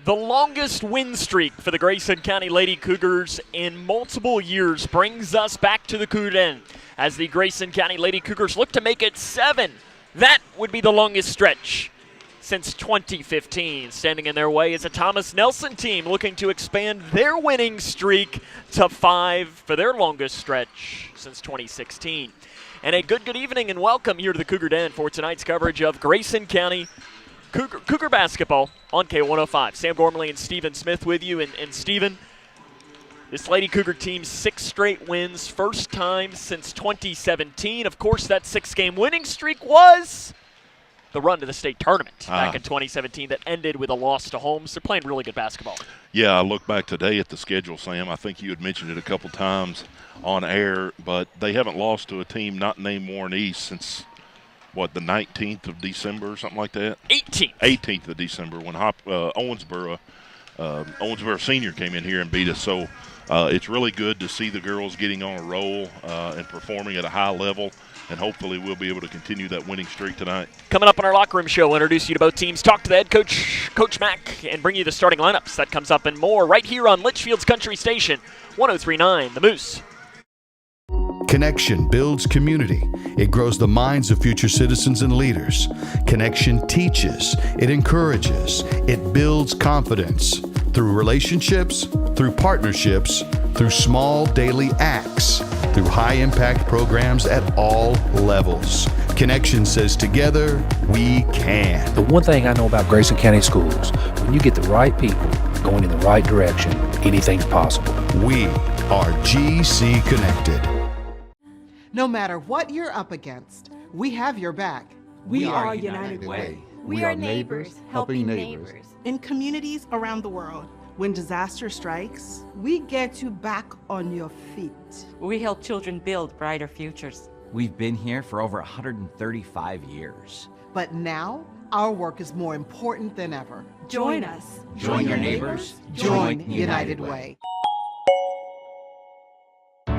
The longest win streak for the Grayson County Lady Cougars in multiple years brings us back to the Cougar Den as the Grayson County Lady Cougars look to make it 7. That would be the longest stretch since 2015. Standing in their way is a Thomas Nelson team looking to expand their winning streak to 5 for their longest stretch since 2016. And a good evening and welcome here to the Cougar Den for tonight's coverage of Grayson County Cougar basketball on K105. Sam Gormley and Stephen Smith with you. And Stephen, this Lady Cougar team's 6 straight wins, first time since 2017. Of course, that 6-game winning streak was the run to the state tournament back in 2017 that ended with a loss to Holmes. They're playing really good basketball. Yeah, I look back today at the schedule, Sam. I think you had mentioned it a couple times on air, but they haven't lost to a team not named Warren East since – the 19th of December or something like that? 18th of December when Owensboro Senior came in here and beat us. So it's really good to see the girls getting on a roll and performing at a high level, and hopefully we'll be able to continue that winning streak tonight. Coming up on our locker room show, we'll introduce you to both teams, talk to the head coach, Coach Mack, and bring you the starting lineups. That comes up and more right here on Litchfield's Country Station, 103.9 The Moose. Connection builds community. It grows the minds of future citizens and leaders. Connection teaches. It encourages. It builds confidence. Through relationships, through partnerships, through small daily acts, through high-impact programs at all levels. Connection says together, we can. The one thing I know about Grayson County Schools, when you get the right people going in the right direction, anything's possible. We are GC Connected. No matter what you're up against, we have your back. We are United Way. We are neighbors helping neighbors. In communities around the world, when disaster strikes, we get you back on your feet. We help children build brighter futures. We've been here for over 135 years. But now, our work is more important than ever. Join us. Join your neighbors. Join United Way.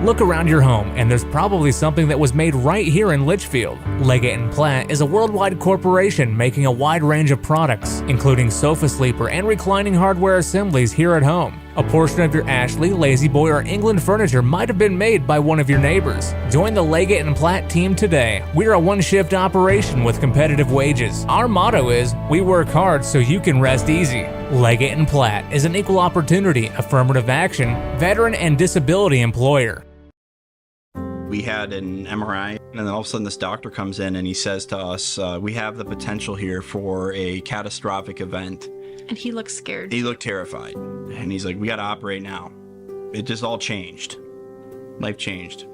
Look around your home, and there's probably something that was made right here in Litchfield. Leggett & Platt is a worldwide corporation making a wide range of products, including sofa sleeper and reclining hardware assemblies here at home. A portion of your Ashley, Lazy Boy, or England furniture might have been made by one of your neighbors. Join the Leggett & Platt team today. We're a one-shift operation with competitive wages. Our motto is, we work hard so you can rest easy. Leggett & Platt is an equal opportunity, affirmative action, veteran and disability employer. We had an MRI, and then all of a sudden this doctor comes in and he says to us, we have the potential here for a catastrophic event. And he looked scared. He looked terrified. And he's like, we got to operate now. It just all changed. Life changed.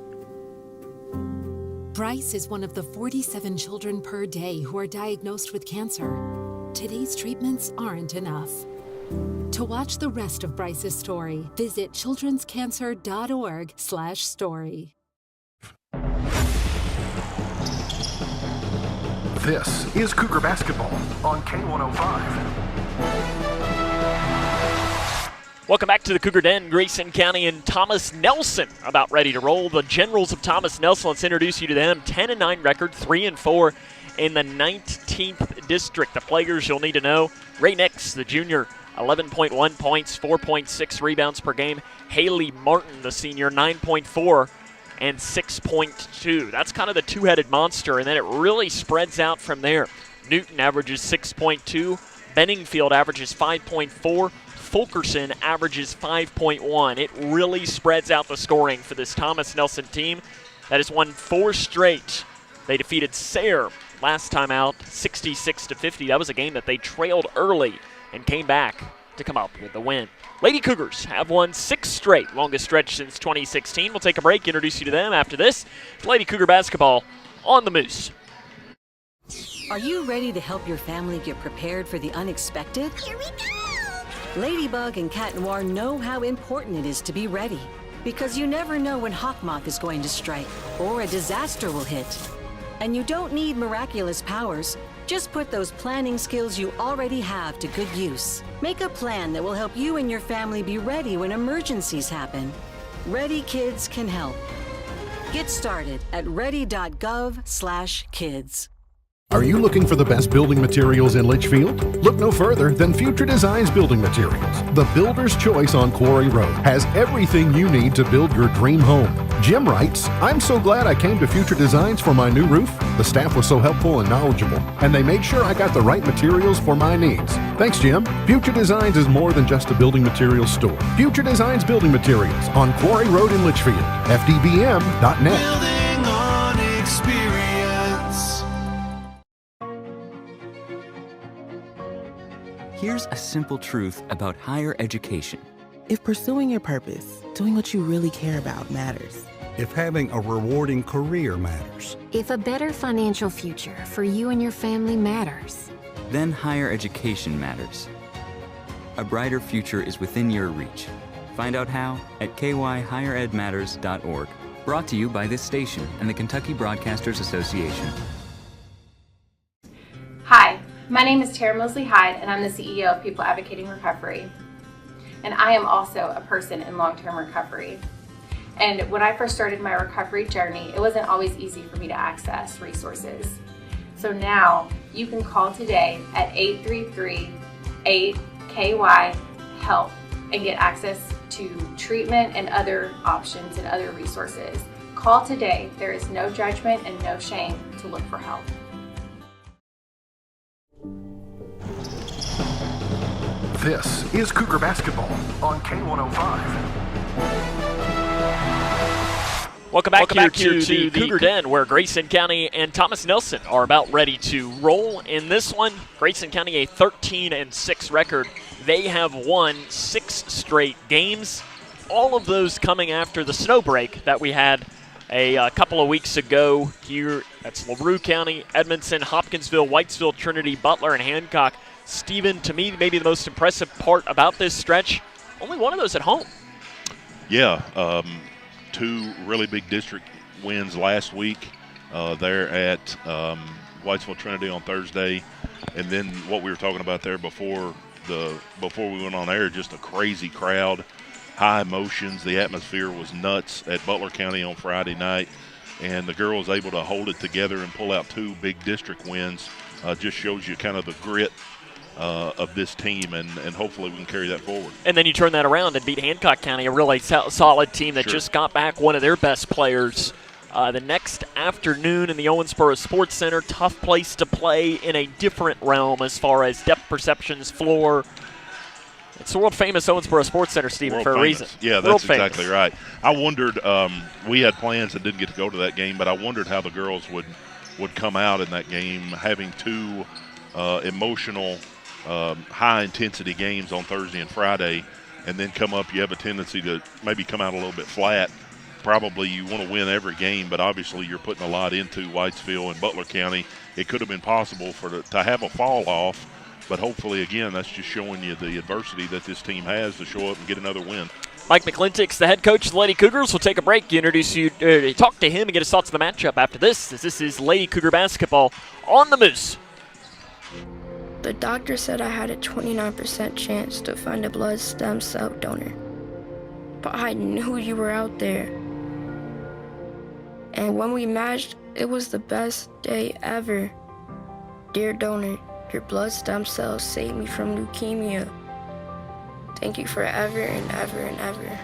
Bryce is one of the 47 children per day who are diagnosed with cancer. Today's treatments aren't enough. To watch the rest of Bryce's story, visit childrenscancer.org/story. This is Cougar Basketball on K105. Welcome back to the Cougar Den. Grayson County and Thomas Nelson about ready to roll. The Generals of Thomas Nelson, let's introduce you to them. 10-9 record, 3-4 in the 19th district. The players you'll need to know: Ray Nix, the junior, 11.1 points, 4.6 rebounds per game. Haley Martin, the senior, 9.4 and 6.2. That's kind of the two-headed monster, and then it really spreads out from there. Newton averages 6.2. Benningfield averages 5.4. Fulkerson averages 5.1. It really spreads out the scoring for this Thomas Nelson team that has won 4 straight. They defeated Sayre last time out, 66-50. That was a game that they trailed early and came back to come up with the win. Lady Cougars have won 6 straight, longest stretch since 2016. We'll take a break, introduce you to them after this. It's Lady Cougar basketball on the Moose. Are you ready to help your family get prepared for the unexpected? Here we go! Ladybug and Cat Noir know how important it is to be ready, because you never know when Hawk Moth is going to strike or a disaster will hit. And you don't need miraculous powers. Just put those planning skills you already have to good use. Make a plan that will help you and your family be ready when emergencies happen. Ready Kids can help. Get started at ready.gov/kids. Are you looking for the best building materials in Litchfield? Look no further than Future Designs Building Materials. The builder's choice on Quarry Road has everything you need to build your dream home. Jim writes, "I'm so glad I came to Future Designs for my new roof. The staff was so helpful and knowledgeable, and they made sure I got the right materials for my needs. Thanks, Jim." Future Designs is more than just a building materials store. Future Designs Building Materials on Quarry Road in Litchfield. FDBM.net. Building on experience. Here's a simple truth about higher education. If pursuing your purpose, doing what you really care about matters. If having a rewarding career matters. If a better financial future for you and your family matters. Then higher education matters. A brighter future is within your reach. Find out how at kyhigheredmatters.org. Brought to you by this station and the Kentucky Broadcasters Association. Hi, my name is Tara Mosley Hyde, and I'm the CEO of People Advocating Recovery. And I am also a person in long-term recovery. And when I first started my recovery journey, it wasn't always easy for me to access resources. So now you can call today at 833-8KY-HELP and get access to treatment and other options and other resources. Call today. There is no judgment and no shame to look for help. This is Cougar Basketball on K105. Welcome back here to the Cougar Den, where Grayson County and Thomas Nelson are about ready to roll. In this one, Grayson County a 13-6 record. They have won 6 straight games, all of those coming after the snow break that we had a couple of weeks ago here. That's LaRue County, Edmondson, Hopkinsville, Whitesville, Trinity, Butler, and Hancock. Stephen, to me, maybe the most impressive part about this stretch, only one of those at home. Yeah, 2 really big district wins last week there at Whitesville Trinity on Thursday, and then what we were talking about there before we went on air, just a crazy crowd, high emotions. The atmosphere was nuts at Butler County on Friday night, and the girls able to hold it together and pull out 2 big district wins. Just shows you kind of the grit of this team, and hopefully we can carry that forward. And then you turn that around and beat Hancock County, a really solid team that just got back one of their best players the next afternoon in the Owensboro Sports Center. Tough place to play in a different realm as far as depth perceptions, floor. It's the world-famous Owensboro Sports Center, Stephen, for a reason. Yeah, that's exactly right. I wondered, we had plans and didn't get to go to that game, but I wondered how the girls would come out in that game, having 2 emotional high-intensity games on Thursday and Friday, and then come up. You have a tendency to maybe come out a little bit flat. Probably you want to win every game, but obviously you're putting a lot into Whitesville and Butler County. It could have been possible to have a fall-off, but hopefully, again, that's just showing you the adversity that this team has to show up and get another win. Mike McClintock's the head coach of the Lady Cougars. We'll take a break, talk to him and get his thoughts on the matchup after this, as this is Lady Cougar Basketball on the Moose. The doctor said I had a 29% chance to find a blood stem cell donor. But I knew you were out there. And when we matched, it was the best day ever. Dear donor, your blood stem cells saved me from leukemia. Thank you forever and ever and ever.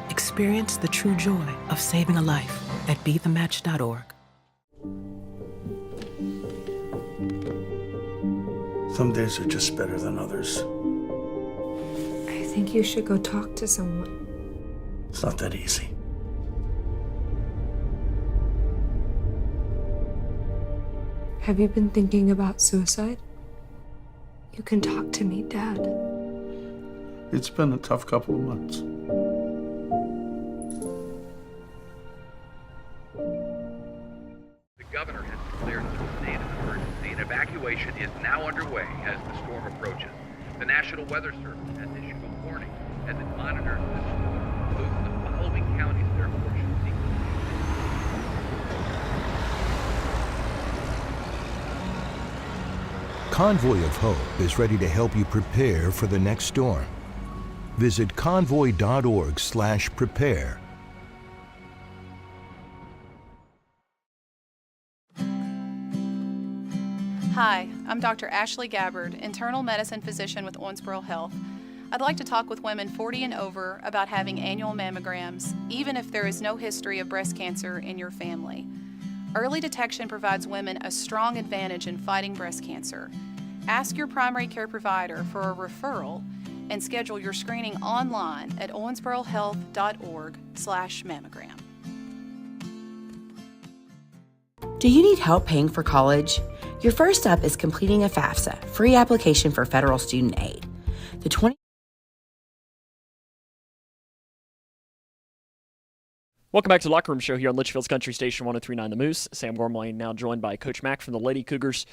Experience the true joy of saving a life at BeTheMatch.org. Some days are just better than others. I think you should go talk to someone. It's not that easy. Have you been thinking about suicide? You can talk to me, Dad. It's been a tough couple of months. The governor has declared a state of emergency, and evacuation is now underway as the storm approaches. The National Weather Service has issued a warning as it monitors the storm. Those in the following counties, therefore, should seek. Convoy of Hope is ready to help you prepare for the next storm. Visit convoy.org/prepare. I'm Dr. Ashley Gabbard, internal medicine physician with Owensboro Health. I'd like to talk with women 40 and over about having annual mammograms, even if there is no history of breast cancer in your family. Early detection provides women a strong advantage in fighting breast cancer. Ask your primary care provider for a referral and schedule your screening online at owensborohealth.org/mammogram. Do you need help paying for college? Your first step is completing a FAFSA, free application for federal student aid. Welcome back to the Locker Room Show here on Litchfield's Country Station 103.9 The Moose. Sam Gormley now joined by Coach Mack from the Lady Cougars.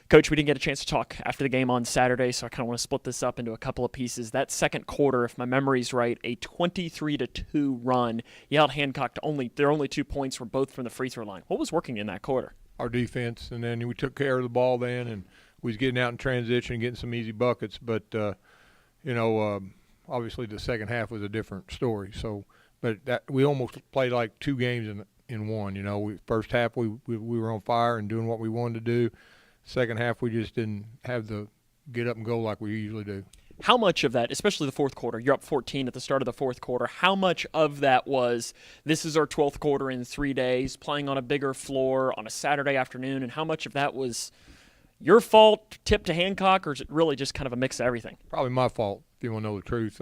Coach, we didn't get a chance to talk after the game on Saturday, so I kind of want to split this up into a couple of pieces. That second quarter, if my memory's right, a 23-2 run. You held Hancock to their only 2 points were both from the free throw line. What was working in that quarter? Our defense, and then we took care of the ball then, and we was getting out in transition and getting some easy buckets. But, obviously the second half was a different story. So, but we almost played like 2 games in one. First half we were on fire and doing what we wanted to do. Second half we just didn't have the get up and go like we usually do. How much of that, especially the fourth quarter, you're up 14 at the start of the fourth quarter, how much of that was this is our 12th quarter in 3 days, playing on a bigger floor on a Saturday afternoon, and how much of that was your fault, tip to Hancock, or is it really just kind of a mix of everything? Probably my fault, if you want to know the truth.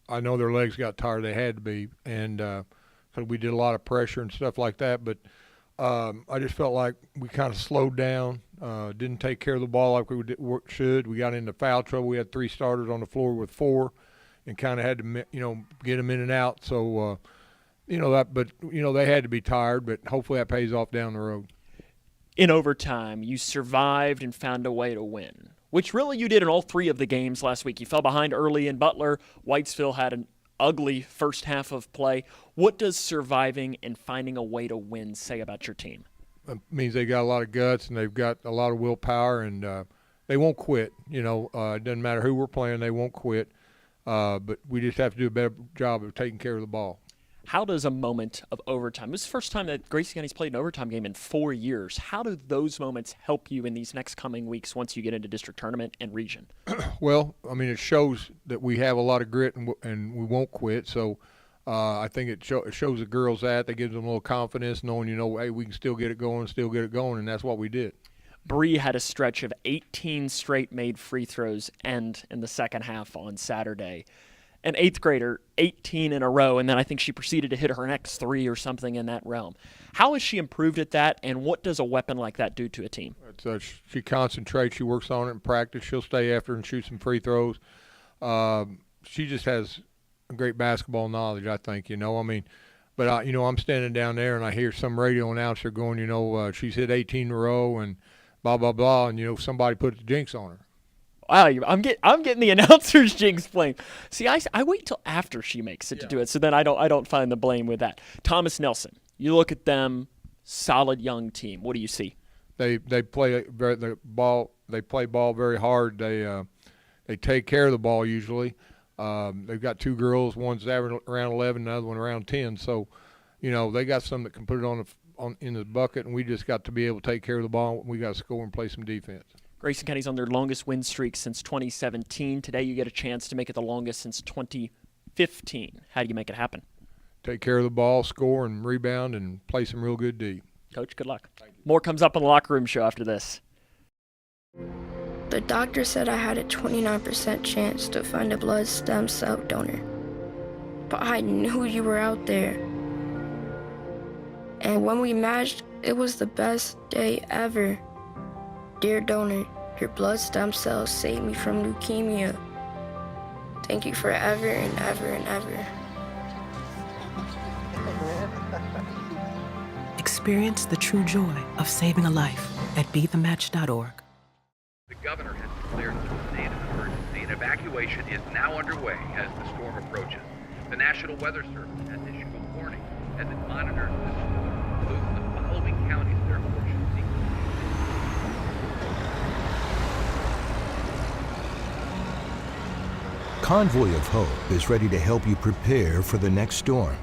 I know their legs got tired. They had to be, and because we did a lot of pressure and stuff like that. But I just felt like we kind of slowed down, didn't take care of the ball like we should. We got into foul trouble. We had 3 starters on the floor with 4, and kind of had to, get them in and out. So, they had to be tired. But hopefully that pays off down the road. In overtime, you survived and found a way to win, which really you did in all 3 of the games last week. You fell behind early in Butler. Whitesville had an ugly first half of play. What does surviving and finding a way to win say about your team? It means they got a lot of guts and they've got a lot of willpower, and they won't quit. It doesn't matter who we're playing, they won't quit. But we just have to do a better job of taking care of the ball. How does a moment of overtime, this is the first time that Grayson County's played an overtime game in 4 years, how do those moments help you in these next coming weeks once you get into district tournament and region? Well, it shows that we have a lot of grit and we won't quit. So I think it shows the girls that. That gives them a little confidence, knowing, hey, we can still get it going, and that's what we did. Bree had a stretch of 18 straight made free throws end in the second half on Saturday. An 8th grader, 18 in a row, and then I think she proceeded to hit her next 3 or something in that realm. How has she improved at that, and what does a weapon like that do to a team? She concentrates. She works on it in practice. She'll stay after and shoot some free throws. She just has great basketball knowledge, I think, But, I'm standing down there, and I hear some radio announcer going, she's hit 18 in a row and blah, blah, blah, and, somebody put the jinx on her. Wow, I'm getting the announcer's jinx blame. See, I wait till after she makes it to do it, so then I don't find the blame with that. Thomas Nelson, you look at them, solid young team. What do you see? They play ball very hard. They take care of the ball usually. They've got 2 girls. One's around 11, the other one around 10. So, they got some that can put it in the bucket, and we just got to be able to take care of the ball. We got to score and play some defense. Grayson County's on their longest win streak since 2017. Today you get a chance to make it the longest since 2015. How do you make it happen? Take care of the ball, score and rebound, and play some real good D. Coach, good luck. More comes up on the Locker Room Show after this. The doctor said I had a 29% chance to find a blood stem cell donor. But I knew you were out there. And when we matched, it was the best day ever. Dear donor, your blood stem cells saved me from leukemia. Thank you forever and ever and ever. Experience the true joy of saving a life at BeTheMatch.org. The governor has declared a state of emergency, and evacuation is now underway as the storm approaches. The National Weather Service has issued a warning as it monitors the storm, including the following counties that are fortunate. Convoy of Hope is ready to help you prepare for the next storm.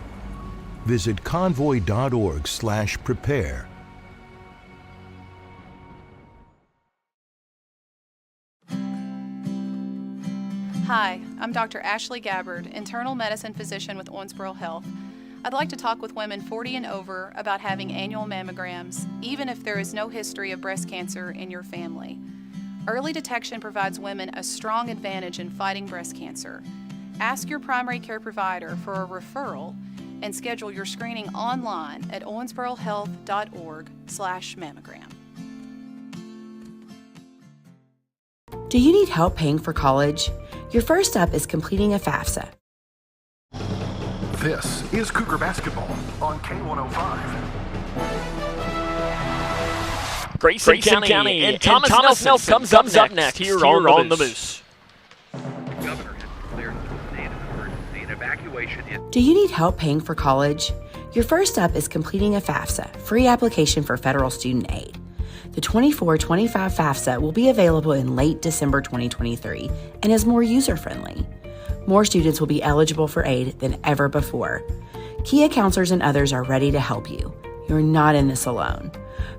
Visit convoy.org/prepare. Hi, I'm Dr. Ashley Gabbard, internal medicine physician with Owensboro Health. I'd like to talk with women 40 and over about having annual mammograms, even if there is no history of breast cancer in your family. Early detection provides women a strong advantage in fighting breast cancer. Ask your primary care provider for a referral and schedule your screening online at owensborohealth.org/mammogram. Do you need help paying for college? Your first step is completing a FAFSA. This is Cougar Basketball on K105. Grayson County and Thomas Nelson comes up next here on the Moose. The governor has declared a state of emergency and evacuation is... Do you need help paying for college? Your first step is completing a FAFSA, free application for federal student aid. The 24-25 FAFSA will be available in late December 2023 and is more user-friendly. More students will be eligible for aid than ever before. Kia counselors and others are ready to help you. You're not in this alone.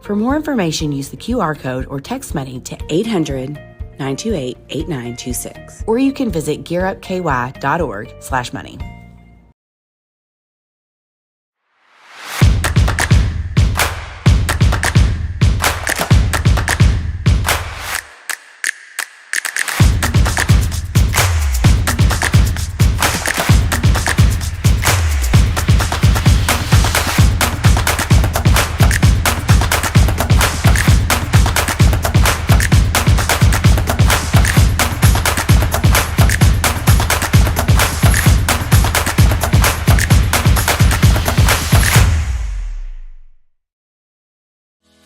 For more information, use the QR code or text money to 800-928-8926. Or you can visit gearupky.org/money.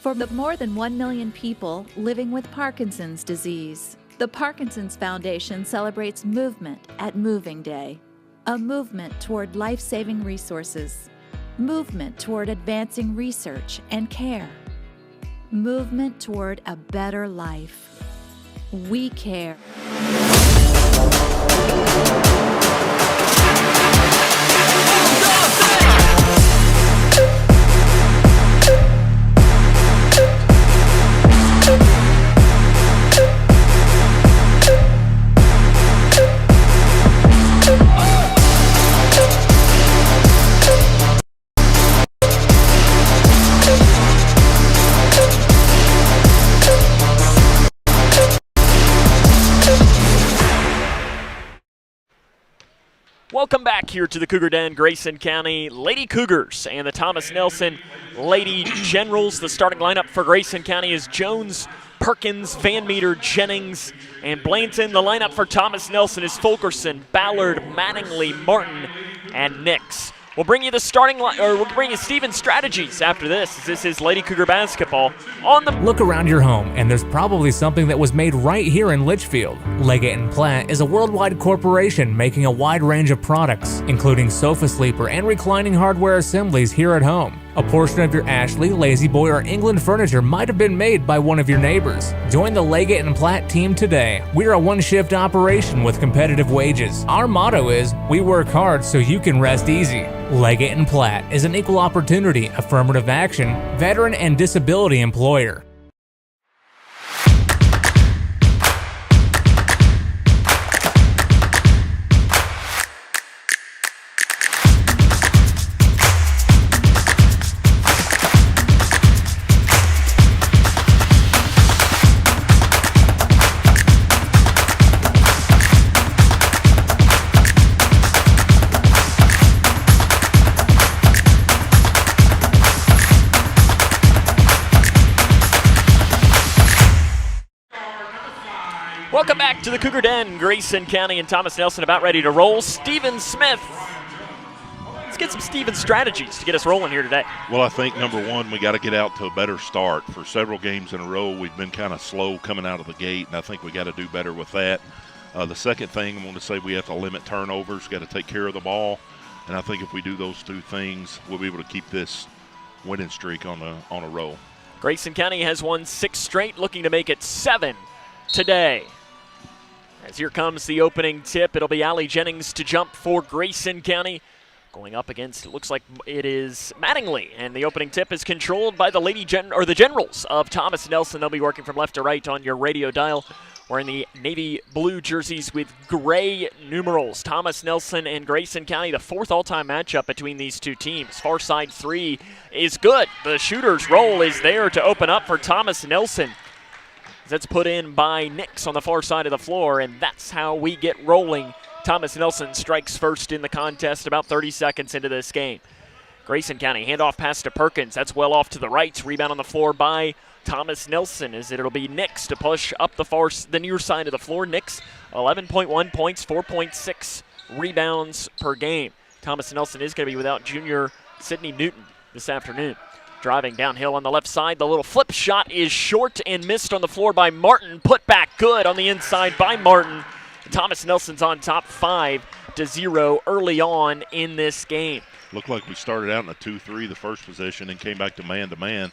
For the more than 1 million people living with Parkinson's disease, the Parkinson's Foundation celebrates movement at Moving Day, a movement toward life-saving resources, movement toward advancing research and care, movement toward a better life. We care. Welcome back here to the Cougar Den, Grayson County Lady Cougars and the Thomas Nelson Lady Generals. The starting lineup for Grayson County is Jones, Perkins, Van Meter, Jennings, and Blanton. The lineup for Thomas Nelson is Fulkerson, Ballard, Mattingly, Martin, and Nix. We'll bring you the starting line, or we'll bring you Steven's strategies after this. This is Lady Cougar basketball on the. Look around your home, and there's probably something that was made right here in Litchfield. Leggett & Platt is a worldwide corporation making a wide range of products, including sofa sleeper and reclining hardware assemblies here at home. A portion of your Ashley, Lazy Boy, or England furniture might have been made by one of your neighbors. Join the Leggett & Platt team today. We're a one-shift operation with competitive wages. Our motto is, we work hard so you can rest easy. Leggett & Platt is an equal opportunity, affirmative action, veteran, and disability employer. Welcome back to the Cougar Den. Grayson County and Thomas Nelson about ready to roll. Steven Smith. Let's get some Steven strategies to get us rolling here today. Well, I think number one, we got to get out to a better start. For several games in a row, we've been kind of slow coming out of the gate, and I think we got to do better with that. The second thing I want to say, we have to limit turnovers, got to take care of the ball, and I think if we do those two things, we'll be able to keep this winning streak on a roll. Grayson County has won 6 straight, looking to make it 7 today. As here comes the opening tip, it'll be Allie Jennings to jump for Grayson County. Going up against, it looks like it is Mattingly, and the opening tip is controlled by the the Generals of Thomas Nelson. They'll be working from left to right on your radio dial. wearing the navy blue jerseys with gray numerals. Thomas Nelson and Grayson County, the 4th all-time matchup between these two teams. Far side 3 is good. The shooter's roll is there to open up for Thomas Nelson. That's put in by Nix on the far side of the floor, and that's how we get rolling. Thomas Nelson strikes first in the contest about 30 seconds into this game. Grayson County, handoff pass to Perkins. That's well off to the right. Rebound on the floor by Thomas Nelson, as it'll be Nix to push up the near side of the floor. Nix, 11.1 points, 4.6 rebounds per game. Thomas Nelson is going to be without junior Sydney Newton this afternoon. Driving downhill on the left side, the little flip shot is short and missed on the floor by Martin. Put back good on the inside by Martin. Thomas Nelson's on top 5-0 early on in this game. Looked like we started out in a 2-3 the first possession and came back to man-to-man.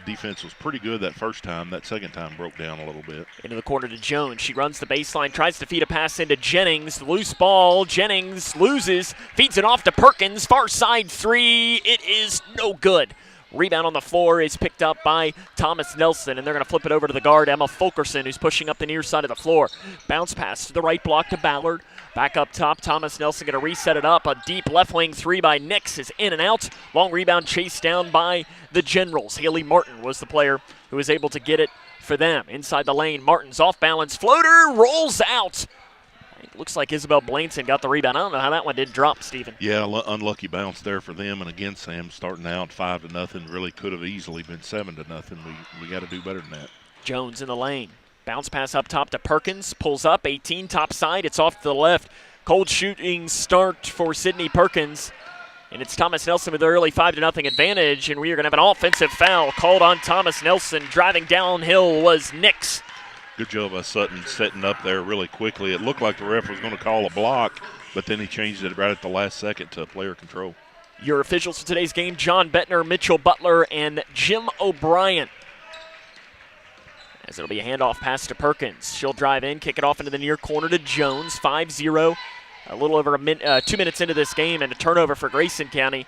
Defense was pretty good that first time. That second time broke down a little bit. Into the corner to Jones. She runs the baseline, tries to feed a pass into Jennings. Loose ball. Jennings loses, feeds it off to Perkins. Far side 3. It is no good. Rebound on the floor is picked up by Thomas Nelson, and they're going to flip it over to the guard, Emma Fulkerson, who's pushing up the near side of the floor. Bounce pass to the right block to Ballard. Back up top, Thomas Nelson going to reset it up. A deep left wing 3 by Nix is in and out. Long rebound chased down by the Generals. Haley Martin was the player who was able to get it for them. Inside the lane, Martin's off balance floater, rolls out. It looks like Isabel Blainson got the rebound. I don't know how that one didn't drop, Stephen. Yeah, unlucky bounce there for them. And again, Sam, starting out 5-0, really could have easily been 7-0. We got to do better than that. Jones in the lane. Bounce pass up top to Perkins. Pulls up, 18, top side. It's off to the left. Cold shooting start for Sydney Perkins. And it's Thomas Nelson with the early 5-0 advantage. And we are going to have an offensive foul called on Thomas Nelson. Driving downhill was Nix. Good job by Sutton setting up there really quickly. It looked like the ref was going to call a block, but then he changed it right at the last second to player control. Your officials for today's game, John Bettner, Mitchell Butler, and Jim O'Brien. As it'll be a handoff pass to Perkins. She'll drive in, kick it off into the near corner to Jones. 5-0, a little over 2 minutes into this game, and a turnover for Grayson County.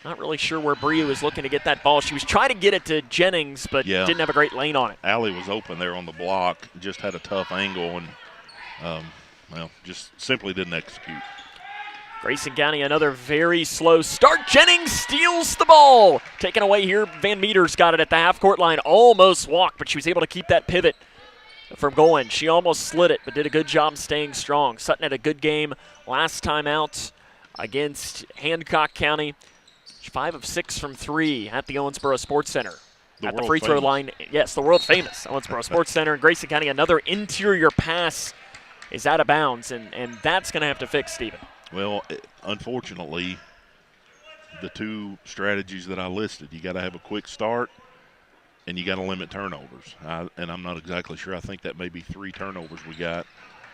Not really sure where Bree was looking to get that ball. She was trying to get it to Jennings, but didn't have a great lane on it. Allie was open there on the block, just had a tough angle, and, just simply didn't execute. Grayson County, another very slow start. Jennings steals the ball. Taken away here. Van Meters got it at the half-court line. Almost walked, but she was able to keep that pivot from going. She almost slid it, but did a good job staying strong. Sutton had a good game last time out against Hancock County. 5 of 6 from 3 at the Owensboro Sports Center. At the free throw line, yes, the world famous Owensboro Sports Center. And Grayson County, another interior pass is out of bounds, and that's going to have to fix, Stephen. Well, unfortunately, the two strategies that I listed, you got to have a quick start and you got to limit turnovers. And I'm not exactly sure. I think that may be 3 turnovers we got.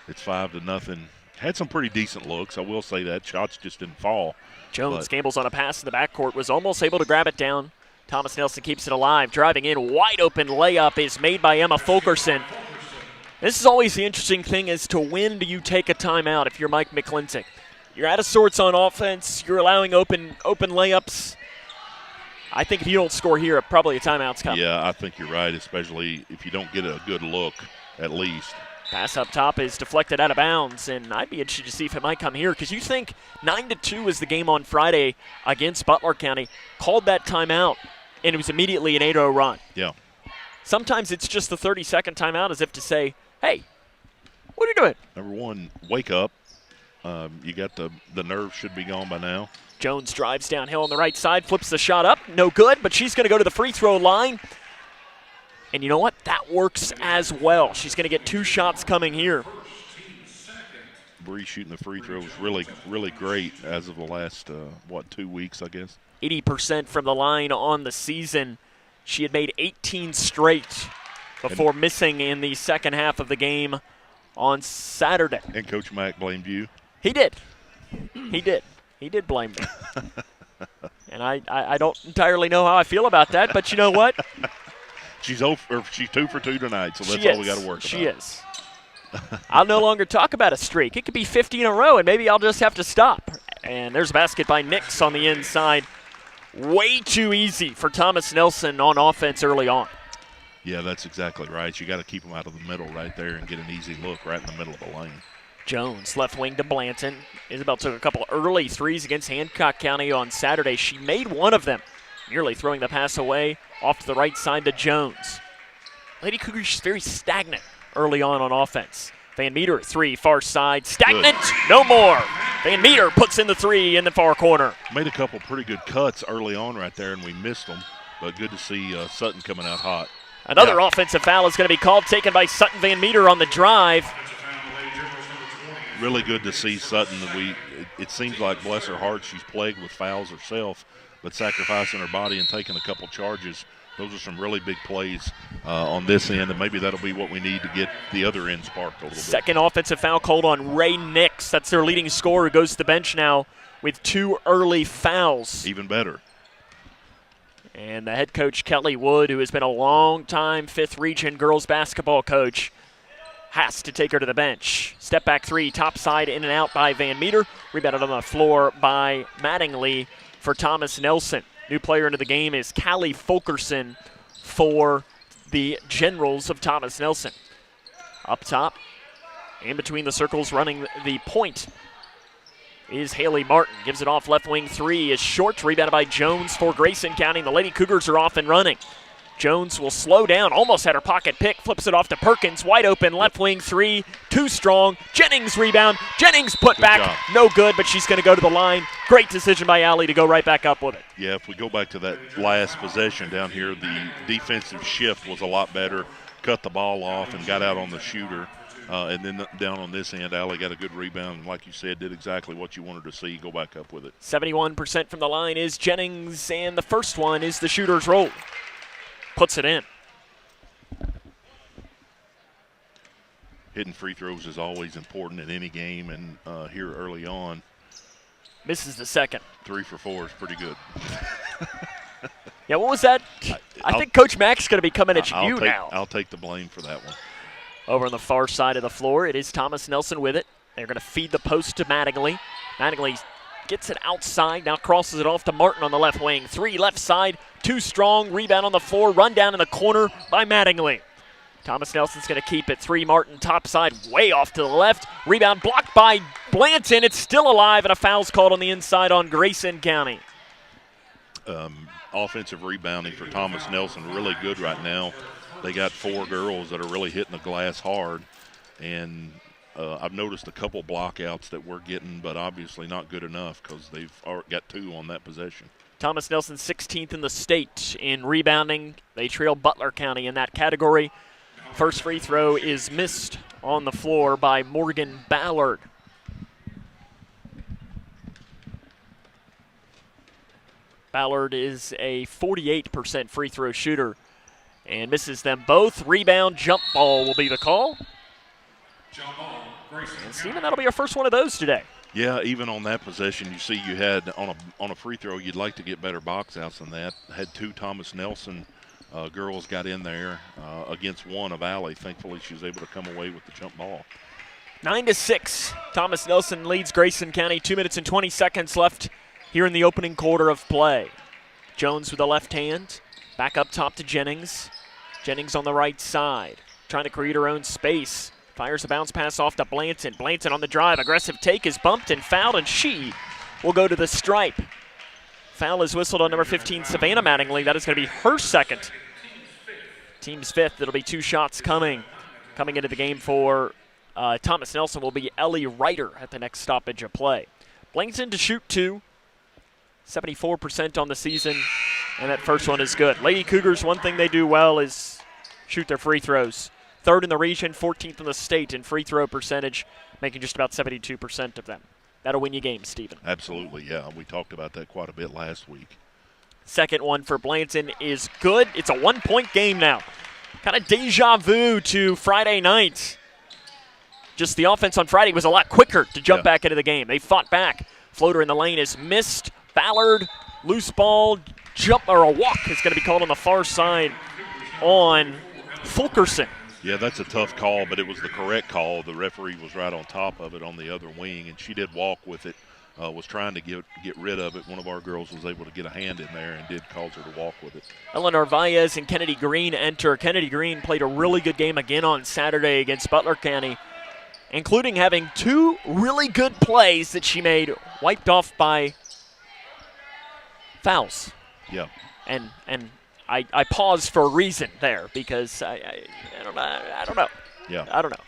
It's 5-0. Had some pretty decent looks, I will say that. Shots just didn't fall. Jones gambles on a pass in the backcourt, was almost able to grab it down. Thomas Nelson keeps it alive. Driving in, wide open layup is made by Emma Fulkerson. This is always the interesting thing as to when do you take a timeout if you're Mike McClintock. You're out of sorts on offense. You're allowing open layups. I think if you don't score here, probably a timeout's coming. Yeah, I think you're right, especially if you don't get a good look at least. Pass up top is deflected out of bounds, and I'd be interested to see if it might come here because you think 9-2 is the game on Friday against Butler County. Called that timeout, and it was immediately an 8-0 run. Yeah. Sometimes it's just the 30-second timeout as if to say, hey, what are you doing? Number one, wake up. You got the nerves should be gone by now. Jones drives downhill on the right side, flips the shot up. No good, but she's going to go to the free throw line. And you know what? That works as well. She's going to get 2 shots coming here. Bree shooting the free throws really, really great as of the last, 2 weeks, I guess. 80% from the line on the season. She had made 18 straight before missing in the second half of the game on Saturday. And Coach Mack blamed you. He did. He did blame me. And I don't entirely know how I feel about that, but you know what? She's 2 for 2 tonight, so that's all we got to work about. She is. I'll no longer talk about a streak. It could be 50 in a row, and maybe I'll just have to stop. And there's a basket by Nix on the inside. Way too easy for Thomas Nelson on offense early on. Yeah, that's exactly right. You got to keep them out of the middle right there and get an easy look right in the middle of the lane. Jones, left wing to Blanton. Isabel took a couple early threes against Hancock County on Saturday. She made one of them, nearly throwing the pass away off to the right side to Jones. Lady Cougars very stagnant early on offense. Van Meter, three, far side. Stagnant, no more. Van Meter puts in the three in the far corner. Made a couple pretty good cuts early on right there, and we missed them. But good to see Sutton coming out hot. Another offensive foul is going to be called, taken by Sutton Van Meter on the drive. Really good to see Sutton. It seems like, bless her heart, she's plagued with fouls herself, but sacrificing her body and taking a couple charges. Those are some really big plays on this end, and maybe that'll be what we need to get the other end sparked a little bit. Second offensive foul called on Ray Nix. That's their leading scorer, who goes to the bench now with 2 early fouls. Even better. And the head coach, Kelly Wood, who has been a long-time 5th Region girls basketball coach, has to take her to the bench. Step back three, top side, in and out by Van Meter. Rebounded on the floor by Mattingly for Thomas Nelson. New player into the game is Callie Fulkerson for the Generals of Thomas Nelson. Up top, in between the circles, running the point is Haley Martin. Gives it off, left wing three is short, rebounded by Jones for Grayson County. The Lady Cougars are off and running. Jones will slow down, almost had her pocket pick, flips it off to Perkins, wide open, left wing three, too strong. Jennings rebound, Jennings put good back, job. No good, but she's gonna go to the line. Great decision by Allie to go right back up with it. Yeah, if we go back to that last possession down here, the defensive shift was a lot better, cut the ball off and got out on the shooter. And then down on this end, Allie got a good rebound, and like you said, did exactly what you wanted to see, go back up with it. 71% from the line is Jennings, and the first one is the shooter's roll. Puts it in. Hitting free throws is always important in any game, and here early on. Misses the second. 3 for 4 is pretty good. Yeah, what was that? I think Coach Mack's going to be coming at you now. I'll take the blame for that one. Over on the far side of the floor, it is Thomas Nelson with it. They're going to feed the post to Mattingly. Mattingly gets it outside, now crosses it off to Martin on the left wing. Three left side, too strong, rebound on the floor, run down in the corner by Mattingly. Thomas Nelson's going to keep it. Three, Martin top side, way off to the left. Rebound blocked by Blanton. It's still alive, and a foul's called on the inside on Grayson County. Offensive rebounding for Thomas Nelson, really good right now. They got 4 girls that are really hitting the glass hard, and I've noticed a couple blockouts that we're getting, but obviously not good enough because they've got 2 on that possession. Thomas Nelson 16th in the state in rebounding. They trail Butler County in that category. First free throw is missed on the floor by Morgan Ballard. Ballard is a 48% free throw shooter and misses them both. Rebound, jump ball will be the call. And Stephen, that'll be our first one of those today. Yeah, even on that possession, you see you had on a free throw, you'd like to get better box outs than that. Had 2 Thomas Nelson girls got in there against 1 of Allie. Thankfully, she was able to come away with the jump ball. 9-6. Thomas Nelson leads Grayson County. 2 minutes and 20 seconds left here in the opening quarter of play. Jones with the left hand. Back up top to Jennings. Jennings on the right side, trying to create her own space. Fires a bounce pass off to Blanton. Blanton on the drive. Aggressive take is bumped and fouled, and she will go to the stripe. Foul is whistled on number 15, Savannah Mattingly. That is going to be her second. Team's 5th. It'll be 2 shots coming. Coming into the game for Thomas Nelson will be Ellie Ryder at the next stoppage of play. Blanton to shoot 2. 74% on the season, and that first one is good. Lady Cougars, one thing they do well is shoot their free throws. 3rd in the region, 14th in the state in free throw percentage, making just about 72% of them. That'll win you games, Stephen. Absolutely, yeah. We talked about that quite a bit last week. Second one for Blanton is good. It's a 1-point game now. Kind of deja vu to Friday night. Just the offense on Friday was a lot quicker to jump back into the game. They fought back. Floater in the lane is missed. Ballard, loose ball, jump, or a walk is going to be called on the far side on Fulkerson. Yeah, that's a tough call, but it was the correct call. The referee was right on top of it on the other wing, and she did walk with it. was trying to get rid of it. One of our girls was able to get a hand in there and did cause her to walk with it. Ella Narvaez and Kennedy Green enter. Kennedy Green played a really good game again on Saturday against Butler County, including having 2 really good plays that she made wiped off by fouls. Yeah. And I paused for a reason there because I don't know. Yeah. I don't know.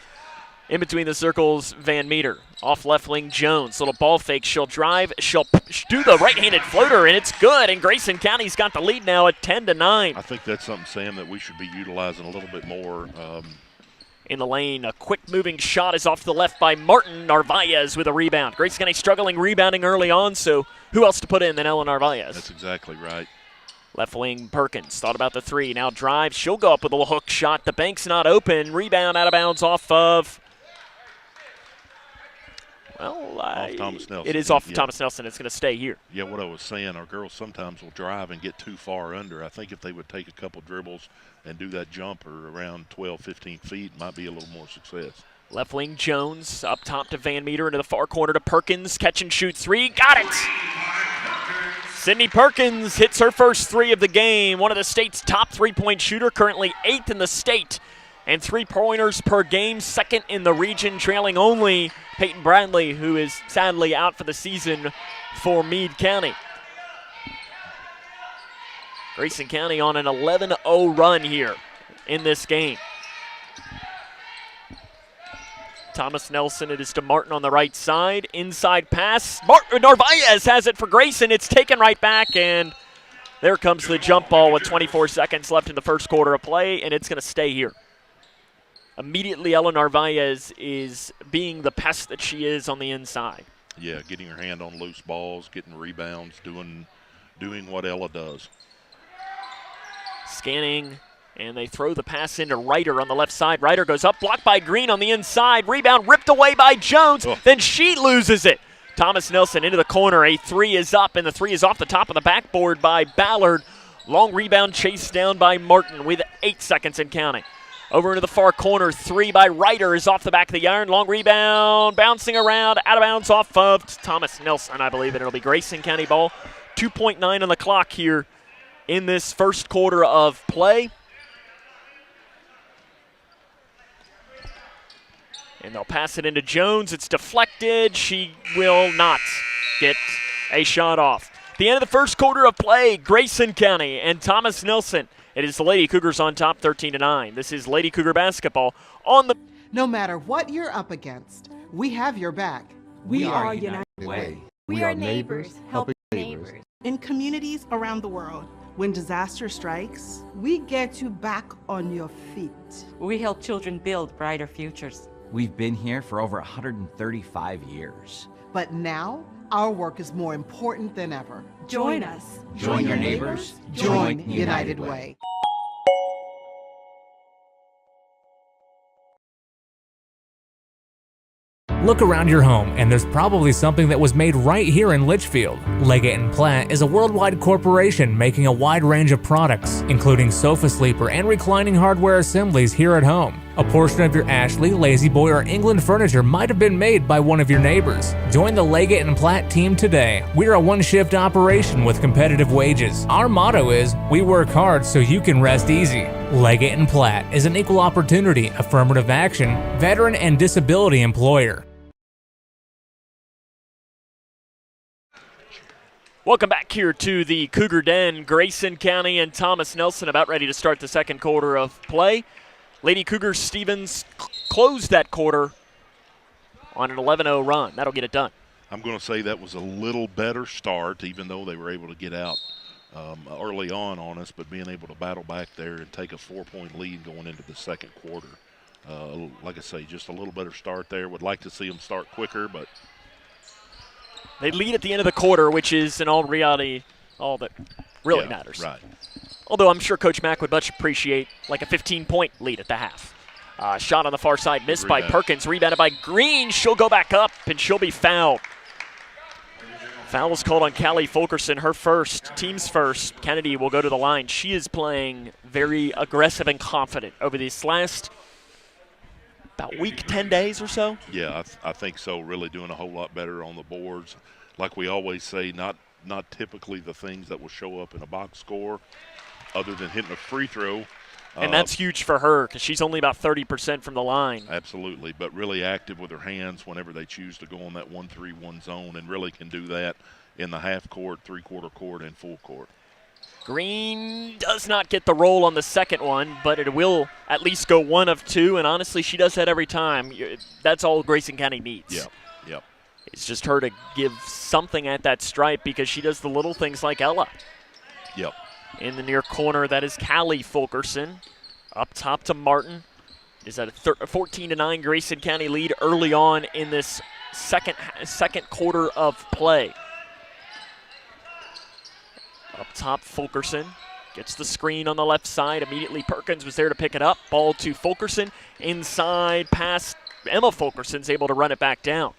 In between the circles, Van Meter. Off left wing, Jones. Little ball fake. She'll drive. She'll do the right-handed floater, and it's good. And Grayson County's got the lead now at 10-9. I think that's something, Sam, that we should be utilizing a little bit more. In the lane, a quick-moving shot is off to the left by Martin. Narvaez with a rebound. Grayson County struggling rebounding early on, so who else to put in than Ella Narvaez? That's exactly right. Left wing, Perkins. Thought about the 3. Now drives. She'll go up with a little hook shot. The bank's not open. Rebound out of bounds off of... Well, off Thomas Nelson. It is off Thomas Nelson. It's going to stay here. Yeah, what I was saying, our girls sometimes will drive and get too far under. I think if they would take a couple dribbles and do that jumper around 12, 15 feet, might be a little more success. Left wing, Jones. Up top to Van Meter. Into the far corner to Perkins. Catch and shoot 3. Got it! Sydney Perkins hits her first 3 of the game. One of the state's top 3-point shooter, currently 8th in the state. And 3-pointers per game, 2nd in the region, trailing only Peyton Bradley, who is sadly out for the season for Meade County. Grayson County on an 11-0 run here in this game. Thomas Nelson, it is to Martin on the right side. Inside pass. Narvaez has it for Grayson. It's taken right back, and there comes the jump ball with 24 seconds left in the first quarter of play, and it's going to stay here. Immediately, Ella Narvaez is being the pest that she is on the inside. Yeah, getting her hand on loose balls, getting rebounds, doing what Ella does. Scanning, and they throw the pass into Ryder on the left side. Ryder goes up, blocked by Green on the inside. Rebound ripped away by Jones. Then she loses it. Thomas Nelson into the corner. A 3 is up, and the 3 is off the top of the backboard by Ballard. Long rebound chased down by Martin with 8 seconds and counting. Over into the far corner, 3 by Ryder is off the back of the iron. Long rebound, bouncing around, out of bounds off of Thomas Nelson, I believe, and it'll be Grayson County ball. 2.9 on the clock here in this first quarter of play. And they'll pass it into Jones. It's deflected. She will not get a shot off. At the end of the first quarter of play, Grayson County and Thomas Nelson. It is the Lady Cougars on top, 13-9. This is Lady Cougar basketball on the... No matter what you're up against, we have your back. We are United Way. We are neighbors, helping neighbors. in communities around the world. When disaster strikes, we get you back on your feet. We help children build brighter futures. We've been here for over 135 years. But now, our work is more important than ever. Join us. Join your neighbors. Join United Way. Look around your home, and there's probably something that was made right here in Litchfield. Leggett & Platt is a worldwide corporation making a wide range of products, including sofa sleeper and reclining hardware assemblies here at home. A portion of your Ashley, Lazy Boy, or England furniture might have been made by one of your neighbors. Join the Leggett & Platt team today. We're a one-shift operation with competitive wages. Our motto is, we work hard so you can rest easy. Leggett & Platt is an equal opportunity, affirmative action, veteran, and disability employer. Welcome back here to the Cougar Den. Grayson County and Thomas Nelson about ready to start the second quarter of play. Lady Cougars Stevens closed that quarter on an 11-0 run. That'll get it done. I'm going to say that was a little better start, even though they were able to get out early on us, but being able to battle back there and take a 4-point lead going into the second quarter. Like I say, just a little better start there. Would like to see them start quicker, but they lead at the end of the quarter, which is in all reality all that really matters. Right. Although I'm sure Coach Mack would much appreciate like a 15-point lead at the half. Shot on the far side, missed by Perkins, rebounded by Green. She'll go back up, and she'll be fouled. Foul was called on Callie Fulkerson, her first, team's first. Kennedy will go to the line. She is playing very aggressive and confident over these last about week, 10 days or so. Yeah, I think so, really doing a whole lot better on the boards. like we always say, not typically the things that will show up in a box score other than hitting a free throw. And that's huge for her because she's only about 30% from the line. Absolutely, but really active with her hands whenever they choose to go on that 1-3-1 zone, and really can do that in the half court, three-quarter court, and full court. Green does not get the roll on the second one, but it will at least go 1 of 2, and honestly, she does that every time. That's all Grayson County needs. Yep. It's just her to give something at that stripe because she does the little things like Ella. Yep. In the near corner, that is Callie Fulkerson. Up top to Martin. It is at a 14-9 Grayson County lead early on in this second quarter of play. Up top, Fulkerson gets the screen on the left side. Immediately, Perkins was there to pick it up. Ball to Fulkerson. Inside pass. Emma Fulkerson's able to run it back down.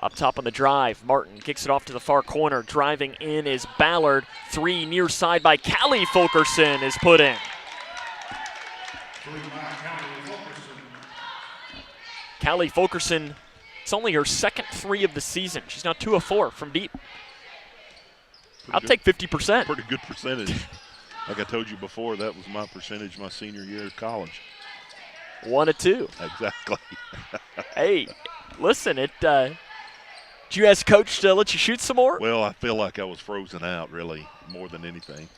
Up top on the drive, Martin kicks it off to the far corner. Driving in is Ballard. 3 near side by Callie Fulkerson is put in. Callie Fulkerson, it's only her second 3 of the season. She's now 2 of 4 from deep. I'll take 50%. Pretty good percentage. Like I told you before, that was my percentage my senior year of college. 1 of 2. Exactly. Hey, listen, did you ask Coach to let you shoot some more? Well, I feel like I was frozen out, really, more than anything.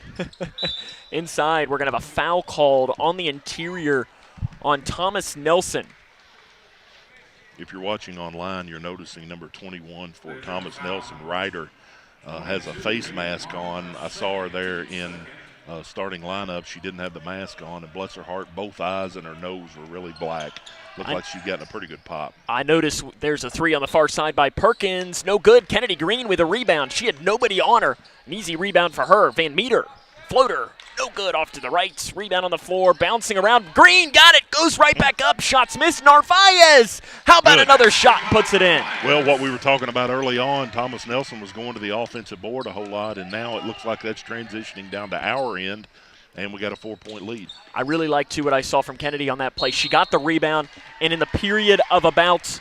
Inside, we're going to have a foul called on the interior on Thomas Nelson. If you're watching online, you're noticing number 21 for Thomas Nelson, Ryder, has a face mask on. I saw her there in starting lineup. She didn't have the mask on, and bless her heart, both eyes and her nose were really black. Looked like she'd gotten a pretty good pop. I noticed there's a 3 on the far side by Perkins. No good. Kennedy Green with a rebound. She had nobody on her. An easy rebound for her. Van Meter, floater, no good, off to the right. Rebound on the floor, bouncing around. Green got it, goes right back up. Shots missed. Narvaez, how about another shot and puts it in? Well, what we were talking about early on, Thomas Nelson was going to the offensive board a whole lot, and now it looks like that's transitioning down to our end, and we got a 4-point lead. I really liked, too, what I saw from Kennedy on that play. She got the rebound, and in the period of about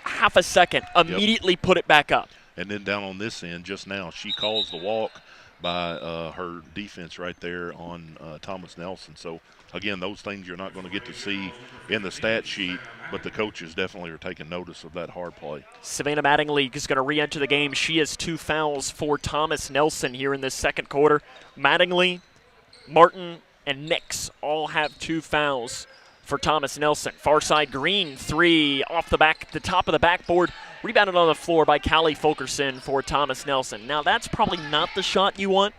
half a second, immediately put it back up. And then down on this end, just now, she calls the walk by her defense right there on Thomas Nelson. So, again, those things you're not going to get to see in the stat sheet, but the coaches definitely are taking notice of that hard play. Savannah Mattingly is going to re-enter the game. She has 2 fouls for Thomas Nelson here in this second quarter. Mattingly, Martin, and Nix all have 2 fouls for Thomas Nelson. Far side Green, 3 off the top of the backboard. Rebounded on the floor by Callie Fulkerson for Thomas Nelson. Now, that's probably not the shot you want.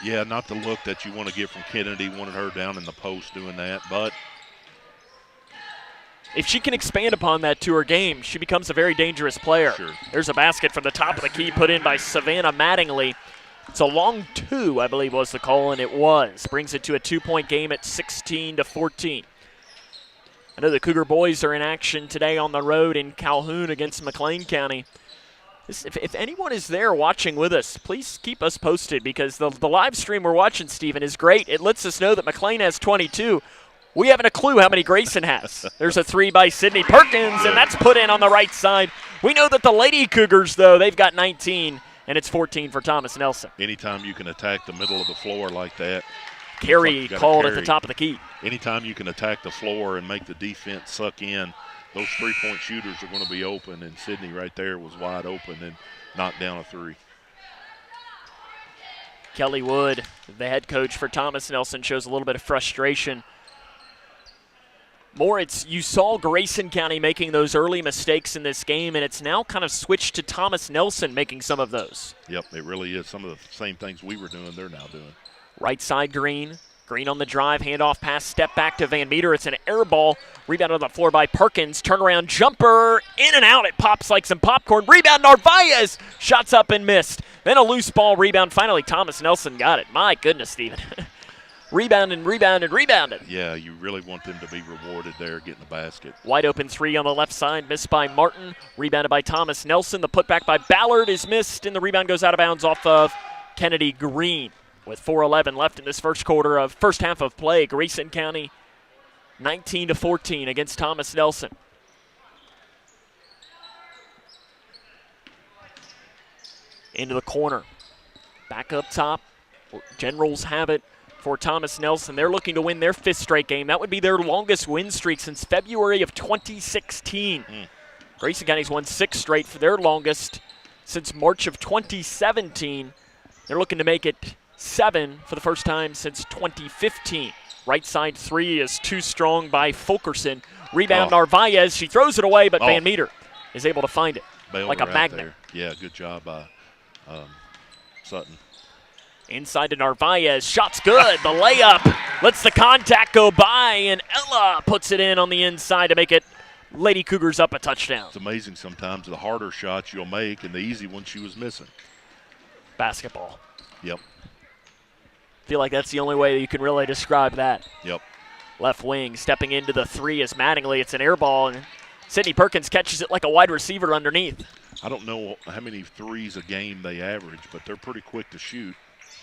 Yeah, not the look that you want to get from Kennedy. Wanted her down in the post doing that, but if she can expand upon that to her game, she becomes a very dangerous player. Sure. There's a basket from the top of the key put in by Savannah Mattingly. It's a long 2, I believe was the call, and it was. Brings it to a 2-point game at 16-14. I know the Cougar boys are in action today on the road in Calhoun against McLean County. If anyone is there watching with us, please keep us posted because the live stream we're watching, Stephen, is great. It lets us know that McLean has 22. We haven't a clue how many Grayson has. There's a 3 by Sydney Perkins, and that's put in on the right side. We know that the Lady Cougars, though, they've got 19, and it's 14 for Thomas Nelson. Anytime you can attack the middle of the floor like that. Carry called at the top of the key. Anytime you can attack the floor and make the defense suck in, those 3-point shooters are going to be open, and Sydney right there was wide open and knocked down a 3. Kelly Wood, the head coach for Thomas Nelson, shows a little bit of frustration. You saw Grayson County making those early mistakes in this game, and it's now kind of switched to Thomas Nelson making some of those. Yep, it really is. Some of the same things we were doing, they're now doing. Right side Green. Green on the drive, handoff pass, step back to Van Meter. It's an air ball. Rebound on the floor by Perkins. Turnaround jumper, in and out. It pops like some popcorn. Rebound, Narvaez. Shots up and missed. Then a loose ball rebound. Finally, Thomas Nelson got it. My goodness, Stephen. Rebounded. Yeah, you really want them to be rewarded there, getting the basket. Wide open 3 on the left side, missed by Martin. Rebounded by Thomas Nelson. The putback by Ballard is missed, and the rebound goes out of bounds off of Kennedy Green. With 4:11 left in this first half of play, Grayson County 19-14 against Thomas Nelson. into the corner. Back up top, Generals have it for Thomas Nelson. They're looking to win their 5th straight game. That would be their longest win streak since February of 2016. Grayson County's won 6 straight for their longest since March of 2017. They're looking to make it 7 for the first time since 2015. Right side 3 is too strong by Fulkerson. Rebound Narvaez. She throws it away, but Van Meter is able to find it like a magnet. Yeah, good job by Sutton. Inside to Narvaez. Shot's good. The layup lets the contact go by, and Ella puts it in on the inside to make it Lady Cougars up a touchdown. It's amazing sometimes the harder shots you'll make and the easy ones she was missing. Basketball. Yep. Feel like that's the only way that you can really describe that. Yep. Left wing stepping into the 3 is Mattingly. It's an air ball, and Sydney Perkins catches it like a wide receiver underneath. I don't know how many threes a game they average, but they're pretty quick to shoot.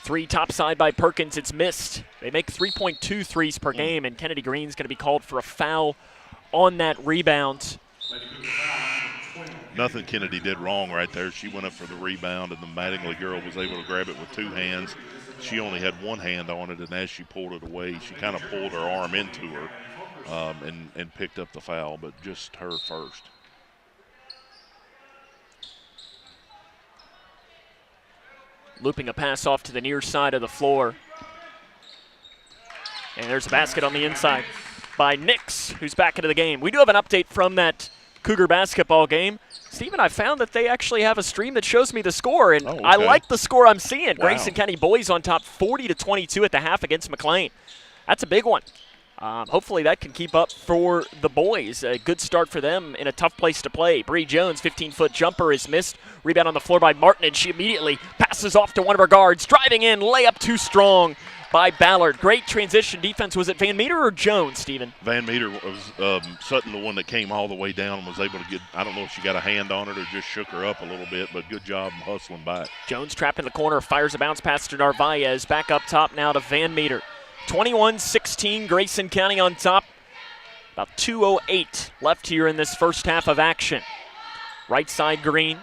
3 topside by Perkins. It's missed. They make 3.2 threes per game, and Kennedy Green's going to be called for a foul on that rebound. Nothing Kennedy did wrong right there. She went up for the rebound, and the Mattingly girl was able to grab it with 2 hands. She only had 1 hand on it, and as she pulled it away, she kind of pulled her arm into her and picked up the foul, but just her first. Looping a pass off to the near side of the floor. And there's a basket on the inside by Nix, who's back into the game. We do have an update from that Cougar basketball game. Stephen, I found that they actually have a stream that shows me the score, and I like the score I'm seeing. Wow. Grayson County boys on top 40-22 at the half against McLean. That's a big one. Hopefully that can keep up for the boys. A good start for them in a tough place to play. Bree Jones, 15-foot jumper is missed. Rebound on the floor by Martin, and she immediately passes off to one of her guards. Driving in, layup too strong by Ballard. Great transition defense. Was it Van Meter or Jones, Stephen? Van Meter was Sutton, the one that came all the way down and was able to get, I don't know if she got a hand on it or just shook her up a little bit, but good job hustling back. Jones trapped in the corner, fires a bounce pass to Narvaez. Back up top now to Van Meter. 21-16, Grayson County on top. About 2:08 left here in this first half of action. Right side Green,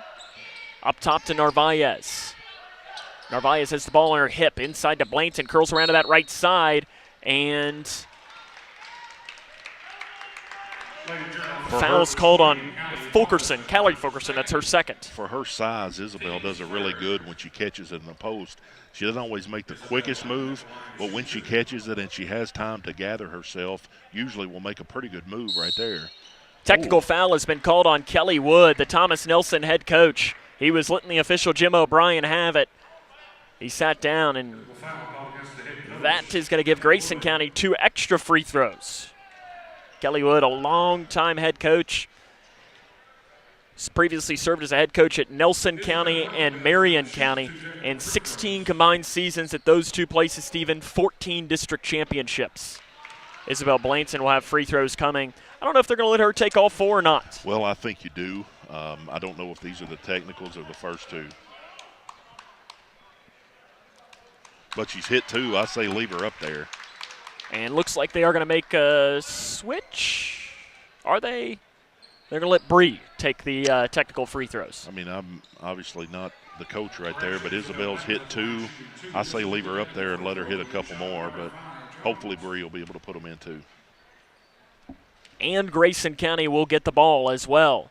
up top to Narvaez. Narvaez has the ball on her hip, inside to Blanton, curls around to that right side, and foul's called on Fulkerson, Callie Fulkerson. That's her second. For her size, Isabel does it really good when she catches it in the post. She doesn't always make the quickest move, but when she catches it and she has time to gather herself, usually will make a pretty good move right there. Technical foul has been called on Kelly Wood, the Thomas Nelson head coach. He was letting the official Jim O'Brien have it. He sat down, and that is going to give Grayson County 2 extra free throws. Kelly Wood, a long-time head coach, previously served as a head coach at Nelson County and Marion County, and 16 combined seasons at those 2 places, Stephen, 14 district championships. Isabel Blanton will have free throws coming. I don't know if they're going to let her take all 4 or not. Well, I think you do. I don't know if these are the technicals or the first 2. But she's hit 2. I say leave her up there. And looks like they are going to make a switch. Are they? They're going to let Bree take the technical free throws. I mean, I'm obviously not the coach right there, but Isabel's hit 2. I say leave her up there and let her hit a couple more, but hopefully Bree will be able to put them in too. And Grayson County will get the ball as well.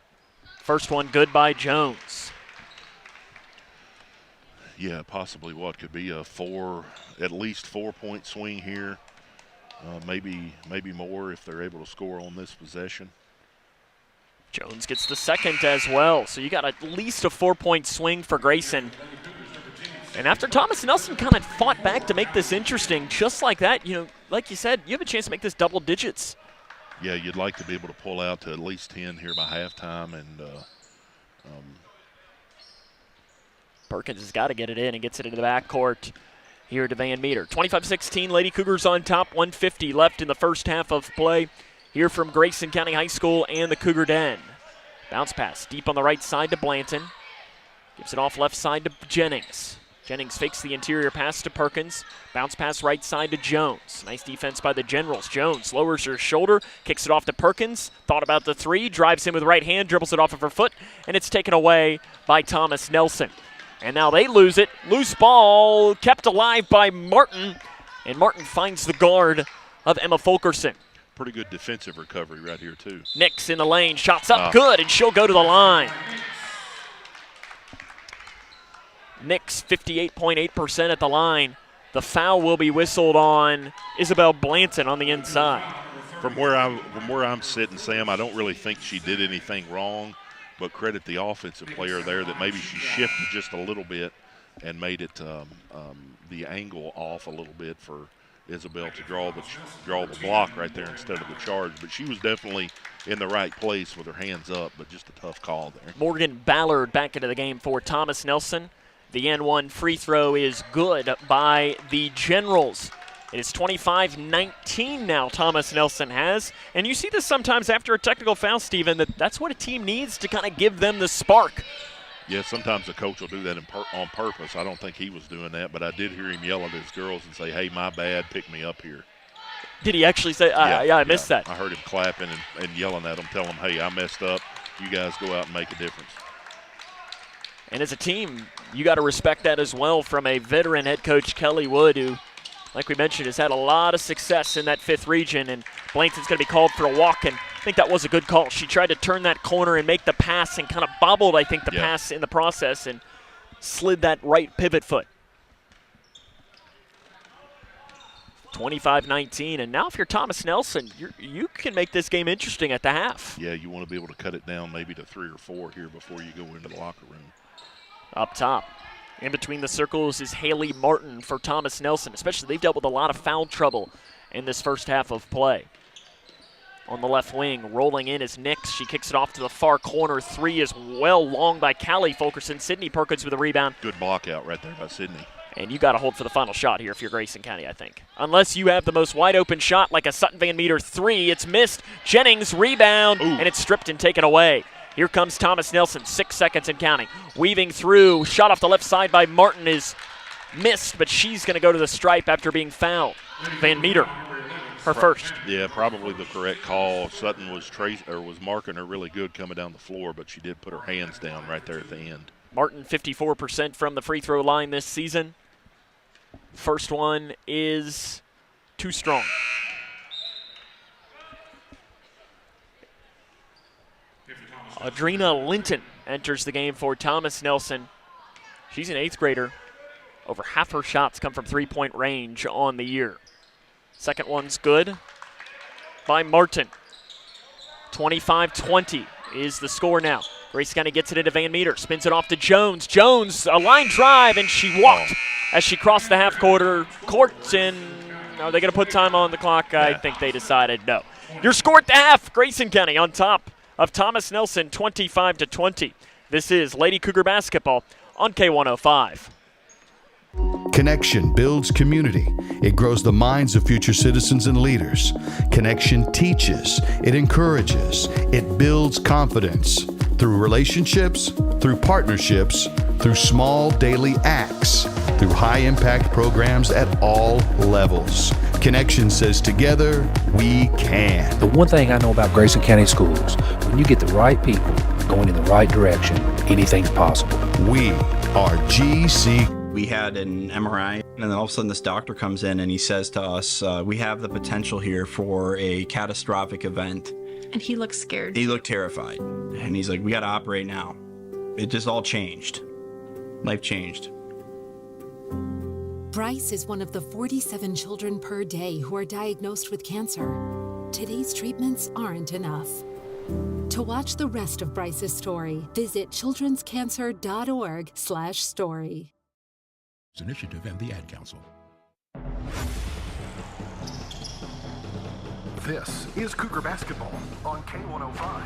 First one good by Jones. Yeah, possibly what could be a at least 4-point swing here. Maybe more if they're able to score on this possession. Jones gets the second as well. So you got at least a 4-point swing for Grayson. And after Thomas Nelson kind of fought back to make this interesting, just like that, like you said, you have a chance to make this double digits. Yeah, you'd like to be able to pull out to at least 10 here by halftime, and Perkins has got to get it in and gets it into the backcourt here to Van Meter. 25-16, Lady Cougars on top, 1:50 left in the first half of play. Here from Grayson County High School and the Cougar Den. Bounce pass deep on the right side to Blanton. Gives it off left side to Jennings. Jennings fakes the interior pass to Perkins. Bounce pass right side to Jones. Nice defense by the Generals. Jones lowers her shoulder, kicks it off to Perkins. Thought about the 3, drives in with right hand, dribbles it off of her foot, and it's taken away by Thomas Nelson. And now they lose it. Loose ball kept alive by Martin. And Martin finds the guard of Emma Fulkerson. Pretty good defensive recovery right here, too. Nix in the lane. Shots up good, and she'll go to the line. Nix 58.8% at the line. The foul will be whistled on Isabel Blanton on the inside. From where I'm sitting, Sam, I don't really think she did anything wrong, but credit the offensive player there that maybe she shifted just a little bit and made it the angle off a little bit for Isabel to draw the block right there instead of the charge. But she was definitely in the right place with her hands up, but just a tough call there. Morgan Ballard back into the game for Thomas Nelson. The N1 free throw is good by the Generals. It is 25-19 now Thomas Nelson has. And you see this sometimes after a technical foul, Stephen, that's what a team needs to kind of give them the spark. Yeah, sometimes the coach will do that on purpose. I don't think he was doing that, but I did hear him yell at his girls and say, hey, my bad, pick me up here. Did he actually say, I missed that. I heard him clapping and yelling at them, telling them, hey, I messed up. You guys go out and make a difference. And as a team, you got to respect that as well from a veteran head coach, Kelly Wood, who, like we mentioned, has had a lot of success in that 5th region. And Blanton's going to be called for a walk, and I think that was a good call. She tried to turn that corner and make the pass and kind of bobbled, I think, the pass in the process and slid that right pivot foot. 25-19, and now if you're Thomas Nelson, you can make this game interesting at the half. Yeah, you want to be able to cut it down maybe to 3 or 4 here before you go into the locker room. Up top, in between the circles is Haley Martin for Thomas Nelson. Especially, they've dealt with a lot of foul trouble in this first half of play. On the left wing, rolling in is Nix. She kicks it off to the far corner. 3 is well long by Callie Fulkerson. Sydney Perkins with a rebound. Good block out right there by Sydney. And you got to hold for the final shot here if you're Grayson County, I think. Unless you have the most wide open shot like a Sutton Van Meter 3. It's missed. Jennings rebound, and it's stripped and taken away. Here comes Thomas Nelson, 6 seconds and counting. Weaving through, shot off the left side by Martin is missed, but she's going to go to the stripe after being fouled. Van Meter, her first. Yeah, probably the correct call. Sutton was marking her really good coming down the floor, but she did put her hands down right there at the end. Martin 54% from the free throw line this season. First one is too strong. Adrena Linton enters the game for Thomas Nelson. She's an 8th grader. Over half her shots come from 3-point range on the year. Second one's good by Martin. 25-20 is the score now. Grayson County gets it into Van Meter, spins it off to Jones. Jones, a line drive, and she walked as she crossed the half court. And are they going to put time on the clock? I think they decided no. Your score at the half, Grayson County on top of Thomas Nelson, 25-20. This is Lady Cougar basketball on K105. Connection builds community. It grows the minds of future citizens and leaders. Connection teaches. It encourages. It builds confidence through relationships, through partnerships, through small daily acts, through high-impact programs at all levels. Connection says together, we can. The one thing I know about Grayson County Schools, when you get the right people going in the right direction, anything's possible. We are GC. We had an MRI, and then all of a sudden this doctor comes in and he says to us, we have the potential here for a catastrophic event. And he looked scared. He looked terrified. And he's like, we got to operate now. It just all changed. Life changed. Bryce is one of the 47 children per day who are diagnosed with cancer. Today's treatments aren't enough. To watch the rest of Bryce's story, visit childrenscancer.org/story. Initiative and the Ad Council. This is Cougar Basketball on K105.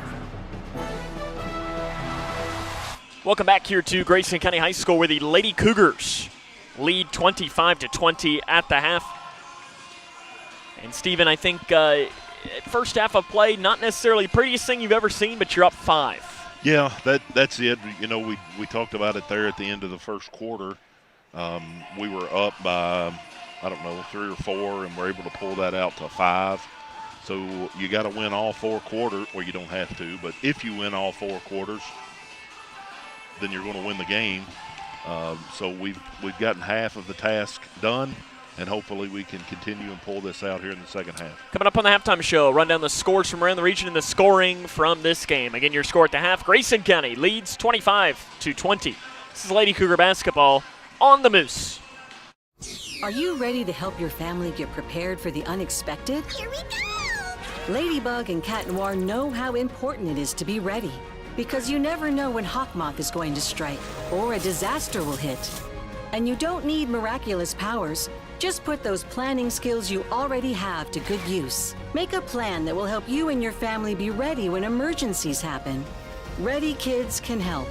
Welcome back here to Grayson County High School, where the Lady Cougars lead 25-20 at the half. And Stephen, I think first half of play, not necessarily the prettiest thing you've ever seen, but you're up 5. Yeah, that's it. You know, we talked about it there at the end of the first quarter. We were up by, 3 or 4, and we're able to pull that out to 5. So you got to win all 4 quarters. Well, you don't have to, but if you win all 4 quarters, then you're going to win the game. So we've gotten half of the task done, and hopefully we can continue and pull this out here in the second half. Coming up on the halftime show, run down the scores from around the region and the scoring from this game. Again, your score at the half, Grayson County leads 25-20. This is Lady Cougar basketball on the Moose. Are you ready to help your family get prepared for the unexpected? Here we go! Ladybug and Cat Noir know how important it is to be ready, because you never know when Hawkmoth is going to strike or a disaster will hit. And you don't need miraculous powers. Just put those planning skills you already have to good use. Make a plan that will help you and your family be ready when emergencies happen. Ready Kids can help.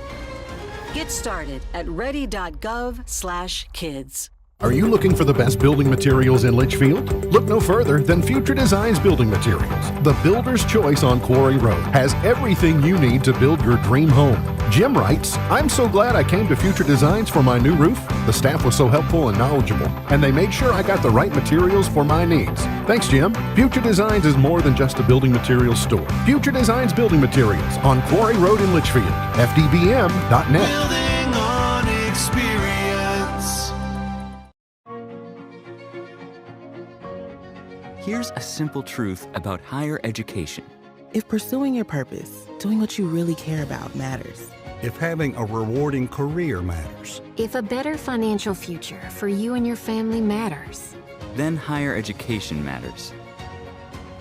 Get started at ready.gov/kids. Are you looking for the best building materials in Litchfield? Look no further than Future Designs Building Materials. The builder's choice on Quarry Road has everything you need to build your dream home. Jim writes, "I'm so glad I came to Future Designs for my new roof. The staff was so helpful and knowledgeable, and they made sure I got the right materials for my needs. Thanks, Jim." Future Designs is more than just a building materials store. Future Designs Building Materials on Quarry Road in Litchfield. FDBM.net. Building on experience. Here's a simple truth about higher education. If pursuing your purpose, doing what you really care about matters. If having a rewarding career matters. If a better financial future for you and your family matters. Then higher education matters.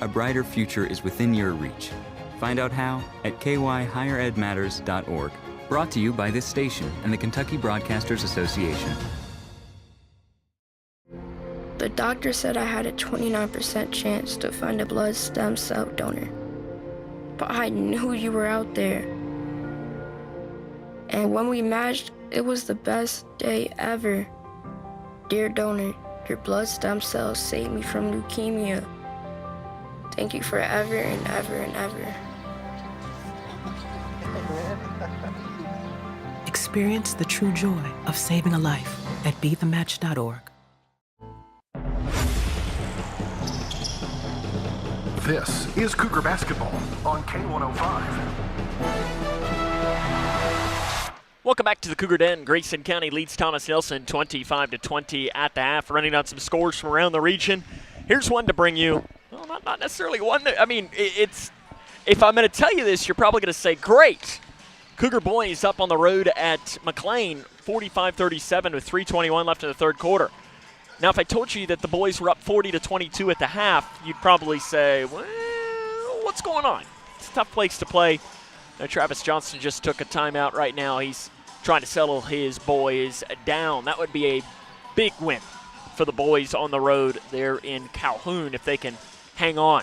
A brighter future is within your reach. Find out how at kyhigheredmatters.org. Brought to you by this station and the Kentucky Broadcasters Association. The doctor said I had a 29% chance to find a blood stem cell donor. But I knew you were out there. And when we matched, it was the best day ever. Dear donor, your blood stem cells saved me from leukemia. Thank you forever and ever and ever. Experience the true joy of saving a life at BeTheMatch.org. This is Cougar Basketball on K105. Welcome back to the Cougar Den. Grayson County leads Thomas Nelson 25-20 at the half. Running down some scores from around the region. Here's one to bring you. Well, not necessarily one. I mean, it's. If I'm going to tell you this, you're probably going to say, great. Cougar boys up on the road at McLean, 45-37 with 3:21 left in the third quarter. Now, if I told you that the boys were up 40-22 at the half, you'd probably say, well, what's going on? It's a tough place to play. Travis Johnson just took a timeout right now. He's trying to settle his boys down. That would be a big win for the boys on the road there in Calhoun if they can hang on.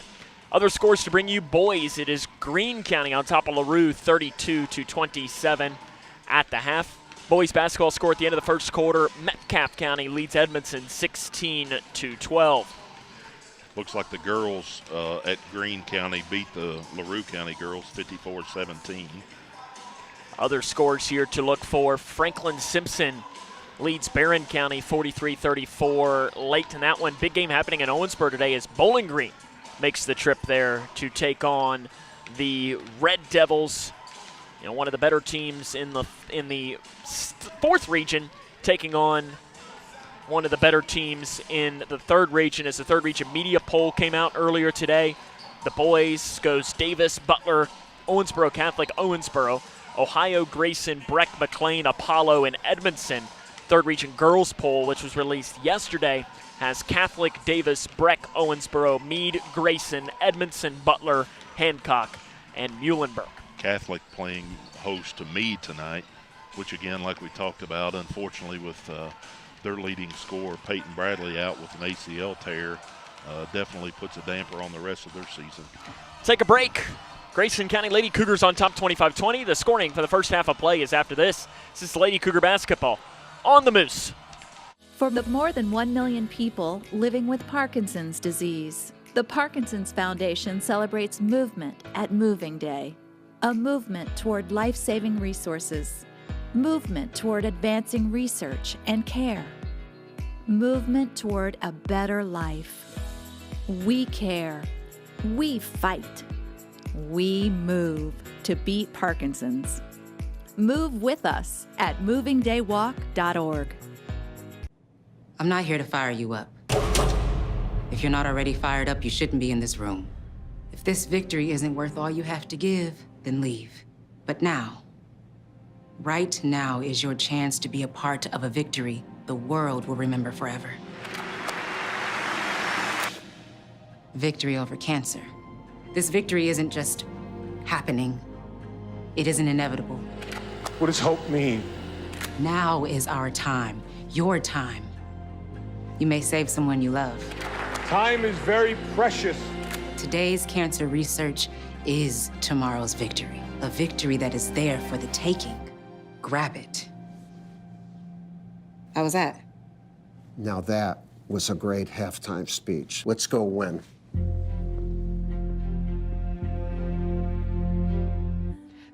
Other scores to bring you, boys, it is Greene County on top of LaRue, 32-27 at the half. Boys basketball score at the end of the first quarter. Metcalfe County leads Edmondson 16-12. Looks like the girls at Greene County beat the LaRue County girls 54-17. Other scores here to look for. Franklin Simpson leads Barron County 43-34. Late in that one. Big game happening in Owensboro today as Bowling Green makes the trip there to take on the Red Devils. You know, one of the better teams in the fourth region, taking on one of the better teams in the third region as the third region media poll came out earlier today. The boys goes Davis, Butler, Owensboro Catholic, Owensboro, Ohio, Grayson, Breck, McLean, Apollo, and Edmondson. Third region girls poll, which was released yesterday, has Catholic, Davis, Breck, Owensboro, Meade, Grayson, Edmondson, Butler, Hancock, and Muhlenberg. Catholic playing host to Meade tonight, which again, like we talked about, unfortunately with their leading scorer, Peyton Bradley, out with an ACL tear, definitely puts a damper on the rest of their season. Take a break. Grayson County Lady Cougars on top 25-20. The scoring for the first half of play is after this. This is Lady Cougar basketball on the Moose. For the more than 1 million people living with Parkinson's disease, the Parkinson's Foundation celebrates movement at Moving Day. A movement toward life-saving resources. Movement toward advancing research and care. Movement toward a better life. We care. We fight. We move to beat Parkinson's. Move with us at movingdaywalk.org. I'm not here to fire you up. If you're not already fired up, you shouldn't be in this room. If this victory isn't worth all you have to give, then leave. But now, right now is your chance to be a part of a victory the world will remember forever. Victory over cancer. This victory isn't just happening. It isn't inevitable. What does hope mean? Now is our time, your time. You may save someone you love. Time is very precious. Today's cancer research is tomorrow's victory. A victory that is there for the taking. Grab it. How was that? Now that was a great halftime speech. Let's go win.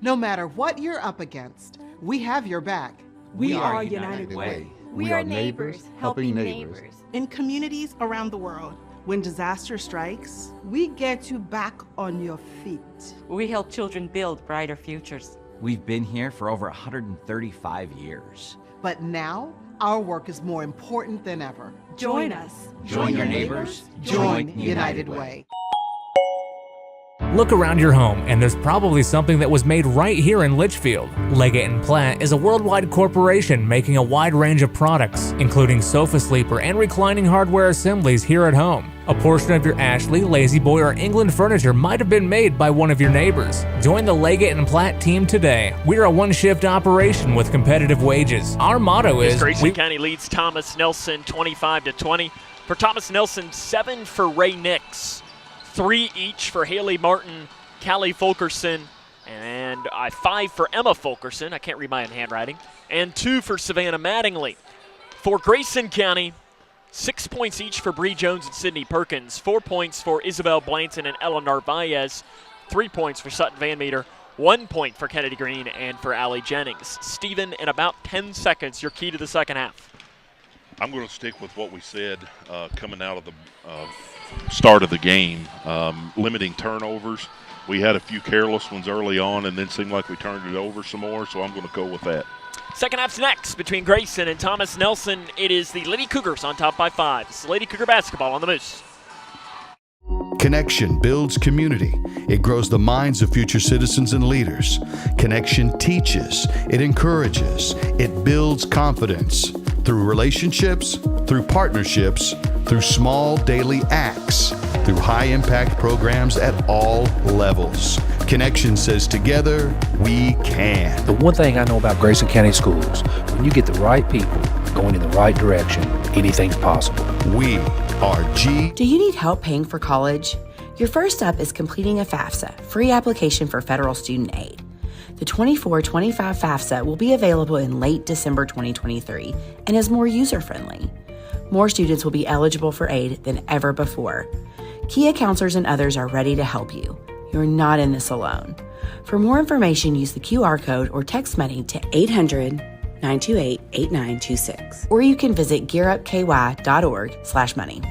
No matter what you're up against, we have your back. We are United Way. We are neighbors helping neighbors. In communities around the world, when disaster strikes, we get you back on your feet. We help children build brighter futures. We've been here for over 135 years. But now, our work is more important than ever. Join us. Join your neighbors. Join United Way. Look around your home, and there's probably something that was made right here in Litchfield. Leggett & Platt is a worldwide corporation making a wide range of products, including sofa sleeper and reclining hardware assemblies here at home. A portion of your Ashley, Lazy Boy, or England furniture might have been made by one of your neighbors. Join the Leggett & Platt team today. We're a one-shift operation with competitive wages. Our motto is... Grayson County leads Thomas Nelson 25-20. For Thomas Nelson, 7 for Ray Nix. 3 each for Haley Martin, Callie Fulkerson, and 5 for Emma Fulkerson. I can't read my own handwriting. And 2 for Savannah Mattingly. For Grayson County, 6 points each for Bree Jones and Sydney Perkins. 4 points for Isabel Blanton and Ella Narvaez. 3 points for Sutton Van Meter. 1 point for Kennedy Green and for Allie Jennings. Stephen, in about 10 seconds, your key to the second half. I'm going to stick with what we said coming out of the start of the game, limiting turnovers. We had a few careless ones early on and then seemed like we turned it over some more, so I'm going to go with that. Second half's next between Grayson and Thomas Nelson. It is the Lady Cougars on top by 5. It's Lady Cougar basketball on the Moose. Connection builds community. It grows the minds of future citizens and leaders. Connection teaches. It encourages. It builds confidence. Through relationships, through partnerships, through small daily acts, through high-impact programs at all levels. Connection says together, we can. The one thing I know about Grayson County Schools, when you get the right people going in the right direction, anything's possible. We are G. Do you need help paying for college? Your first step is completing a FAFSA, free application for federal student aid. The 24-25 FAFSA will be available in late December 2023 and is more user-friendly. More students will be eligible for aid than ever before. Kia counselors and others are ready to help you. You're not in this alone. For more information, use the QR code or text money to 800-928-8926. Or you can visit gearupky.org/money.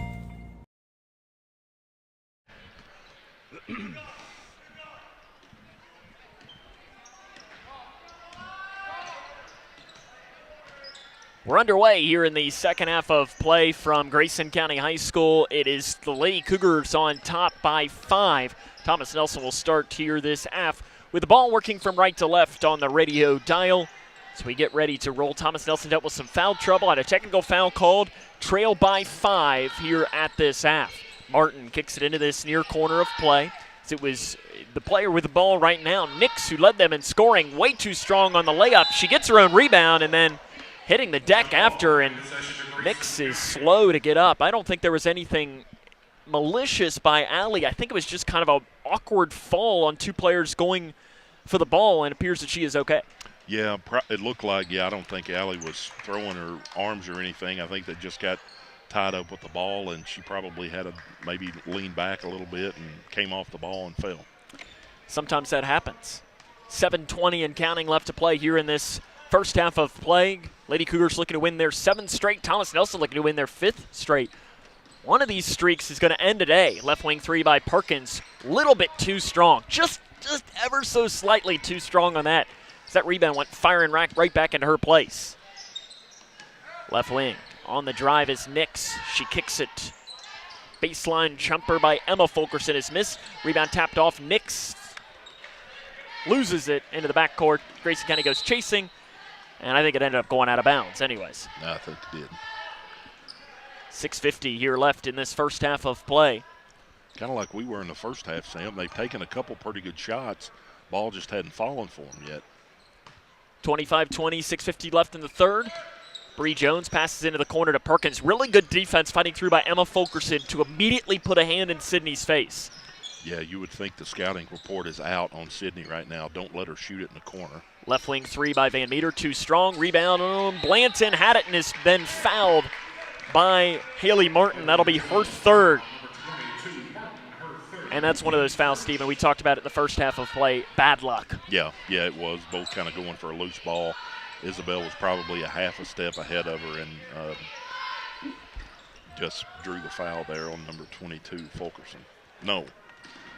We're underway here in the second half of play from Grayson County High School. It is the Lady Cougars on top by 5. Thomas Nelson will start here this half with the ball working from right to left on the radio dial. As we get ready to roll, Thomas Nelson dealt with some foul trouble, had a technical foul called, trail by 5 here at this half. Martin kicks it into this near corner of play. As it was the player with the ball right now, Nix, who led them in scoring, way too strong on the layup. She gets her own rebound and then hitting the deck after, and Nix is slow to get up. I don't think there was anything malicious by Allie. I think it was just kind of an awkward fall on 2 players going for the ball, and it appears that she is okay. Yeah, it looked like, I don't think Allie was throwing her arms or anything. I think they just got tied up with the ball, and she probably had to maybe lean back a little bit and came off the ball and fell. Sometimes that happens. 7:20 and counting left to play here in this first half of play. Lady Cougars looking to win their 7th straight. Thomas Nelson looking to win their 5th straight. One of these streaks is going to end today. Left wing 3 by Perkins. Little bit too strong. Just ever so slightly too strong on that. That rebound went firing right back into her place. Left wing. On the drive is Nix. She kicks it. Baseline jumper by Emma Fulkerson is missed. Rebound tapped off. Nix loses it into the backcourt. Grayson County goes chasing, and I think it ended up going out of bounds anyways. I think it did. 6:50 here left in this first half of play. Kind of like we were in the first half, Sam. They've taken a couple pretty good shots. Ball just hadn't fallen for them yet. 25-20, 6:50 left in the third. Bree Jones passes into the corner to Perkins. Really good defense fighting through by Emma Fulkerson to immediately put a hand in Sydney's face. Yeah, you would think the scouting report is out on Sydney right now. Don't let her shoot it in the corner. Left wing three by Van Meter, too strong. Rebound on Blanton, had it and has been fouled by Haley Martin. That'll be her third. And that's one of those fouls, Stephen, we talked about it in the first half of play. Bad luck. Yeah, it was. Both kind of going for a loose ball. Isabel was probably a half a step ahead of her and just drew the foul there on number 22, Fulkerson. No.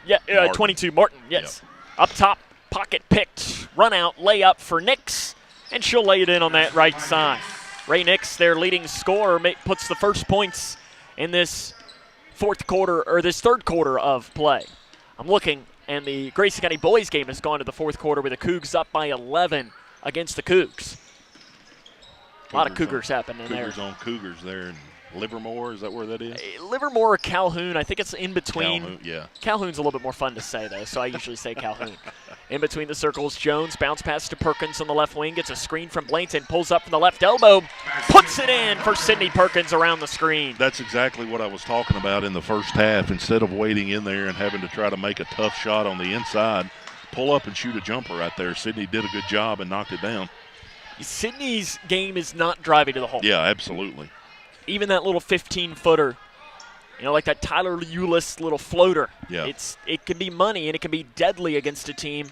Yeah, Martin. 22, Martin, yes. Yep. Up top, pocket picked, run out, layup for Nix, and she'll lay it in on that right side. Ray Nix, their leading scorer, puts the first points in this third quarter of play. I'm looking, and the Grayson County boys game has gone to the fourth quarter with the Cougs up by 11 against the Cougs. A lot of Cougars happening there. Cougars on Cougars there in Livermore, is that where that is? Livermore or Calhoun, I think it's in between. Calhoun, yeah. Calhoun's a little bit more fun to say, though, so I usually say Calhoun. In between the circles, Jones, bounce pass to Perkins on the left wing, gets a screen from Blanton, pulls up from the left elbow, puts it in for Sydney Perkins around the screen. That's exactly what I was talking about in the first half. Instead of waiting in there and having to try to make a tough shot on the inside, pull up and shoot a jumper right there. Sydney did a good job and knocked it down. Sydney's game is not driving to the hole. Yeah, absolutely. Even that little 15-footer, like that Tyler Eulis little floater. Yeah. It can be money and it can be deadly against a team.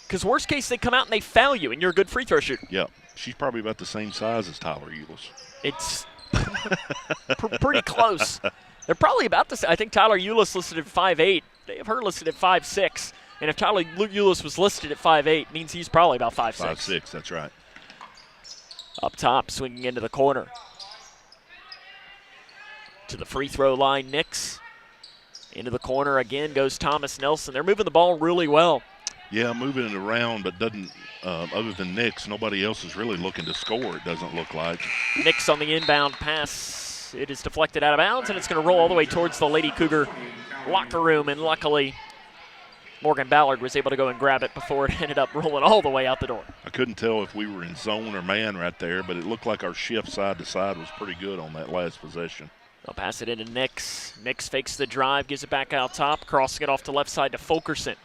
Because worst case, they come out and they foul you and you're a good free throw shooter. Yeah. She's probably about the same size as Tyler Eulis. It's pretty close. They're probably about the same. I think Tyler Eulis listed at 5'8". They have her listed at 5'6". And if Tyler Eulis was listed at 5'8", means he's probably about 5'6". 5'6", that's right. Up top, swinging into the corner. To the free throw line, Nix. Into the corner again goes Thomas Nelson. They're moving the ball really well. Yeah, moving it around, but doesn't, other than Nix, nobody else is really looking to score, it doesn't look like. Nix on the inbound pass. It is deflected out of bounds, and it's going to roll all the way towards the Lady Cougar locker room, and luckily Morgan Ballard was able to go and grab it before it ended up rolling all the way out the door. I couldn't tell if we were in zone or man right there, but it looked like our shift side to side was pretty good on that last possession. They'll pass it into Nix. Nix fakes the drive, gives it back out top, crossing it off to left side to Fulkerson.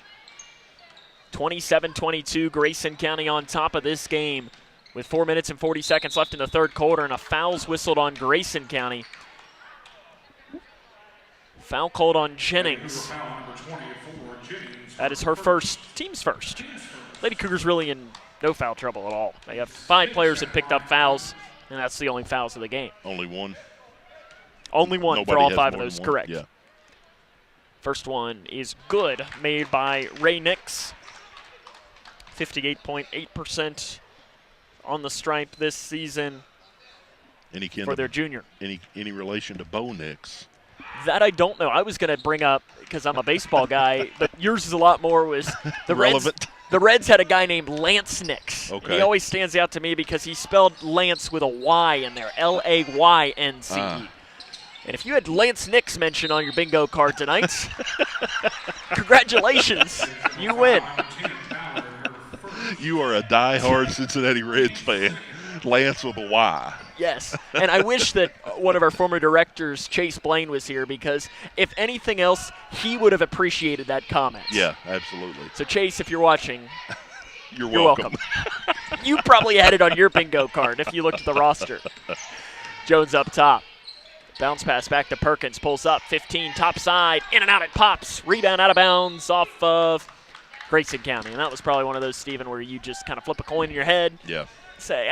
27-22, Grayson County on top of this game with 4 minutes and 40 seconds left in the third quarter, and a foul's whistled on Grayson County. Foul called on Jennings. That is her first, team's first. Lady Cougars really in no foul trouble at all. They have 5 players that picked up fouls, and that's the only fouls of the game. Only one? Only one. Nobody for all has 5 of more those, than one. correct. Yeah. First one is good, made by Ray Nix. 58.8% on the stripe this season for their junior. Any relation to Bo Nix? That I don't know. I was going to bring up, because I'm a baseball guy, but yours is a lot more, was the relevant. The Reds had a guy named Lance Nix. Okay. He always stands out to me because he spelled Lance with a Y in there, L-A-Y-N-C-E. And if you had Lance Nix mentioned on your bingo card tonight, congratulations, you win. You are a diehard Cincinnati Reds fan. Lance with a Y. Yes, and I wish that one of our former directors, Chase Blaine, was here, because if anything else, he would have appreciated that comment. Yeah, absolutely. So, Chase, if you're watching, you're welcome. You probably had it on your bingo card if you looked at the roster. Jones up top. Bounce pass back to Perkins. Pulls up, 15, top side. In and out it pops. Rebound out of bounds off of Grayson County. And that was probably one of those, Stephen, where you just kind of flip a coin in your head. Yeah. Say,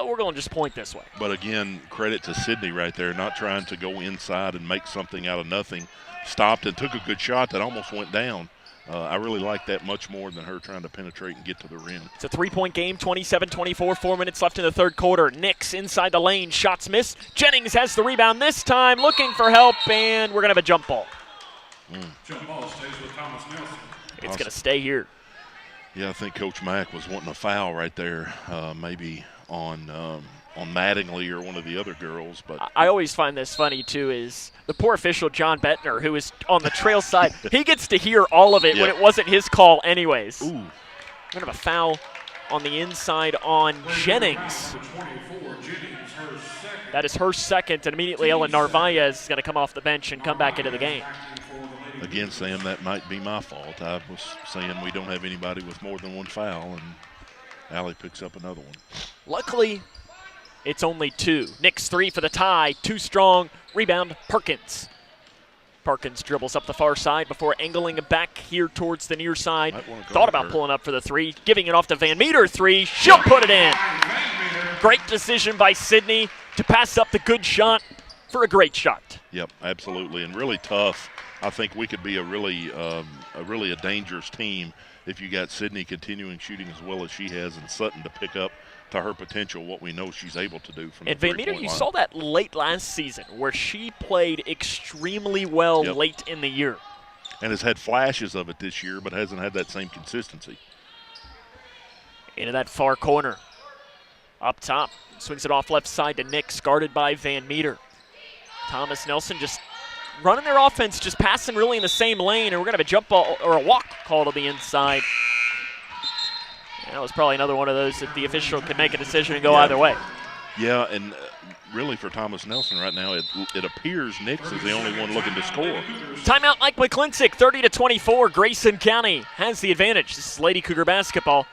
we're going to just point this way. But again, credit to Sydney right there, not trying to go inside and make something out of nothing. Stopped and took a good shot that almost went down. I really like that much more than her trying to penetrate and get to the rim. It's a 3-point game, 27-24, 4 minutes left in the third quarter. Nix inside the lane, shots missed. Jennings has the rebound this time, looking for help, and we're going to have a jump ball. Jump ball stays with Thomas Nelson. It's going to stay here. Yeah, I think Coach Mack was wanting a foul right there, maybe on Mattingly or one of the other girls. But I always find this funny, too, is the poor official, John Bettner, who is on the trail side, he gets to hear all of it when it wasn't his call anyways. Ooh. We're going to have a foul on the inside on Jennings. That is her second, and immediately Ellen Narvaez is going to come off the bench and come back into the game. Again, Sam, that might be my fault. I was saying we don't have anybody with more than one foul, and Allie picks up another one. Luckily, it's only 2. Nix 3 for the tie, too strong. Rebound, Perkins. Perkins dribbles up the far side before angling back here towards the near side. Thought about pulling up for the 3, giving it off to Van Meter 3. She'll put it in. Great decision by Sydney to pass up the good shot for a great shot. Yep, absolutely, and really tough. I think we could be a really dangerous team if you got Sydney continuing shooting as well as she has and Sutton to pick up to her potential what we know she's able to do from the Van Meter, you saw that late last season where she played extremely well late in the year. And has had flashes of it this year but hasn't had that same consistency. Into that far corner. Up top, swings it off left side to Nix, guarded by Van Meter. Thomas Nelson just running their offense, just passing really in the same lane, and we're going to have a jump ball or a walk call to the inside. And that was probably another one of those that the official could make a decision and go either way. Yeah, and really for Thomas Nelson right now, it appears Nix is the only one looking to score. Timeout, Mike McClintock, 30-24. Grayson County has the advantage. This is Lady Cougar basketball.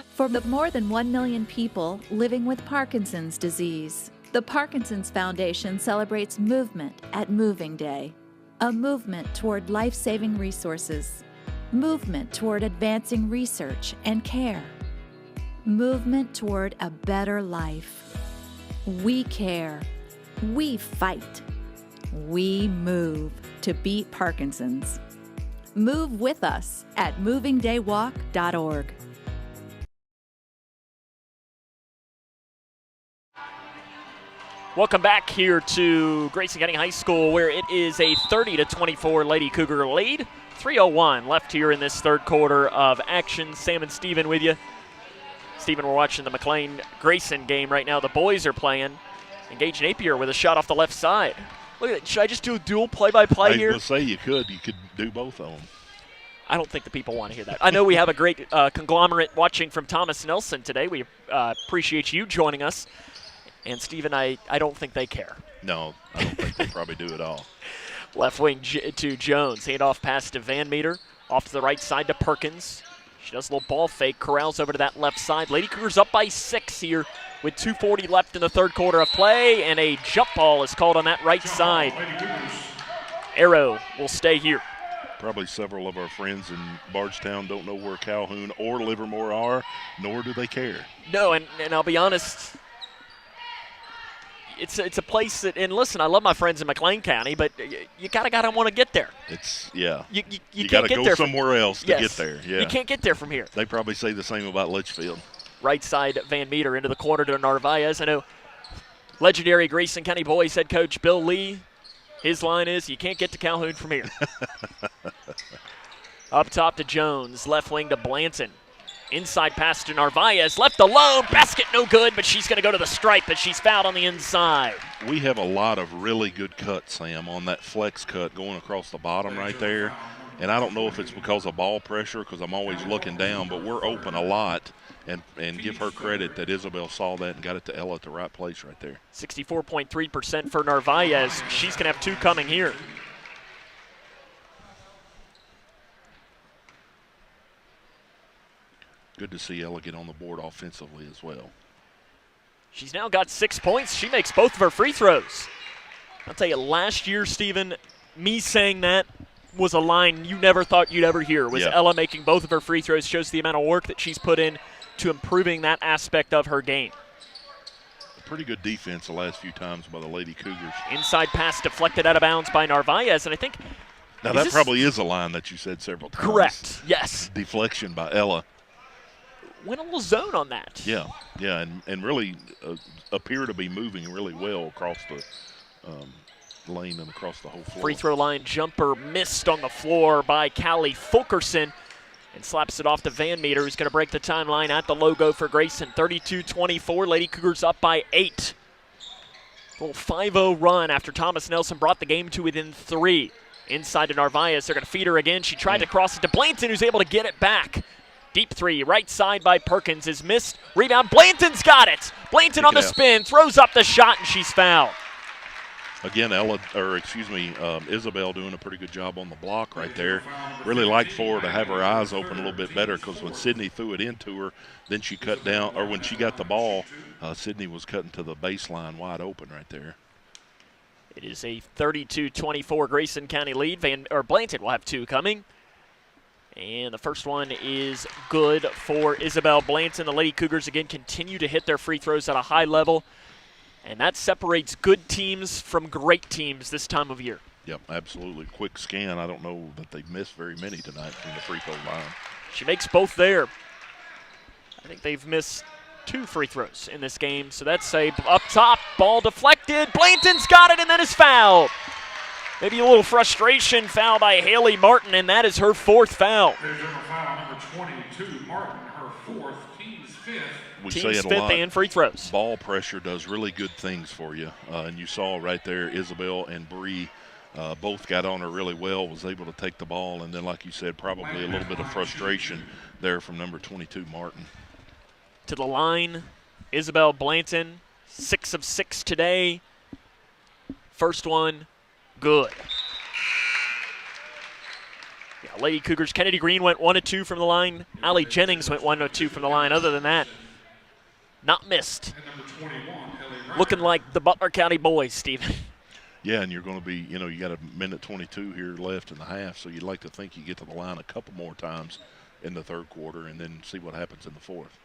For the more than 1 million people living with Parkinson's disease, the Parkinson's Foundation celebrates movement at Moving Day, a movement toward life-saving resources, movement toward advancing research and care, movement toward a better life. We care. We fight. We move to beat Parkinson's. Move with us at movingdaywalk.org. Welcome back here to Grayson County High School, where it is a 30-24 Lady Cougar lead. 3:01 left here in this third quarter of action. Sam and Steven with you. Steven, we're watching the McLean-Grayson game right now. The boys are playing. Engage Napier with a shot off the left side. Look at that. Should I just do a dual play-by-play here? I was going to say you could do both of them. I don't think the people want to hear that. I know we have a great conglomerate watching from Thomas Nelson today. We appreciate you joining us. And, Steven, I don't think they care. No, I don't think they probably do at all. Left wing to Jones. Handoff pass to Van Meter. Off to the right side to Perkins. She does a little ball fake. Corrals over to that left side. Lady Cougars up by 6 here with 2:40 left in the third quarter of play. And a jump ball is called on that right side. Arrow will stay here. Probably several of our friends in Bardstown don't know where Calhoun or Livermore are, nor do they care. No, and I'll be honest, it's a place that, and listen, I love my friends in McLean County, but you gotta want to get there. You gotta can't go somewhere else to get there. Yeah, you can't get there from here. They probably say the same about Litchfield. Right side Van Meter into the corner to Narvaez. I know legendary Grayson County boys head coach Bill Lee. His line is, you can't get to Calhoun from here. Up top to Jones, left wing to Blanton. Inside pass to Narvaez, left alone, basket no good, but she's going to go to the stripe, but she's fouled on the inside. We have a lot of really good cuts, Sam, on that flex cut going across the bottom right there. And I don't know if it's because of ball pressure, because I'm always looking down, but we're open a lot. And give her credit that Isabel saw that and got it to Ella at the right place right there. 64.3% for Narvaez. She's going to have 2 coming here. Good to see Ella get on the board offensively as well. She's now got 6 points. She makes both of her free throws. I'll tell you, last year, Steven, me saying that was a line you never thought you'd ever hear, was Ella making both of her free throws. Shows the amount of work that she's put in to improving that aspect of her game. Pretty good defense the last few times by the Lady Cougars. Inside pass deflected out of bounds by Narvaez, and I think Now, that probably is a line that you said several times. Correct, yes. Deflection by Ella. Went a little zone on that. Yeah, and really appear to be moving really well across the lane and across the whole floor. Free throw line jumper missed on the floor by Callie Fulkerson and slaps it off to Van Meter, who's going to break the timeline at the logo for Grayson. 32-24, Lady Cougars up by 8. A little 5-0 run after Thomas Nelson brought the game to within 3. Inside to Narvaez, they're going to feed her again. She tried to cross it to Blanton, who's able to get it back. Deep 3, right side by Perkins is missed. Rebound, Blanton's got it. Blanton on the spin, throws up the shot, and she's fouled. Again, Isabel doing a pretty good job on the block right there. Really liked for her to have her eyes open a little bit better, because when Sydney threw it into her, then she cut down, or when she got the ball, Sydney was cutting to the baseline wide open right there. It is a 32-24 Grayson County lead. Blanton will have 2 coming. And the first one is good for Isabel Blanton. The Lady Cougars again continue to hit their free throws at a high level. And that separates good teams from great teams this time of year. Yep, absolutely. Quick scan. I don't know that they've missed very many tonight from the free throw line. She makes both there. I think they've missed 2 free throws in this game. So that's a up top, ball deflected. Blanton's got it and then is fouled. Maybe a little frustration foul by Haley Martin, and that is her 4th foul. There's foul number 22, Martin, her 4th, team's 5th. We team's say it a 5th lot. and free throws. Ball pressure does really good things for you. And you saw right there, Isabel and Bree both got on her really well, was able to take the ball. And then, like you said, probably a little bit of frustration there from number 22, Martin. To the line, Isabel Blanton, 6 of 6 today. First one, good. Yeah, Lady Cougars, Kennedy Green went 1 of 2 from the line. Allie Jennings went 1 of 2 from the line. Other than that, not missed. Looking like the Butler County boys, Stephen. Yeah, and you're going to be, you got a minute 22 here left in the half, so you'd like to think you get to the line a couple more times in the third quarter and then see what happens in the fourth.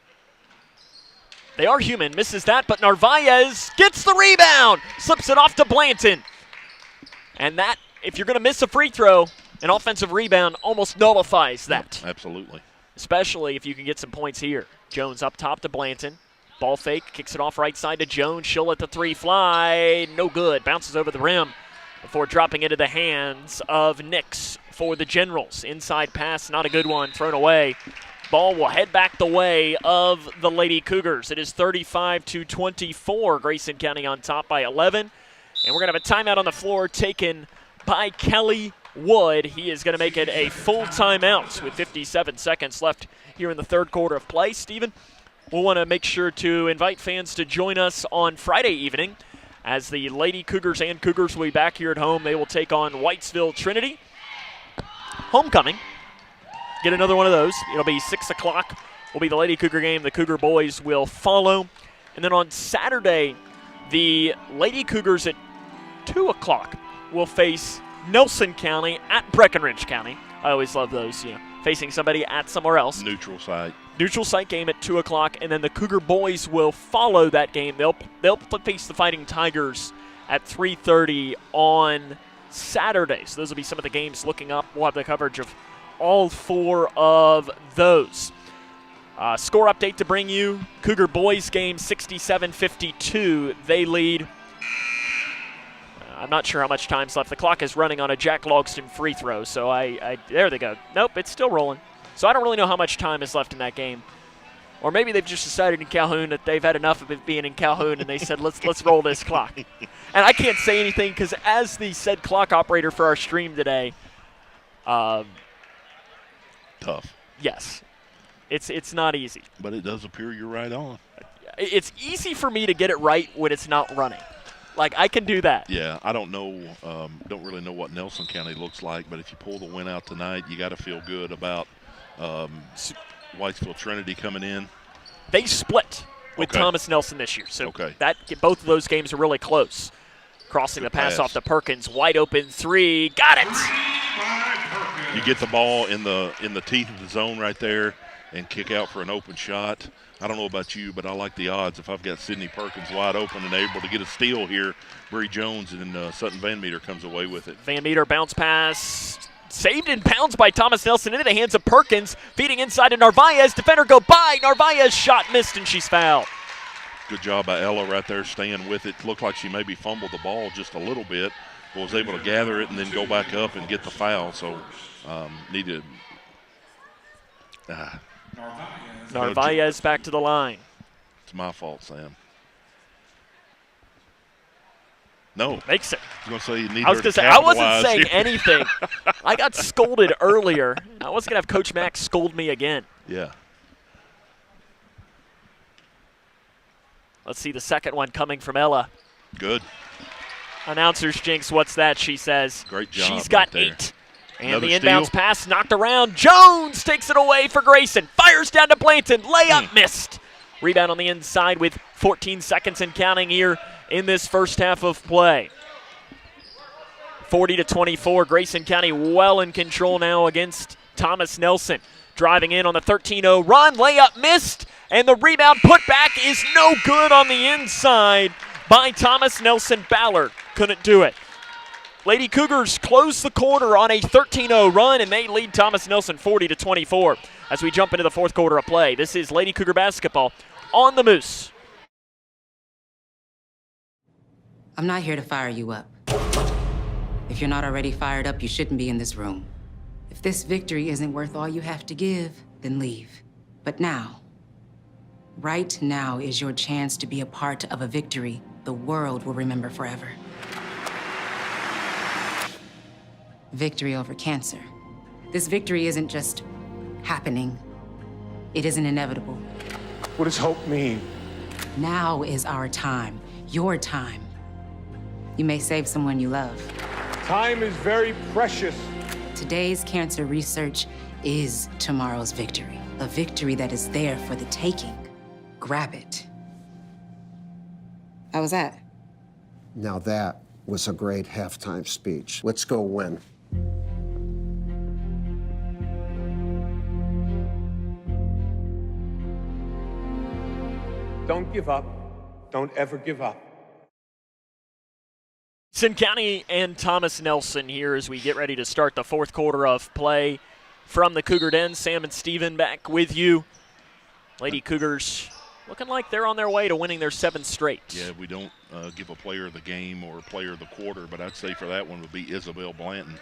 They are human, misses that, but Narvaez gets the rebound, slips it off to Blanton. And that, if you're going to miss a free throw, an offensive rebound almost nullifies that. Absolutely. Especially if you can get some points here. Jones up top to Blanton. Ball fake, kicks it off right side to Jones. She'll let the 3 fly. No good. Bounces over the rim before dropping into the hands of Nix for the Generals. Inside pass, not a good one, thrown away. Ball will head back the way of the Lady Cougars. It is 35-24. Grayson County on top by 11. And we're going to have a timeout on the floor taken by Kelly Wood. He is going to make it a full timeout with 57 seconds left here in the third quarter of play. Stephen, we'll want to make sure to invite fans to join us on Friday evening as the Lady Cougars and Cougars will be back here at home. They will take on Whitesville Trinity. Homecoming. Get another one of those. It'll be 6 o'clock. Will be the Lady Cougar game. The Cougar boys will follow. And then on Saturday, the Lady Cougars at 2 o'clock will face Nelson County at Breckenridge County. I always love those, facing somebody at somewhere else. Neutral site. Neutral site game at 2 o'clock, and then the Cougar boys will follow that game. They'll face the Fighting Tigers at 3:30 on Saturday. So those will be some of the games looking up. We'll have the coverage of all 4 of those. Score update to bring you. Cougar boys game 67-52. They lead. I'm not sure how much time's left. The clock is running on a Jack Logston free throw, so there they go. Nope, it's still rolling. So I don't really know how much time is left in that game. Or maybe they've just decided in Calhoun that they've had enough of it being in Calhoun and they said, let's roll this clock. And I can't say anything because as the said clock operator for our stream today, tough. Yes. It's not easy. But it does appear you're right on. It's easy for me to get it right when it's not running. Like, I can do that. Yeah, I don't know, don't really know what Nelson County looks like, but if you pull the win out tonight, you got to feel good about Whitesville Trinity coming in. They split with Thomas Nelson this year, so both of those games are really close. Crossing the pass off to Perkins, wide open 3, got it. You get the ball in the teeth of the zone right there and kick out for an open shot. I don't know about you, but I like the odds. If I've got Sydney Perkins wide open and able to get a steal here, Bree Jones and Sutton Van Meter comes away with it. Van Meter bounce pass saved in bounds by Thomas Nelson into the hands of Perkins. Feeding inside to Narvaez. Defender go by. Narvaez shot missed, and she's fouled. Good job by Ella right there staying with it. Looked like she maybe fumbled the ball just a little bit, but was able to gather it and then go back up and get the foul. So needed. Narvaez back to the line. It's my fault, Sam. No. Makes it. I was going to say you need I was her to say, I wasn't capitalize saying here. anything. I got scolded earlier. I wasn't going to have Coach Mack scold me again. Yeah. Let's see the second one coming from Ella. Good. Announcer's jinx, what's that, she says. Great job. She's got right there. 8. And Another the inbounds steal. pass knocked around. Jones takes it away for Grayson. Fires down to Blanton. Layup missed. Rebound on the inside with 14 seconds and counting here in this first half of play. 40-24. Grayson County well in control now against Thomas Nelson. Driving in on the 13-0 run. Layup missed. And the rebound put back is no good on the inside by Thomas Nelson. Ballard couldn't do it. Lady Cougars close the quarter on a 13-0 run, and they lead Thomas Nelson 40-24 as we jump into the fourth quarter of play. This is Lady Cougar basketball on the Moose. I'm not here to fire you up. If you're not already fired up, you shouldn't be in this room. If this victory isn't worth all you have to give, then leave. But now, right now is your chance to be a part of a victory the world will remember forever. Victory over cancer. This victory isn't just happening. It isn't inevitable. What does hope mean? Now is our time, your time. You may save someone you love. Time is very precious. Today's cancer research is tomorrow's victory. A victory that is there for the taking. Grab it. How was that? Now that was a great halftime speech. Let's go win. Don't give up. Don't ever give up. Grayson County and Thomas Nelson here as we get ready to start the fourth quarter of play from the Cougar Den. Sam and Steven back with you. Lady Cougars looking like they're on their way to winning their 7th straight. Yeah, we don't give a player of the game or a player of the quarter, but I'd say for that one would be Isabel Blanton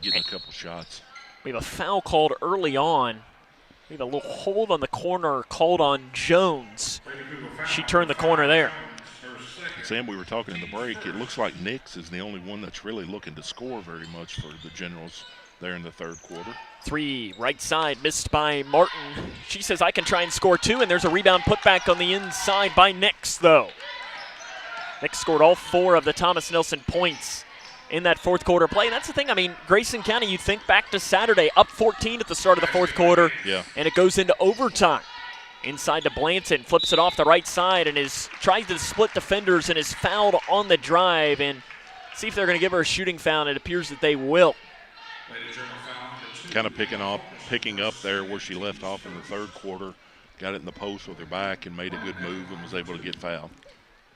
getting a couple shots. We have a foul called early on. We have a little hold on the corner called on Jones. She turned the corner there. Sam, we were talking in the break. It looks like Nix is the only one that's really looking to score very much for the Generals there in the third quarter. 3 right side missed by Martin. She says I can try and score 2, and there's a rebound put back on the inside by Nix though. Nix scored all 4 of the Thomas Nelson points in that fourth quarter play. And that's the thing, I mean, Grayson County, you think back to Saturday, up 14 at the start of the fourth quarter, and it goes into overtime. Inside to Blanton, flips it off the right side and tries to split defenders and is fouled on the drive. And see if they're going to give her a shooting foul, and it appears that they will. Kind of picking up there where she left off in the third quarter. Got it in the post with her back and made a good move and was able to get fouled.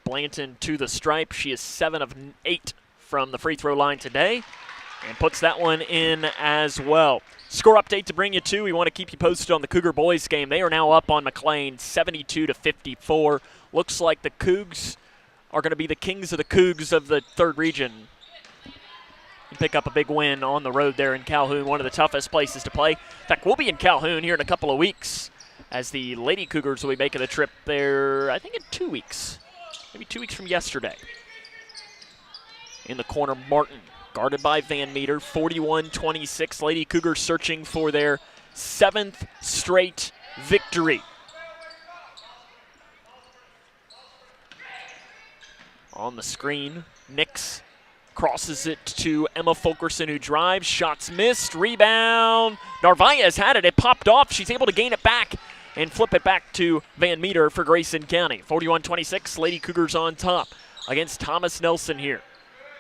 Blanton to the stripe. She is 7 of 8 from the free throw line today and puts that one in as well. Score update to bring you to. We want to keep you posted on the Cougar boys game. They are now up on McLean 72-54. Looks like the Cougs are going to be the kings of the Cougs of the third region. And pick up a big win on the road there in Calhoun, one of the toughest places to play. In fact, we'll be in Calhoun here in a couple of weeks as the Lady Cougars will be making the trip there, I think in 2 weeks. Maybe 2 weeks from yesterday. In the corner, Martin, guarded by Van Meter, 41-26. Lady Cougars searching for their 7th straight victory. On the screen, Nix crosses it to Emma Fulkerson, who drives. Shots missed. Rebound. Narvaez had it. It popped off. She's able to gain it back and flip it back to Van Meter for Grayson County. 41-26. Lady Cougars on top against Thomas Nelson here.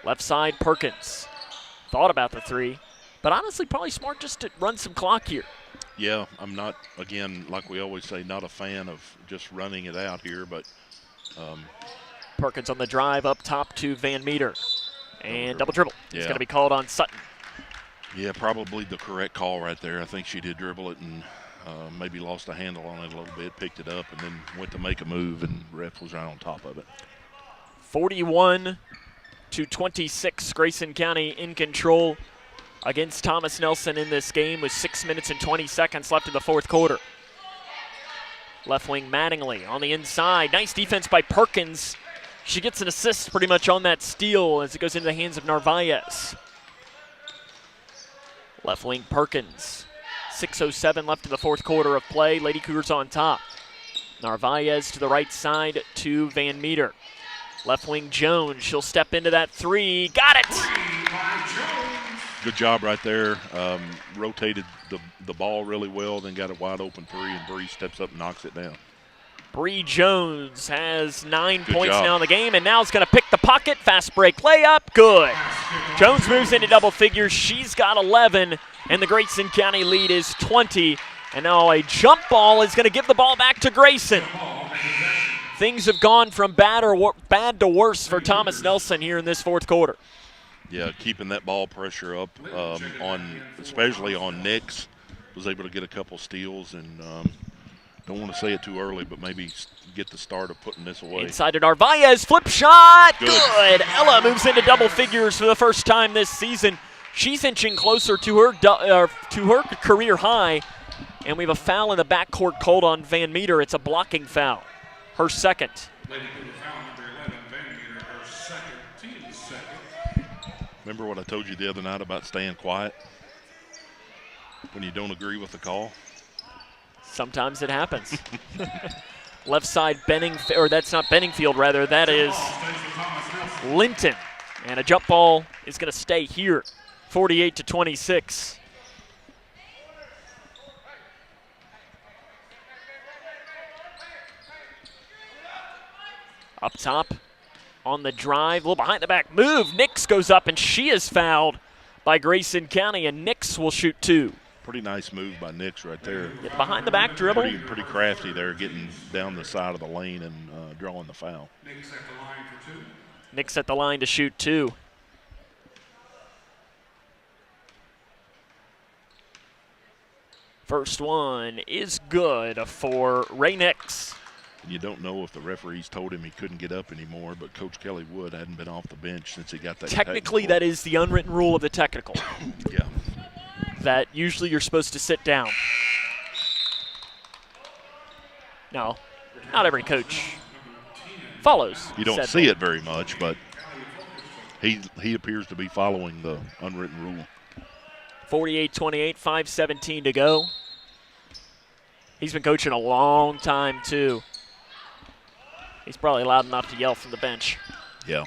Left side, Perkins. Thought about the 3, but honestly probably smart just to run some clock here. Yeah, I'm not, again, like we always say, not a fan of just running it out here, but Perkins on the drive up top to Van Meter. And double dribble. It's Yeah. going to be called on Sutton. Yeah, probably the correct call right there. I think she did dribble it and maybe lost a handle on it a little bit, picked it up, and then went to make a move, and ref was right on top of it. 41-26, Grayson County in control against Thomas Nelson in this game with 6 minutes and 20 seconds left in the fourth quarter. Left wing Mattingly on the inside. Nice defense by Perkins. She gets an assist pretty much on that steal as it goes into the hands of Narvaez. Left wing Perkins. 6:07 left in the fourth quarter of play. Lady Cougars on top. Narvaez to the right side to Van Meter. Left wing Jones. She'll step into that three. Got it! Good job right there. Rotated the ball really well, then got a wide open three, and Bree steps up and knocks it down. Bree Jones has 9 Good points job. now in the game, and now is going to pick the pocket. Fast break layup. Good. Jones moves into double figures. She's got 11, and the Grayson County lead is 20. And now a jump ball is going to give the ball back to Grayson. Things have gone from bad to worse for Thomas Nelson here in this fourth quarter. Yeah, keeping that ball pressure up, especially on Nix. Was able to get a couple steals, and don't want to say it too early, but maybe get the start of putting this away. Inside to Narvaez, flip shot, good. Ella moves into double figures for the first time this season. She's inching closer to her career high, and we have a foul in the backcourt called on Van Meter. It's a blocking foul, her second. Remember what I told you the other night about staying quiet when you don't agree with the call? Sometimes it happens. Left side or that's not Benningfield, rather. That is Linton. And a jump ball is going to stay here, 48-26. Up top on the drive, a little behind the back move. Nix goes up, and she is fouled by Grayson County, and Nix will shoot two. Pretty nice move by Nix right there. Get behind the back dribble. Pretty crafty there, getting down the side of the lane and drawing the foul. Nix at the line to shoot two. First one is good for Ray Nix. You don't know if the referees told him he couldn't get up anymore, but Coach Kelly Wood hadn't been off the bench since he got that. Technically, that is the unwritten rule of the technical. Yeah. That usually you're supposed to sit down. No, not every coach follows. You don't see it very much, but he appears to be following the unwritten rule. 48-28, 5:17 to go. He's been coaching a long time, too. He's probably loud enough to yell from the bench. Yeah.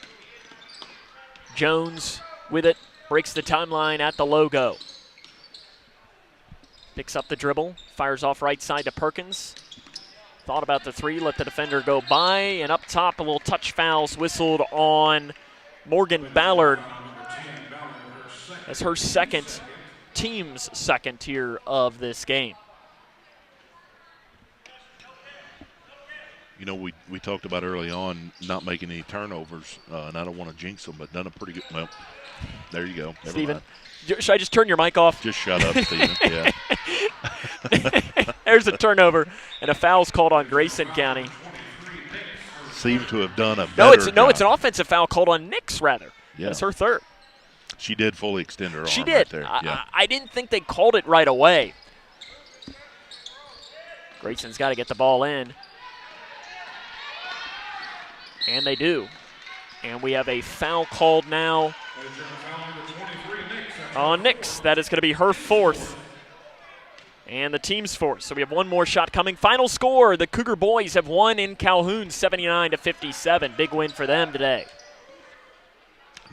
Jones with it, breaks the timeline at the logo. Picks up the dribble, fires off right side to Perkins. Thought about the three, let the defender go by, and up top, a little touch fouls whistled on Morgan Ballard. That's her second, team's second here of this game. You know, we talked about early on not making any turnovers, and I don't want to jinx them, but done a pretty good. Well, there you go. Never Steven, mind. should I just turn your mic off? Just shut up, Steven. Yeah. There's a turnover, and a foul's called on Grayson County. Seem to have done a better job. It's an offensive foul called on Nix, rather. Yeah. That's her third. She did fully extend her arm. She did. Right there. Yeah. I didn't think they called it right away. Grayson's got to get the ball in. And they do. And we have a foul called now on Nix. That is going to be her fourth. And the team's fourth. So we have one more shot coming. Final score, the Cougar boys have won in Calhoun 79-57. Big win for them today.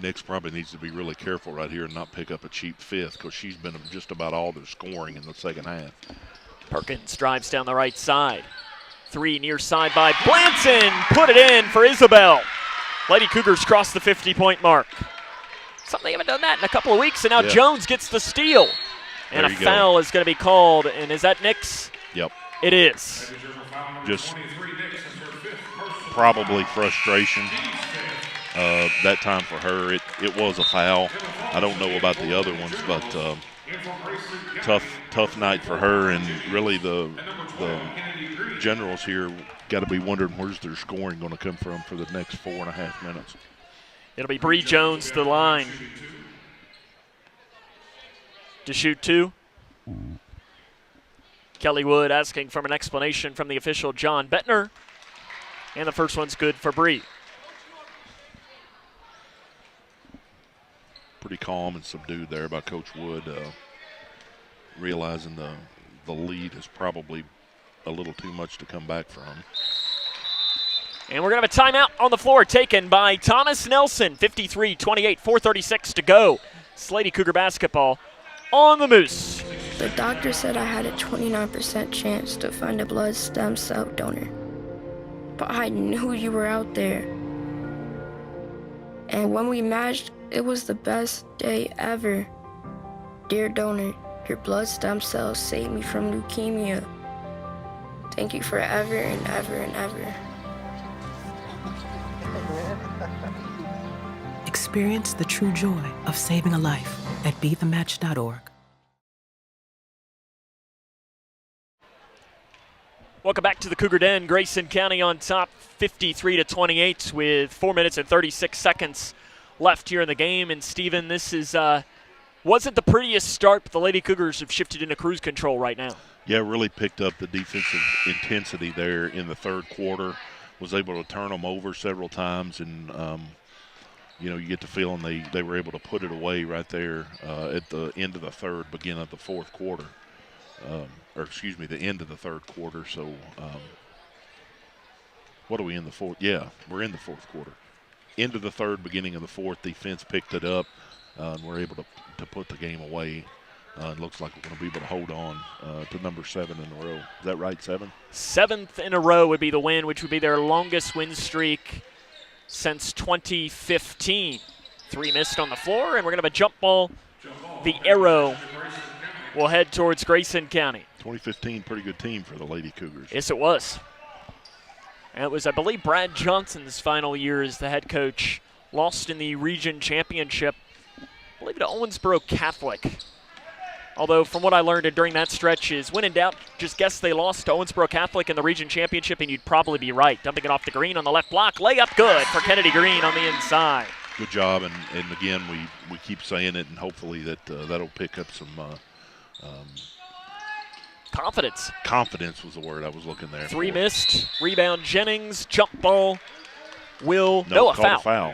Nix probably needs to be really careful right here and not pick up a cheap fifth, because she's been just about all their scoring in the second half. Perkins drives down the right side. Three near side by Blanton. Put it in for Isabel. Lady Cougars cross the 50-point mark. Something they haven't done that in a couple of weeks, and now Jones gets the steal. And a foul is going to be called. And is that Nix? Yep. It is. Just probably frustration. That time for her, it was a foul. I don't know about the other ones, but tough night for her. And really the Generals here got to be wondering where's their scoring going to come from for the next 4.5 minutes. It'll be Bree Jones to the line to shoot 2. Kelly Wood asking for an explanation from the official John Bettner. And the first one's good for Bree. Pretty calm and subdued there by Coach Wood, realizing the lead is probably a little too much to come back from. And we're going to have a timeout on the floor taken by Thomas Nelson. 53-28, 4:36 to go. It's Lady Cougar basketball on the Moose. The doctor said I had a 29% chance to find a blood stem cell donor. But I knew you were out there. And when we matched, it was the best day ever. Dear donor, your blood stem cells saved me from leukemia. Thank you forever and ever and ever. Experience the true joy of saving a life at BeTheMatch.org. Welcome back to the Cougar Den. Grayson County on top 53-28 with 4 minutes and 36 seconds left here in the game. And Steven, this is wasn't the prettiest start, but the Lady Cougars have shifted into cruise control right now. Yeah, really picked up the defensive intensity there in the third quarter. Was able to turn them over several times, and you get the feeling they were able to put it away right there at the end of the third, beginning of the fourth quarter. The end of the third quarter. So what are we in the fourth? Yeah, we're in the fourth quarter. End of the third, beginning of the fourth, defense picked it up, and we're able to put the game away. It looks like we're going to be able to hold on to number 7 in a row. Is that right, 7? 7th in a row would be the win, which would be their longest win streak since 2015. 3 missed on the floor, and we're going to have a jump ball. The arrow will head towards Grayson County. 2015, pretty good team for the Lady Cougars. Yes, it was. And it was, I believe, Brad Johnson's final year as the head coach. Lost in the region championship, I believe, to Owensboro Catholic. Although, from what I learned during that stretch is, when in doubt, just guess they lost to Owensboro Catholic in the region championship, and you'd probably be right. Dumping it off the green on the left block. Layup good for Kennedy Green on the inside. Good job, and again, we keep saying it, and hopefully that'll pick up some confidence. Confidence was the word I was looking there. 3 missed. Rebound Jennings. Jump ball. A foul.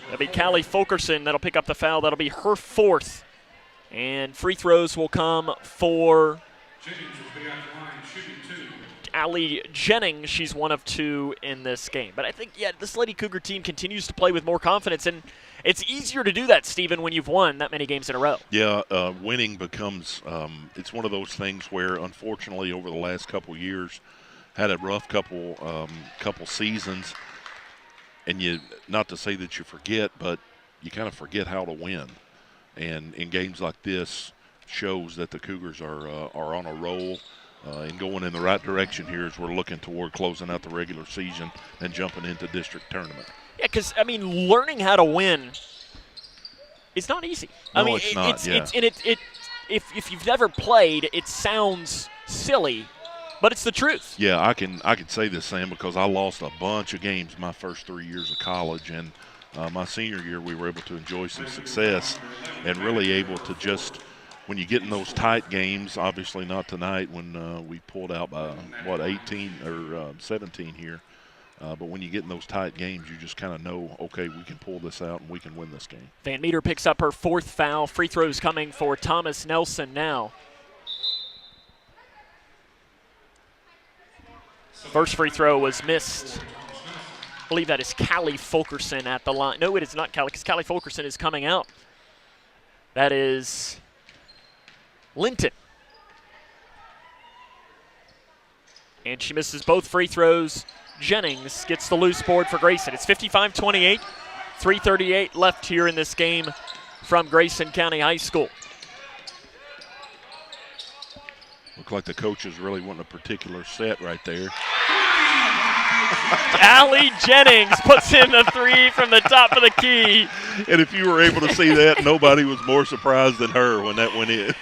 That'll be Callie Fulkerson that'll pick up the foul. That'll be her 4th. And free throws will come for Allie Jennings. She's 1 of 2 in this game. But I think, this Lady Cougar team continues to play with more confidence. And it's easier to do that, Stephen, when you've won that many games in a row. Yeah, winning becomes it's one of those things where, unfortunately, over the last couple years, had a rough couple seasons. And not to say that you forget, but you kind of forget how to win. And in games like this, shows that the Cougars are on a roll and going in the right direction here as we're looking toward closing out the regular season and jumping into district tournament. Yeah, because, learning how to win is not easy. No, it's not. If you've never played, it sounds silly, but it's the truth. Yeah, I can say this, Sam, because I lost a bunch of games my first 3 years of college, and my senior year we were able to enjoy some success and really able to just, when you get in those tight games, obviously not tonight when we pulled out by, 18 or 17 here, but when you get in those tight games, you just kind of know, okay, we can pull this out and we can win this game. Van Meter picks up her 4th foul. Free throws coming for Thomas Nelson now. First free throw was missed. I believe that is Callie Fulkerson at the line. No, it is not Callie, because Callie Fulkerson is coming out. That is Linton. And she misses both free throws. Jennings gets the loose board for Grayson. It's 55-28, 3:38 left here in this game from Grayson County High School. Look like the coaches really want a particular set right there. Allie Jennings puts in the three from the top of the key. And if you were able to see that, nobody was more surprised than her when that went in.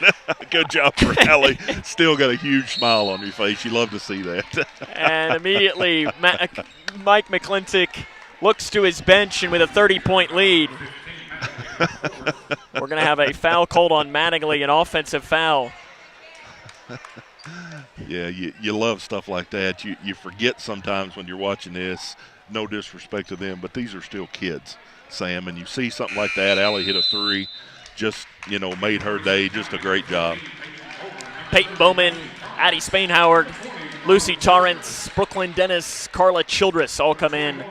Good job for Allie. Still got a huge smile on your face. You love to see that. And immediately, Mike McClintock looks to his bench, and with a 30-point lead, we're going to have a foul called on Mattingly, an offensive foul. Yeah, you love stuff like that. You forget sometimes when you're watching this, no disrespect to them, but these are still kids, Sam, and you see something like that. Allie hit a three, just, made her day. Just a great job. Peyton Bowman, Addie Spainhoward, Lucy Torrance, Brooklyn Dennis, Carla Childress all come in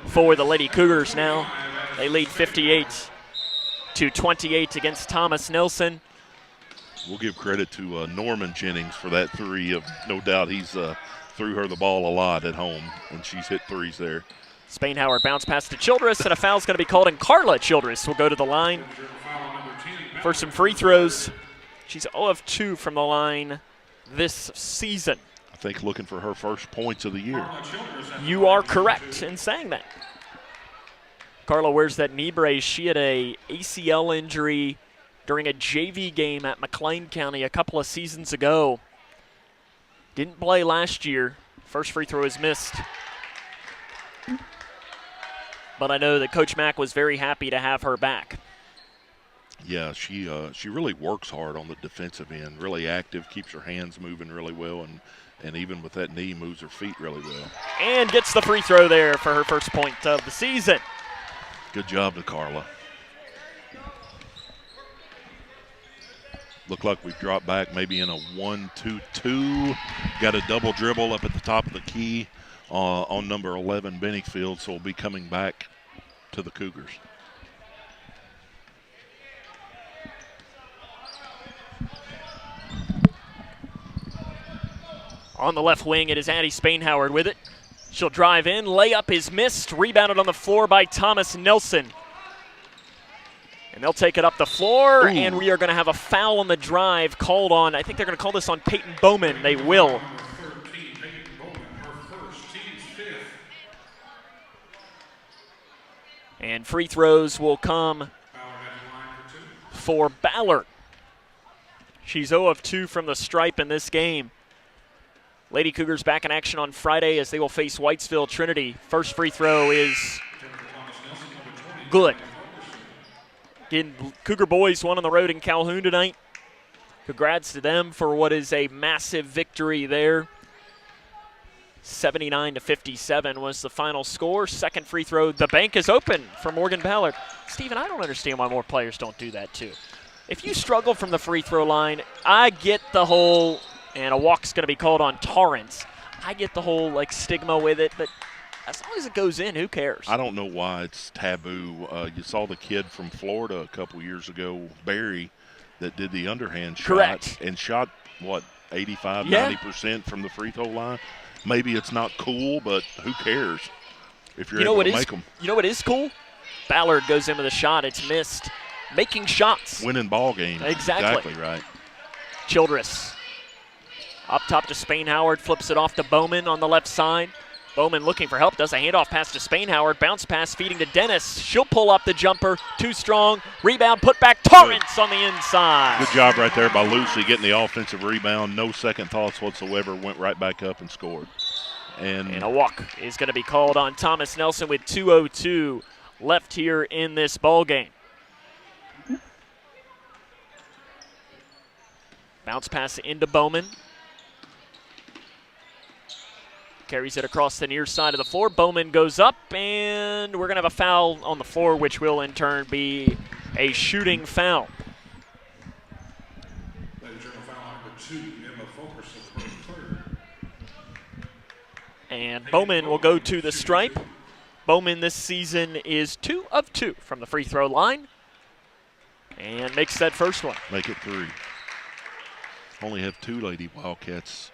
for the Lady Cougars now. They lead 58-28 against Thomas Nelson. We'll give credit to Norman Jennings for that three. No doubt he's threw her the ball a lot at home, and she's hit threes there. Spainhauer bounce pass to Childress, and a foul's going to be called, and Carla Childress will go to the line for some free throws. She's 0 of 2 from the line this season. I think looking for her first points of the year. You are correct in saying that. Carla wears that knee brace. She had a ACL injury during a JV game at McLean County a couple of seasons ago. Didn't play last year. First free throw is missed. But I know that Coach Mack was very happy to have her back. Yeah, she really works hard on the defensive end, really active, keeps her hands moving really well, and even with that knee, moves her feet really well. And gets the free throw there for her first point of the season. Good job to Carla. Look like we've dropped back maybe in a 1-2-2. Got a double dribble up at the top of the key on number 11, Benningfield, so we'll be coming back to the Cougars. On the left wing, it is Addie Spainhoward with it. She'll drive in. Layup is missed. Rebounded on the floor by Thomas Nelson. And they'll take it up the floor, and we are going to have a foul on the drive called on. I think they're going to call this on Peyton Bowman. They will. And free throws will come for Ballard. She's 0 of 2 from the stripe in this game. Lady Cougars back in action on Friday as they will face Whitesville Trinity. First free throw is good. Again, Cougar boys won on the road in Calhoun tonight. Congrats to them for what is a massive victory there. 79-57 was the final score. Second free throw, the bank is open for Morgan Ballard. Steven, I don't understand why more players don't do that too. If you struggle from the free throw line, I get the whole, and a walk's going to be called on Torrance. I get the whole stigma with it, but as long as it goes in, who cares? I don't know why it's taboo. You saw the kid from Florida a couple years ago, Barry, that did the underhand shot. Correct. And shot, 85, 90% from the free throw line. Maybe it's not cool, but who cares if you're able to make them. You know what is cool? Ballard goes in with a shot. It's missed. Making shots. Winning ball games. Exactly right. Childress. Up top to Spainhoward. Flips it off to Bowman on the left side. Bowman looking for help. Does a handoff pass to Spainhoward. Bounce pass feeding to Dennis. She'll pull up the jumper. Too strong. Rebound put back. Torrance on the inside. Good job right there by Lucy getting the offensive rebound. No second thoughts whatsoever. Went right back up and scored. And a walk is going to be called on Thomas Nelson with 2:02 left here in this ball game. Bounce pass into Bowman. Carries it across the near side of the floor. Bowman goes up, and we're going to have a foul on the floor, which will in turn be a shooting foul. And Bowman will go to the stripe. Bowman this season is 2 of 2 from the free throw line and makes that first one. Make it 3. Only have 2 Lady Wildcats.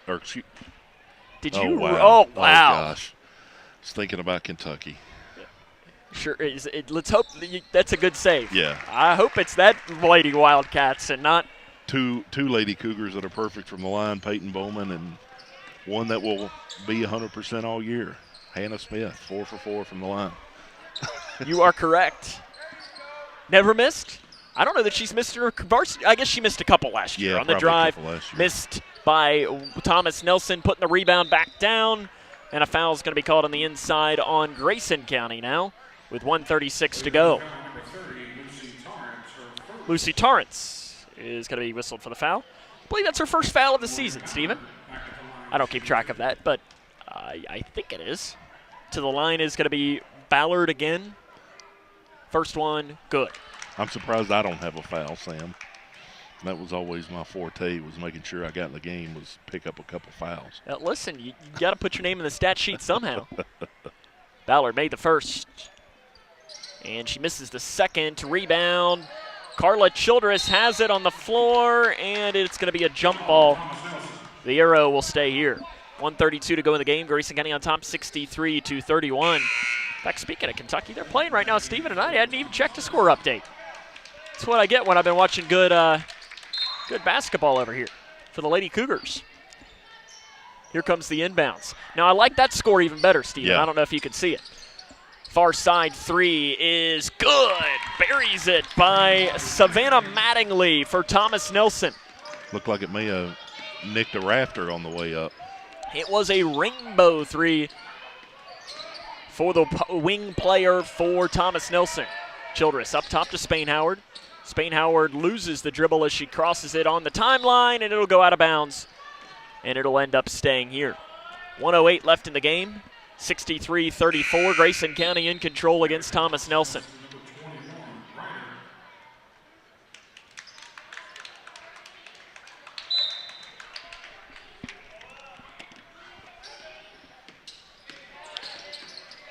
Did you? Wow. Oh, wow. Oh, gosh. I was thinking about Kentucky. Sure. Let's hope that's a good save. Yeah. I hope it's that Lady Wildcats and not. Two Lady Cougars that are perfect from the line, Peyton Bowman, and one that will be 100% all year. Hannah Smith, 4 for 4 from the line. You are correct. Never missed? I don't know that she's missed her varsity. I guess she missed a couple last year on the drive. Missed by Thomas Nelson, putting the rebound back down. And a foul is going to be called on the inside on Grayson County now with 1:36 to go. Lucy Torrance is going to be whistled for the foul. I believe that's her first foul of the season, Stephen. I don't keep track of that, but I think it is. To the line is going to be Ballard again. First one, good. I'm surprised I don't have a foul, Sam. That was always my forte, was making sure I got in the game, was pick up a couple fouls. Listen, you got to put your name in the stat sheet somehow. Ballard made the first. And she misses the second. Rebound. Carla Childress has it on the floor, and it's going to be a jump ball. The arrow will stay here. 1:32 to go in the game. Grayson County on top, 63-31. In fact, speaking of Kentucky, they're playing right now, Stephen, and I hadn't even checked a score update. That's what I get when I've been watching good basketball over here for the Lady Cougars. Here comes the inbounds. Now, I like that score even better, Stephen. Yeah. I don't know if you can see it. Far side three is good. Buries it by Savannah Mattingly for Thomas Nelson. Looked like it may have nicked a rafter on the way up. It was a rainbow three for the wing player for Thomas Nelson. Childress up top to Spain Howard. Spain Howard loses the dribble as she crosses it on the timeline, and it'll go out of bounds, and it'll end up staying here. 1:08 left in the game. 63-34. Grayson County in control against Thomas Nelson.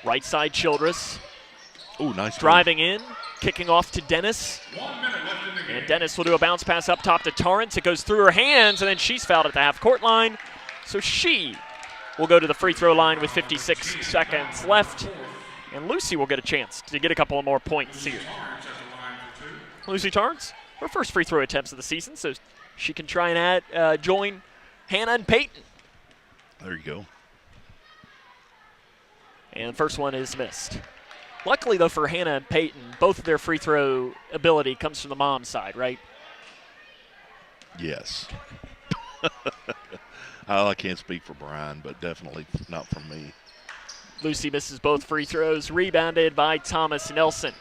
Right side Childress. Ooh, nice. Driving in, kicking off to Dennis. And Dennis will do a bounce pass up top to Torrance. It goes through her hands, and then she's fouled at the half-court line. So she will go to the free throw line with 56 seconds left. And Lucy will get a chance to get a couple of more points here. Lucy Torrance, her first free throw attempts of the season, so she can try and join Hannah and Peyton. There you go. And the first one is missed. Luckily, though, for Hannah and Peyton, both of their free throw ability comes from the mom's side, right? Yes. I can't speak for Brian, but definitely not from me. Lucy misses both free throws, rebounded by Thomas Nelson.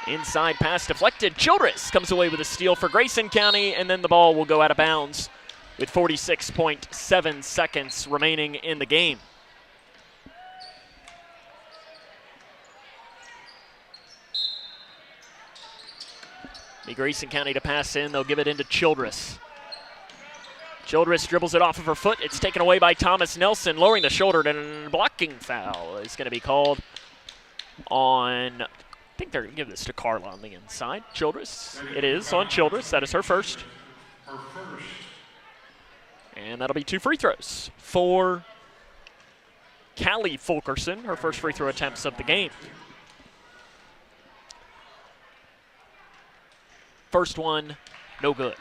Inside pass deflected. Childress comes away with a steal for Grayson County, and then the ball will go out of bounds with 46.7 seconds remaining in the game. Grayson County to pass in. They'll give it into Childress. Childress dribbles it off of her foot. It's taken away by Thomas Nelson, lowering the shoulder, and a blocking foul is going to be called on, I think they're going to give this to Carla on the inside. Childress, it is on Childress. That is her first. And that'll be 2 free throws for Callie Fulkerson, her first free throw attempts of the game. First one, no good.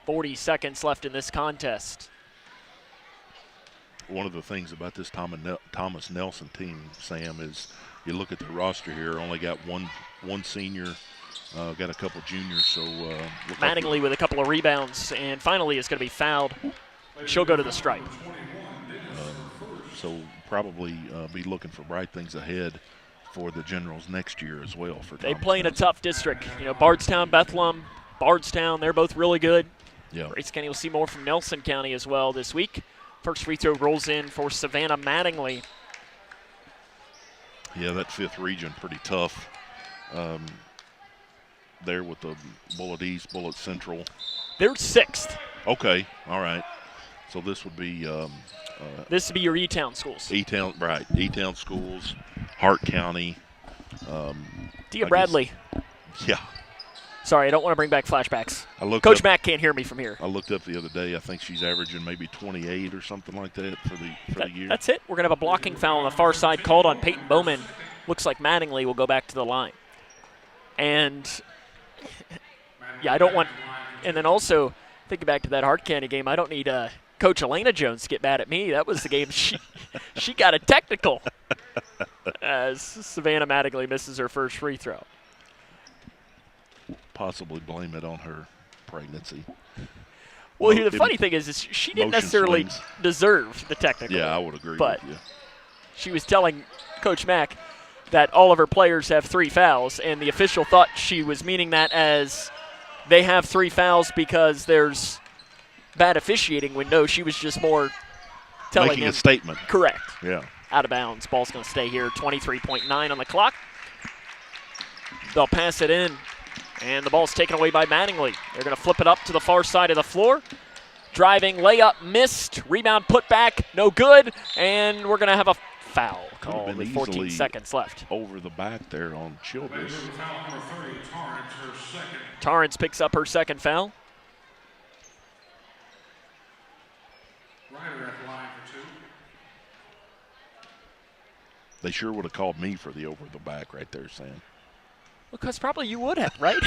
40 seconds left in this contest. One of the things about this Thomas Nelson team, Sam, is you look at the roster here, only got one senior, got a couple juniors. So Mattingly with a couple of rebounds, and finally is going to be fouled. She'll go to the stripe. So probably be looking for bright things ahead for the Generals next year as well. They play in a tough district. You know, Bardstown, Bethlehem, Bardstown, they're both really good. Yeah. Grayson County will see more from Nelson County as well this week. First free throw rolls in for Savannah Mattingly. Yeah, that 5th region pretty tough. There with the Bullitt East, Bullitt Central. They're 6th. Okay, all right. So this would be this would be your E-Town schools. E-Town, right. E-Town schools, Hart County. Dia Bradley. Yeah. Sorry, I don't want to bring back flashbacks. Coach Mack can't hear me from here. I looked up the other day. I think she's averaging maybe 28 or something like that for the year. That's it. We're going to have a blocking foul on the far side called on Peyton Bowman. Looks like Mattingly will go back to the line. And, yeah, I don't want – and then also, thinking back to that Hart County game, I don't need Coach Elena Jones get mad at me. That was the game she got a technical as Savannah Mattingly misses her first free throw. Possibly blame it on her pregnancy. Well, the funny thing is she didn't necessarily deserve the technical. Yeah, I would agree but with you. She was telling Coach Mack that all of her players have 3 fouls, and the official thought she was meaning that as they have 3 fouls because there's bad officiating, when no, she was just more telling making him. A statement. Correct. Yeah. Out of bounds. Ball's going to stay here. 23.9 on the clock. They'll pass it in, and the ball's taken away by Mattingly. They're going to flip it up to the far side of the floor. Driving layup missed. Rebound put back. No good. And we're going to have a foul called with 14 seconds left. Over the back there on Childress. Torrance picks up her second foul. Ryder at the line for 2. They sure would have called me for the over the back right there, Sam. Because probably you would have, right?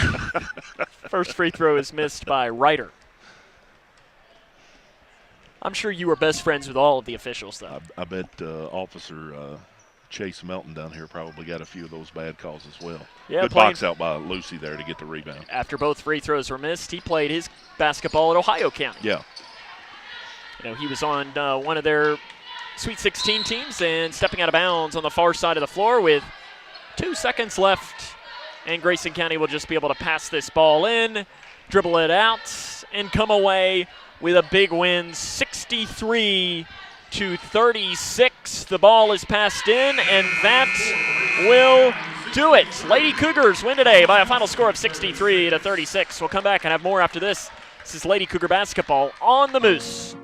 First free throw is missed by Ryder. I'm sure you were best friends with all of the officials, though. I bet Officer Chase Melton down here probably got a few of those bad calls as well. Yeah, good box out by Lucy there to get the rebound. After both free throws were missed, he played his basketball at Ohio County. Yeah. You know, he was on one of their Sweet 16 teams and stepping out of bounds on the far side of the floor with 2 seconds left. And Grayson County will just be able to pass this ball in, dribble it out, and come away with a big win, 63-36. The ball is passed in, and that will do it. Lady Cougars win today by a final score of 63-36. We'll come back and have more after this. This is Lady Cougar basketball on the Moose.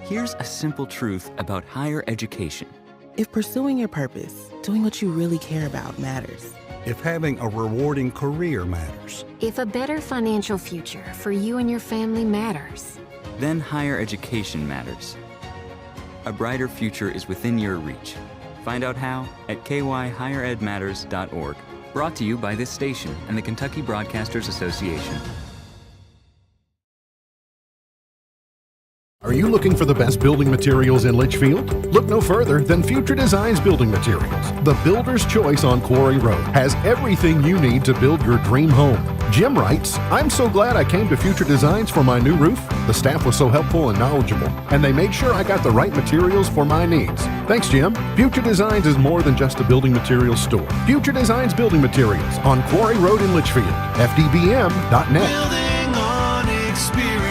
Here's a simple truth about higher education. If pursuing your purpose, doing what you really care about matters. If having a rewarding career matters. If a better financial future for you and your family matters. Then higher education matters. A brighter future is within your reach. Find out how at kyhigheredmatters.org. Brought to you by this station and the Kentucky Broadcasters Association. Are you looking for the best building materials in Litchfield? Look no further than Future Designs Building Materials. The builder's choice on Quarry Road has everything you need to build your dream home. Jim writes, I'm so glad I came to Future Designs for my new roof. The staff was so helpful and knowledgeable, and they made sure I got the right materials for my needs. Thanks, Jim. Future Designs is more than just a building materials store. Future Designs Building Materials on Quarry Road in Litchfield. FDBM.net. Building on experience.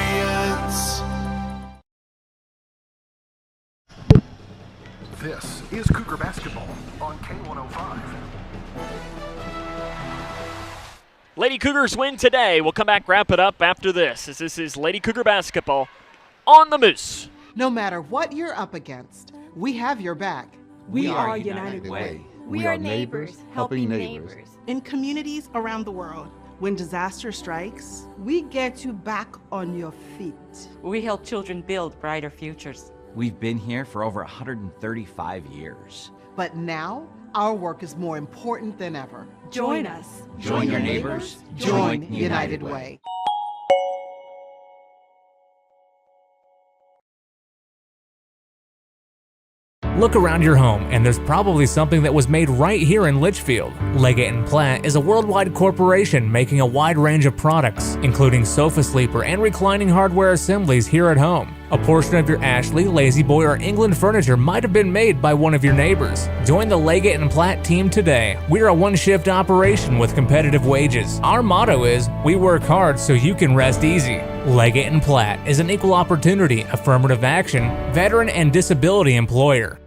This is Cougar Basketball on K105. Lady Cougars win today. We'll come back, wrap it up after this, as this is Lady Cougar basketball on the Moose. No matter what you're up against, we have your back. We are United Way. We are neighbors helping neighbors. In communities around the world, when disaster strikes, we get you back on your feet. We help children build brighter futures. We've been here for over 135 years. But now, our work is more important than ever. Join us. Join your neighbors. Join United Way. Look around your home, and there's probably something that was made right here in Litchfield. Leggett & Platt is a worldwide corporation making a wide range of products, including sofa sleeper and reclining hardware assemblies here at home. A portion of your Ashley, Lazy Boy, or England furniture might have been made by one of your neighbors. Join the Leggett & Platt team today. We're a one-shift operation with competitive wages. Our motto is, we work hard so you can rest easy. Leggett & Platt is an equal opportunity, affirmative action, veteran and disability employer.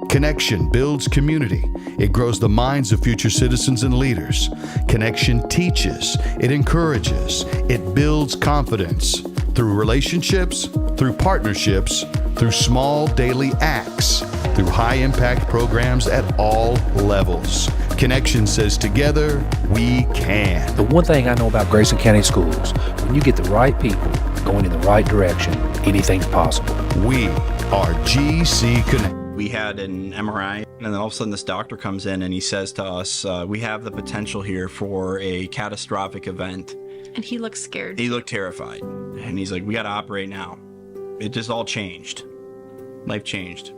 Connection builds community. It grows the minds of future citizens and leaders. Connection teaches. It encourages. It builds confidence. Through relationships, through partnerships, through small daily acts, through high-impact programs at all levels. Connection says together, we can. The one thing I know about Grayson County Schools, when you get the right people going in the right direction, anything's possible. We are GC Connect. We had an MRI, and then all of a sudden this doctor comes in and he says to us, we have the potential here for a catastrophic event. and he looked scared. He looked terrified. And he's like, we got to operate now. It just all changed. Life changed.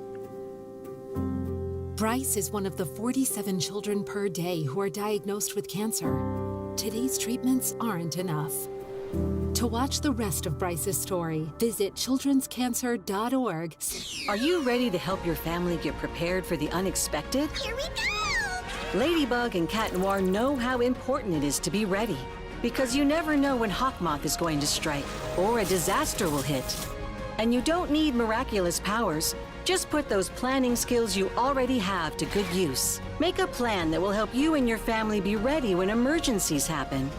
Bryce is one of the 47 children per day who are diagnosed with cancer. Today's treatments aren't enough. To watch the rest of Bryce's story, visit childrenscancer.org. Are you ready to help your family get prepared for the unexpected? Here we go! Ladybug and Cat Noir know how important it is to be ready, because you never know when Hawkmoth is going to strike or a disaster will hit. And you don't need miraculous powers. Just put those planning skills you already have to good use. Make a plan that will help you and your family be ready when emergencies happen.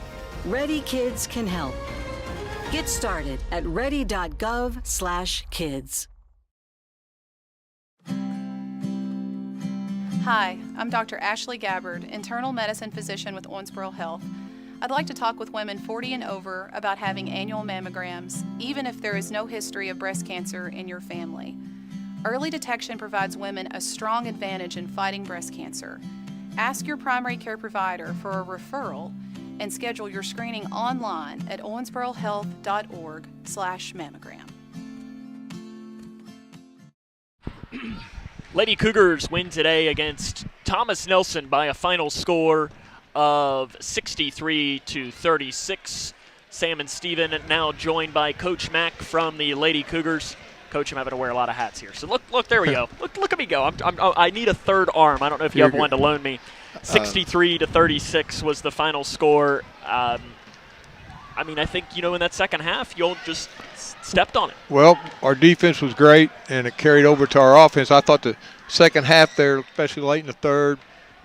Ready Kids can help. Get started at ready.gov/kids. Hi, I'm Dr. Ashley Gabbard, internal medicine physician with Owensboro Health. I'd like to talk with women 40 and over about having annual mammograms, even if there is no history of breast cancer in your family. Early detection provides women a strong advantage in fighting breast cancer. Ask your primary care provider for a referral and schedule your screening online at owensborohealth.org/mammogram. Lady Cougars win today against Thomas Nelson by a final score of 63-36. Sam and Steven now joined by Coach Mack from the Lady Cougars. Coach, I'm having to wear a lot of hats here. So look, there we go. look at me go. I need a third arm. I don't know if you have one to loan me. 63-36 was the final score. I think, in that second half, you'll just stepped on it. Well, our defense was great, and it carried over to our offense. I thought the second half there, especially late in the third,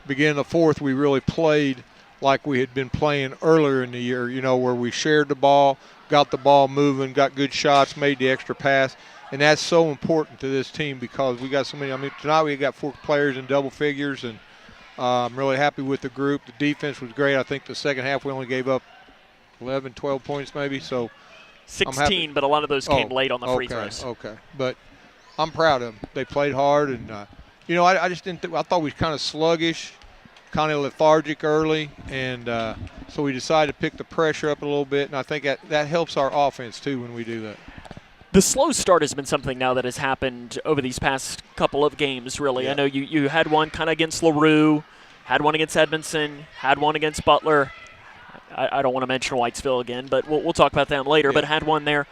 beginning of the fourth, we really played like we had been playing earlier in the year, where we shared the ball, got the ball moving, got good shots, made the extra pass. And that's so important to this team because we got so many. Tonight we got 4 players in double figures, and I'm really happy with the group. The defense was great. I think the second half we only gave up 11, 12 points maybe. So 16, but a lot of those came late on the free throws. Okay, but I'm proud of them. They played hard, and I just didn't. I thought we was kind of sluggish, kind of lethargic early, and so we decided to pick the pressure up a little bit, and I think that helps our offense too when we do that. The slow start has been something now that has happened over these past couple of games, really. Yeah. I know you had one kind of against LaRue, had one against Edmondson, had one against Butler. I don't want to mention Whitesville again, but we'll talk about them later, but had one there.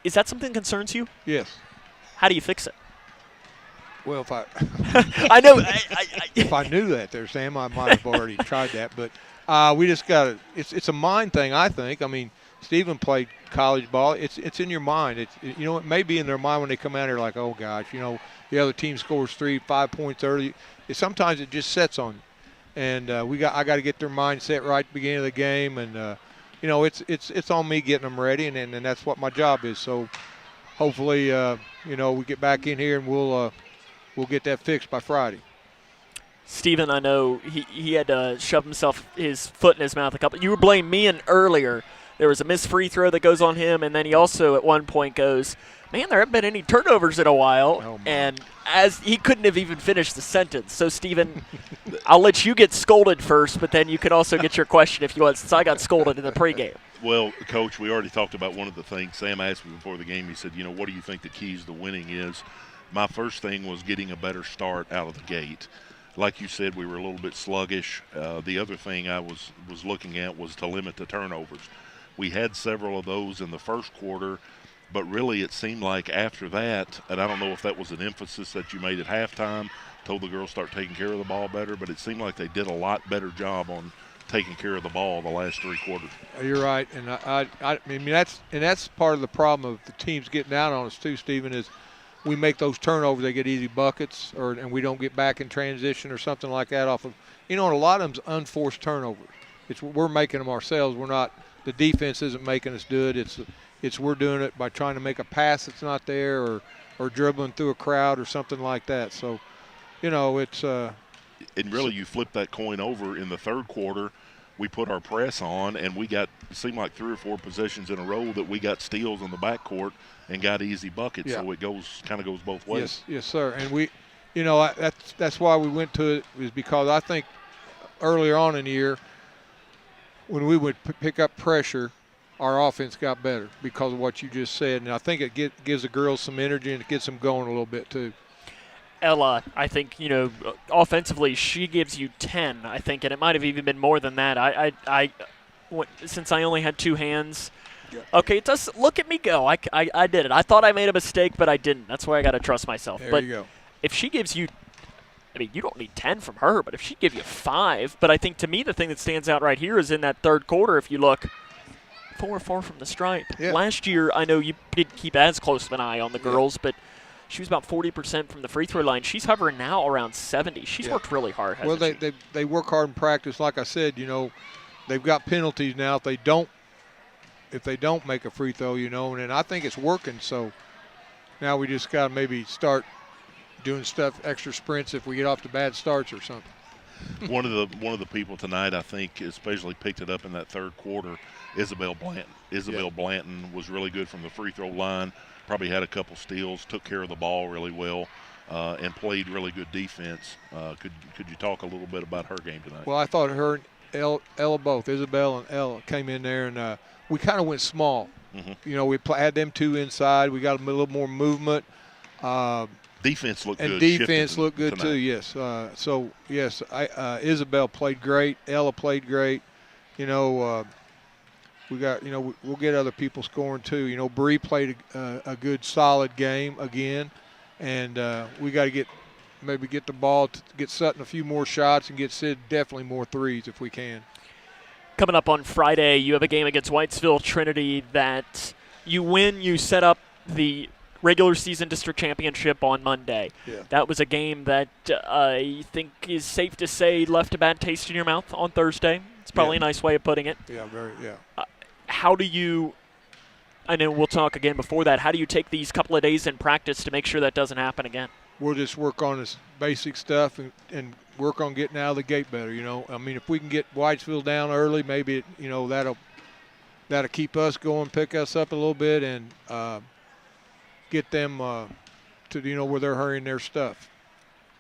Is that something that concerns you? Yes. How do you fix it? Well, if I I know. If I knew that there, Sam, I might have already tried that. But we just got to – it's a mind thing, I think. Stephen played college ball. It's in your mind. It may be in their mind when they come out here like, oh gosh, the other team scores 3-5 points early. Sometimes it just sets on you, and I got to get their mindset right at the beginning of the game, and it's on me getting them ready, and that's what my job is. So hopefully we get back in here and we'll get that fixed by Friday. Stephen, I know he had to shove his foot in his mouth a couple. You were blaming me earlier. There was a missed free throw that goes on him, and then he also at one point goes, man, there haven't been any turnovers in a while. And as he couldn't have even finished the sentence. So, Stephen, I'll let you get scolded first, but then you can also get your question if you want, since I got scolded in the pregame. Well, Coach, we already talked about one of the things. Sam asked me before the game, he said, what do you think the keys to winning is? My first thing was getting a better start out of the gate. Like you said, we were a little bit sluggish. The other thing I was looking at was to limit the turnovers. We had several of those in the first quarter, but really it seemed like after that, and I don't know if that was an emphasis that you made at halftime, told the girls start taking care of the ball better, but it seemed like they did a lot better job on taking care of the ball the last 3 quarters. You're right, and that's part of the problem of the teams getting out on us too, Stephen, is we make those turnovers, they get easy buckets, and we don't get back in transition or something like that off of, and a lot of them's unforced turnovers. We're making them ourselves. We're not. The defense isn't making us do it. It's we're doing it by trying to make a pass that's not there or dribbling through a crowd or something like that. So, it's and really you flip that coin over in the third quarter. We put our press on, and it seemed like 3 or 4 possessions in a row that we got steals in the backcourt and got easy buckets. Yeah. So it kind of goes both ways. Yes, sir. And we, that's why we went to it, is because I think earlier on in the year, when we would pick up pressure, our offense got better because of what you just said. And I think it gives the girls some energy and it gets them going a little bit too. Ella, I think, offensively, she gives you 10, I think, and it might have even been more than that. Since I only had 2 hands. Okay, it does. Look at me go. I did it. I thought I made a mistake, but I didn't. That's why I got to trust myself. There but you go. If she gives you, you don't need 10 from her, but if she gives you 5, but I think to me the thing that stands out right here is in that third quarter, if you look, 4-4 from the stripe. Yeah. Last year, I know you didn't keep as close of an eye on the girls, but she was about 40% from the free throw line. She's hovering now around 70. She's worked really hard, hasn't she? They work hard in practice. Like I said, they've got penalties now if they don't make a free throw, and I think it's working. So now we just got to maybe start doing stuff, extra sprints if we get off to bad starts or something. One of the people tonight, I think, especially picked it up in that third quarter, Isabel Blanton. Isabel Blanton was really good from the free throw line. Probably had a couple steals, took care of the ball really well, and played really good defense. Could you talk a little bit about her game tonight? Well, I thought her and Ella both, Isabel and Ella, came in there, and we kind of went small. Mm-hmm. We had them 2 inside. We got a little more movement. Defense looked good. And defense looked good tonight. too, yes. Yes, Isabel played great. Ella played great. We got, we'll get other people scoring too. Bree played a good, solid game again. And we got to maybe get the ball, get Sutton a few more shots and get Sid definitely more threes if we can. Coming up on Friday, you have a game against Whitesville Trinity that you win, you set up the regular season district championship on Monday. Yeah. That was a game that I think is safe to say left a bad taste in your mouth on Thursday. It's probably a nice way of putting it. Yeah, How do you, I know we'll talk again before that, how do you take these couple of days in practice to make sure that doesn't happen again? We'll just work on this basic stuff and work on getting out of the gate better, if we can get Whitesville down early, maybe, that'll keep us going, pick us up a little bit, and get them to, where they're hurrying their stuff.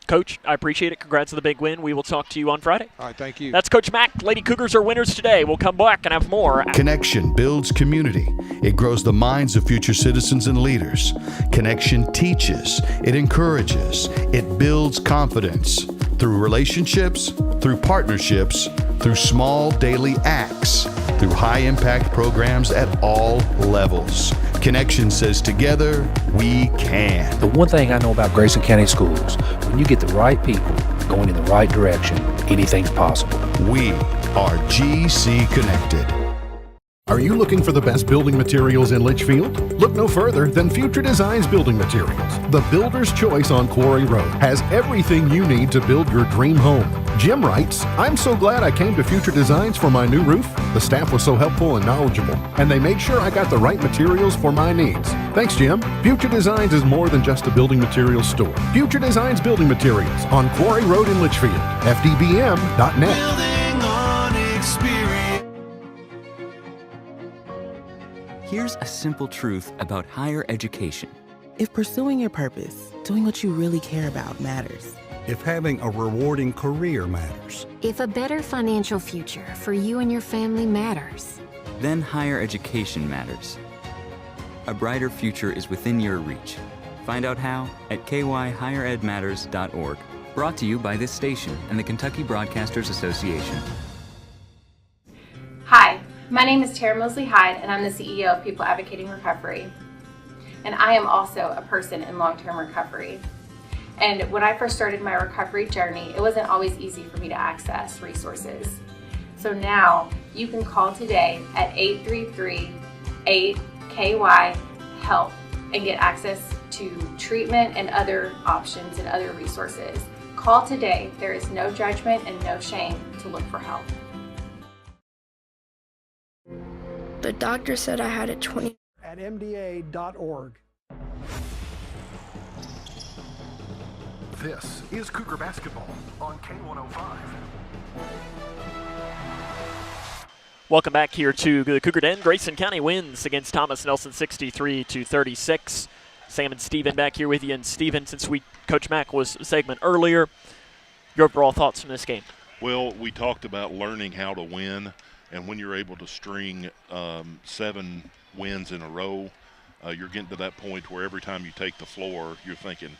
Coach, I appreciate it. Congrats on the big win. We will talk to you on Friday. All right, thank you. That's Coach Mack. Lady Cougars are winners today. We'll come back and have more. Connection builds community. It grows the minds of future citizens and leaders. Connection teaches. It encourages. It builds confidence through relationships, through partnerships, through small daily acts, through high-impact programs at all levels. Connection says together, we can. The one thing I know about Grayson County Schools, when you get the right people going in the right direction, anything's possible. We are GC Connected. Are you looking for the best building materials in Litchfield? Look no further than Future Designs Building Materials. The builder's choice on Quarry Road has everything you need to build your dream home. Jim writes, I'm so glad I came to Future Designs for my new roof. The staff was so helpful and knowledgeable, and they made sure I got the right materials for my needs. Thanks, Jim. Future Designs is more than just a building materials store. Future Designs Building Materials on Quarry Road in Litchfield. FDBM.net. Building on experience. Here's a simple truth about higher education. If pursuing your purpose, doing what you really care about matters. If having a rewarding career matters. If a better financial future for you and your family matters. Then higher education matters. A brighter future is within your reach. Find out how at kyhigheredmatters.org. Brought to you by this station and the Kentucky Broadcasters Association. Hi, my name is Tara Mosley Hyde, and I'm the CEO of People Advocating Recovery. And I am also a person in long-term recovery. And when I first started my recovery journey, it wasn't always easy for me to access resources. So now you can call today at 833-8KY-HELP and get access to treatment and other options and other resources. Call today. There is no judgment and no shame to look for help. The doctor said I had a 20. At MDA.org. This is Cougar Basketball on K105. Welcome back here to the Cougar Den. Grayson County wins against Thomas Nelson 63-36. Sam and Steven back here with you. And Steven, since Coach Mack was a segment earlier, your overall thoughts from this game? Well, we talked about learning how to win, And when you're able to string 7 wins in a row, you're getting to that point where every time you take the floor, you're thinking,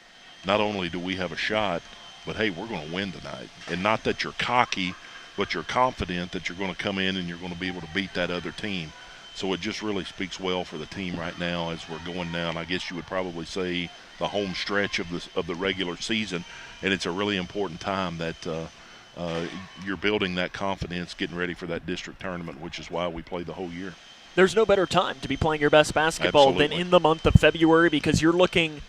not only do we have a shot, but hey, we're going to win tonight. And not that you're cocky, but you're confident that you're going to come in and you're going to be able to beat that other team. So it just really speaks well for the team right now as we're going down. I guess you would probably say the home stretch of the regular season, and it's a really important time that you're building that confidence, getting ready for that district tournament, which is why we play the whole year. There's no better time to be playing your best basketball Absolutely. than in the month of February, because you're looking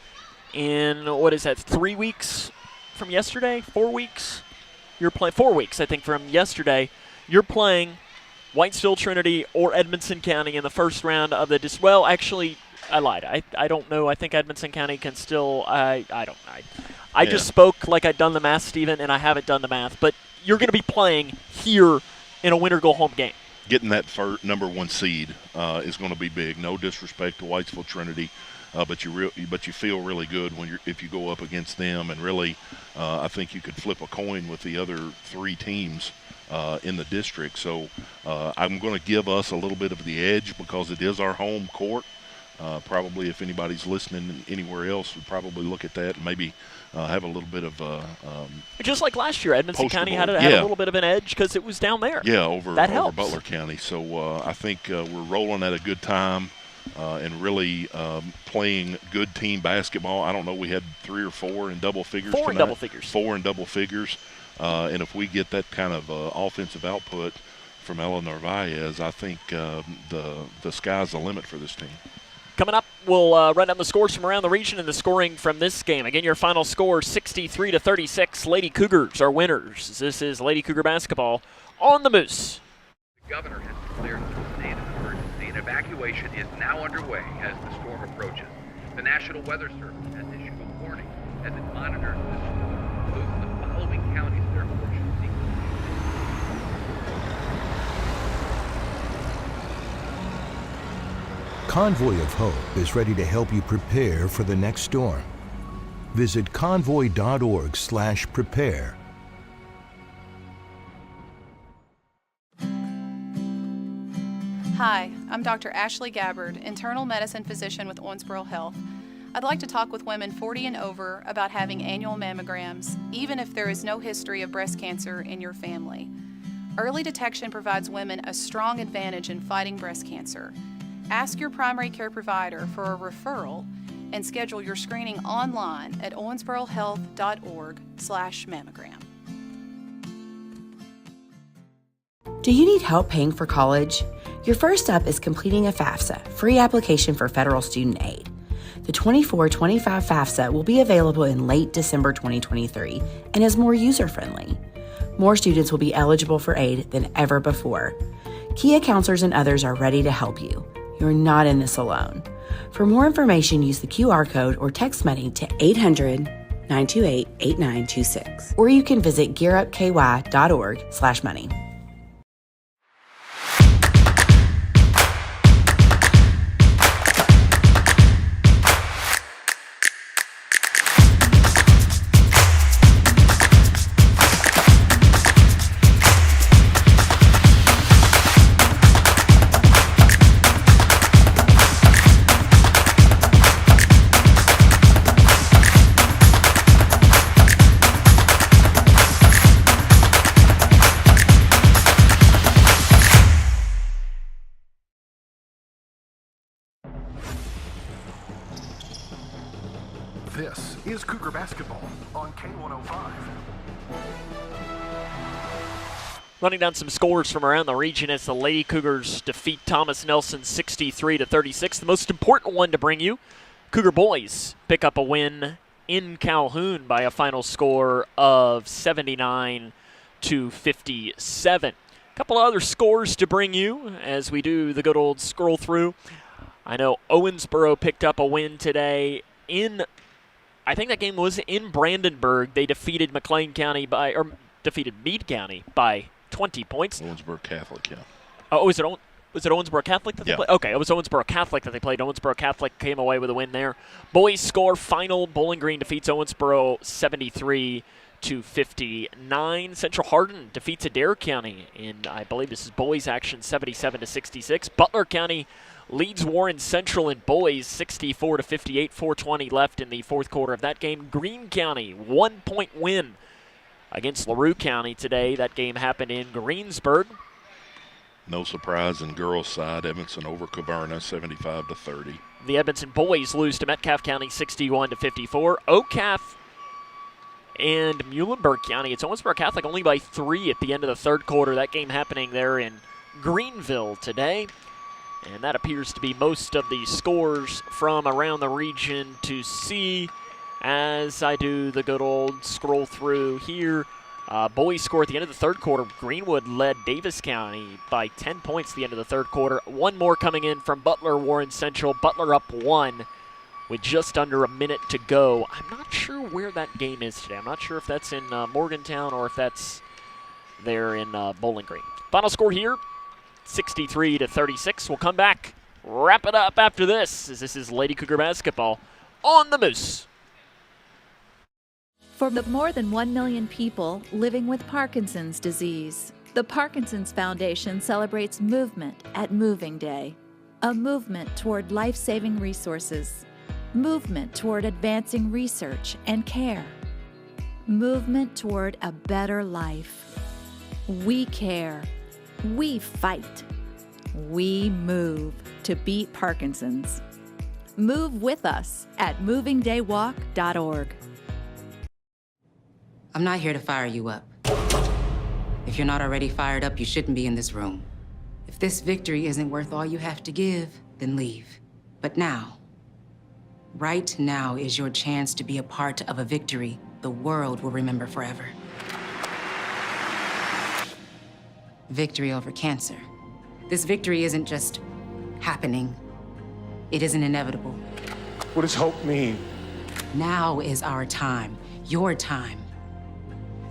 in, 3 weeks from yesterday? 4 weeks? You're playing 4 weeks, I think, from yesterday. You're playing Whitesville Trinity or Edmonson County in the first round of the well, actually, I lied. I don't know. I think Edmonson County can still I just spoke like I'd done the math, Stephen, and I haven't done the math. But you're going to be playing here in a winner-go-home game. Getting that number 1 seed is going to be big. No disrespect to Whitesville Trinity, but you feel really good if you go up against them. And really, I think you could flip a coin with the other 3 teams in the district. So I'm going to give us a little bit of the edge because it is our home court. Probably if anybody's listening anywhere else would probably look at that and maybe have a little bit of just like last year, Edmonson County had a little bit of an edge because it was down there. Yeah, over helps. Butler County. So I think we're rolling at a good time and really playing good team basketball. I don't know, we had 3 or 4 in double figures tonight. 4 in double figures. 4 in double figures. And if we get that kind of offensive output from Ella Narvaez, I think the sky's the limit for this team. Coming up, we'll run down the scores from around the region and the scoring from this game. Again, your final score, 63-36. Lady Cougars are winners. This is Lady Cougar basketball on the Moose. The governor has declared a state of emergency, and evacuation is now underway as the storm approaches. The National Weather Service has issued a warning as it monitors the storm. Moves the following counties their fortune seekers. Convoy of Hope is ready to help you prepare for the next storm. Visit convoy.org/prepare. Hi, I'm Dr. Ashley Gabbard, internal medicine physician with Owensboro Health. I'd like to talk with women 40 and over about having annual mammograms, even if there is no history of breast cancer in your family. Early detection provides women a strong advantage in fighting breast cancer. Ask your primary care provider for a referral and schedule your screening online at owensborohealth.org/mammogram. Do you need help paying for college? Your first step is completing a FAFSA, free application for federal student aid. The 24-25 FAFSA will be available in late December 2023 and is more user-friendly. More students will be eligible for aid than ever before. Kia counselors and others are ready to help you. You're not in this alone. For more information, use the QR code or text money to 800-928-8926. Or you can visit gearupky.org/money. This is Cougar Basketball on K105. Running down some scores from around the region as the Lady Cougars defeat Thomas Nelson 63-36. The most important one to bring you, Cougar boys pick up a win in Calhoun by a final score of 79-57. A couple of other scores to bring you as we do the good old scroll through. I know Owensboro picked up a win today I think that game was in Brandenburg. They defeated Meade County by 20 points. Owensboro Catholic, yeah. Oh, was it Owensboro Catholic that they played? Okay, it was Owensboro Catholic that they played. Owensboro Catholic came away with a win there. Boys score final. Bowling Green defeats Owensboro 58-59. Central Hardin defeats Adair County in, I believe this is boys action, 77-66. Butler County leads Warren Central in boys 64-58. 4:20 left in the fourth quarter of that game. Greene County 1-point win against LaRue County today. That game happened in Greensburg. No surprise in girls' side, Evanston over Caverna 75-30. The Edmonton boys lose to Metcalfe County 61-54. Oak-Calf and Muhlenberg County. It's Owensboro Catholic only by 3 at the end of the third quarter. That game happening there in Greenville today. And that appears to be most of the scores from around the region to see as I do the good old scroll through here. Boys score at the end of the third quarter. Greenwood led Davis County by 10 points at the end of the third quarter. One more coming in from Butler Warren Central. Butler up 1 with just under a minute to go. I'm not sure where that game is today. I'm not sure if that's in Morgantown or if that's there in Bowling Green. Final score here, 63-36. We'll come back, wrap it up after this, as this is Lady Cougar basketball on the Moose. For the more than 1 million people living with Parkinson's disease, the Parkinson's Foundation celebrates movement at Moving Day. A movement toward life-saving resources. Movement toward advancing research and care. Movement toward a better life. We care. We fight. We move to beat Parkinson's. Move with us at movingdaywalk.org. I'm not here to fire you up. If you're not already fired up, you shouldn't be in this room. If this victory isn't worth all you have to give, then leave. But now, right now is your chance to be a part of a victory the world will remember forever. Victory over cancer. This victory isn't just happening. It isn't inevitable. What does hope mean? Now is our time, your time.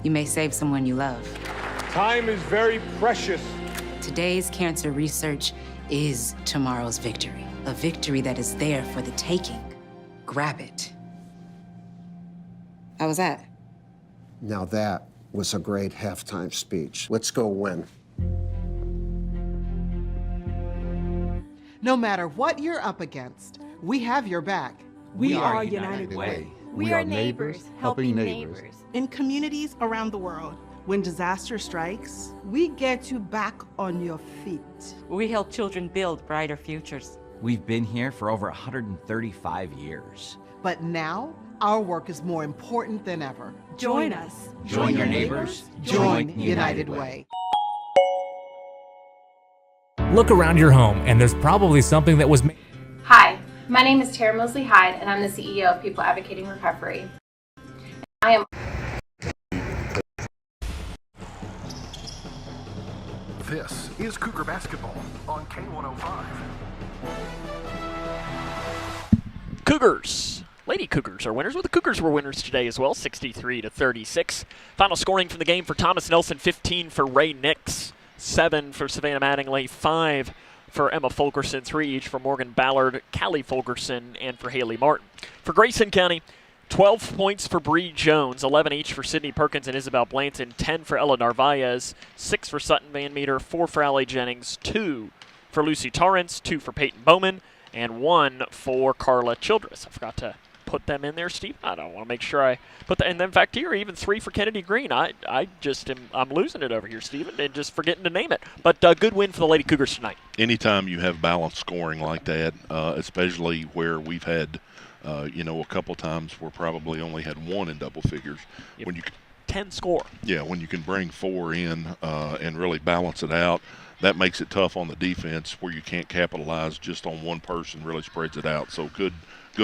You may save someone you love. Time is very precious. Today's cancer research is tomorrow's victory. A victory that is there for the taking. Grab it. How was that? Now that was a great halftime speech. Let's go win. No matter what you're up against, we have your back. We are United Way. We are neighbors helping neighbors. In communities around the world, when disaster strikes, we get you back on your feet. We help children build brighter futures. We've been here for over 135 years. But now, our work is more important than ever. Join us. Join your neighbors. Join United Way. Look around your home, and there's probably something that was made. Hi, my name is Tara Mosley Hyde, and I'm the CEO of People Advocating Recovery. I am. This is Cougar Basketball on K105. Cougars. Lady Cougars are winners. Well, the Cougars were winners today as well, 63-36. Final scoring from the game for Thomas Nelson, 15 for Ray Nix, 7 for Savannah Mattingly, 5 for Emma Fulkerson, 3 each for Morgan Ballard, Callie Fulkerson, and for Haley Martin. For Grayson County, 12 points for Bree Jones, 11 each for Sydney Perkins and Isabel Blanton, 10 for Ella Narvaez, 6 for Sutton Van Meter, 4 for Allie Jennings, 2 for Lucy Torrance, 2 for Peyton Bowman, and 1 for Carla Childress. I forgot to put them in there, Steve. I don't want to make sure I put that. And then in fact here, even 3 for Kennedy Green. I'm losing it over here, Stephen, and just forgetting to name it. But good win for the Lady Cougars tonight. Anytime you have balanced scoring like that, especially where we've had, a couple times where probably only had 1 in double figures. Yep. When you 10 score. Yeah, when you can bring 4 in and really balance it out, that makes it tough on the defense where you can't capitalize just on one person, really spreads it out. So good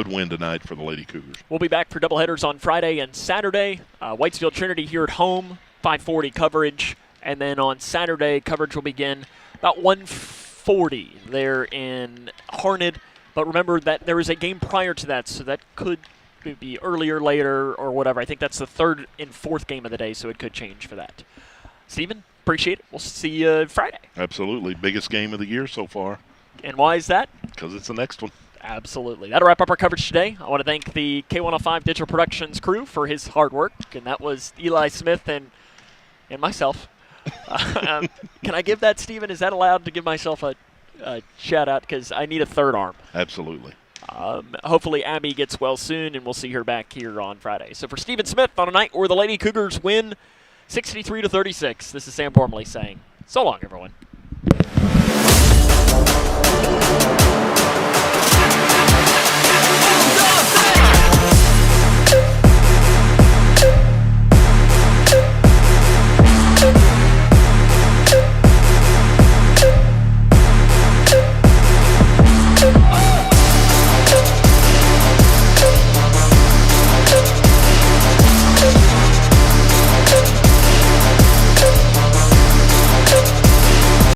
win tonight for the Lady Cougars. We'll be back for doubleheaders on Friday and Saturday. Whitesfield Trinity here at home, 5:40 coverage. And then on Saturday, coverage will begin about 1:40 there in Harned. But remember that there is a game prior to that, so that could be earlier, later, or whatever. I think that's the 3rd and 4th game of the day, so it could change for that. Stephen, appreciate it. We'll see you Friday. Absolutely. Biggest game of the year so far. And why is that? Because it's the next one. Absolutely. That'll wrap up our coverage today. I want to thank the K105 Digital Productions crew for his hard work, and that was Eli Smith and myself. Can I give that, Steven? Is that allowed to give myself a shout-out? Because I need a third arm. Absolutely. Hopefully Abby gets well soon, and we'll see her back here on Friday. So for Steven Smith, on a night where the Lady Cougars win 63-36, this is Sam Gormley saying, so long, everyone.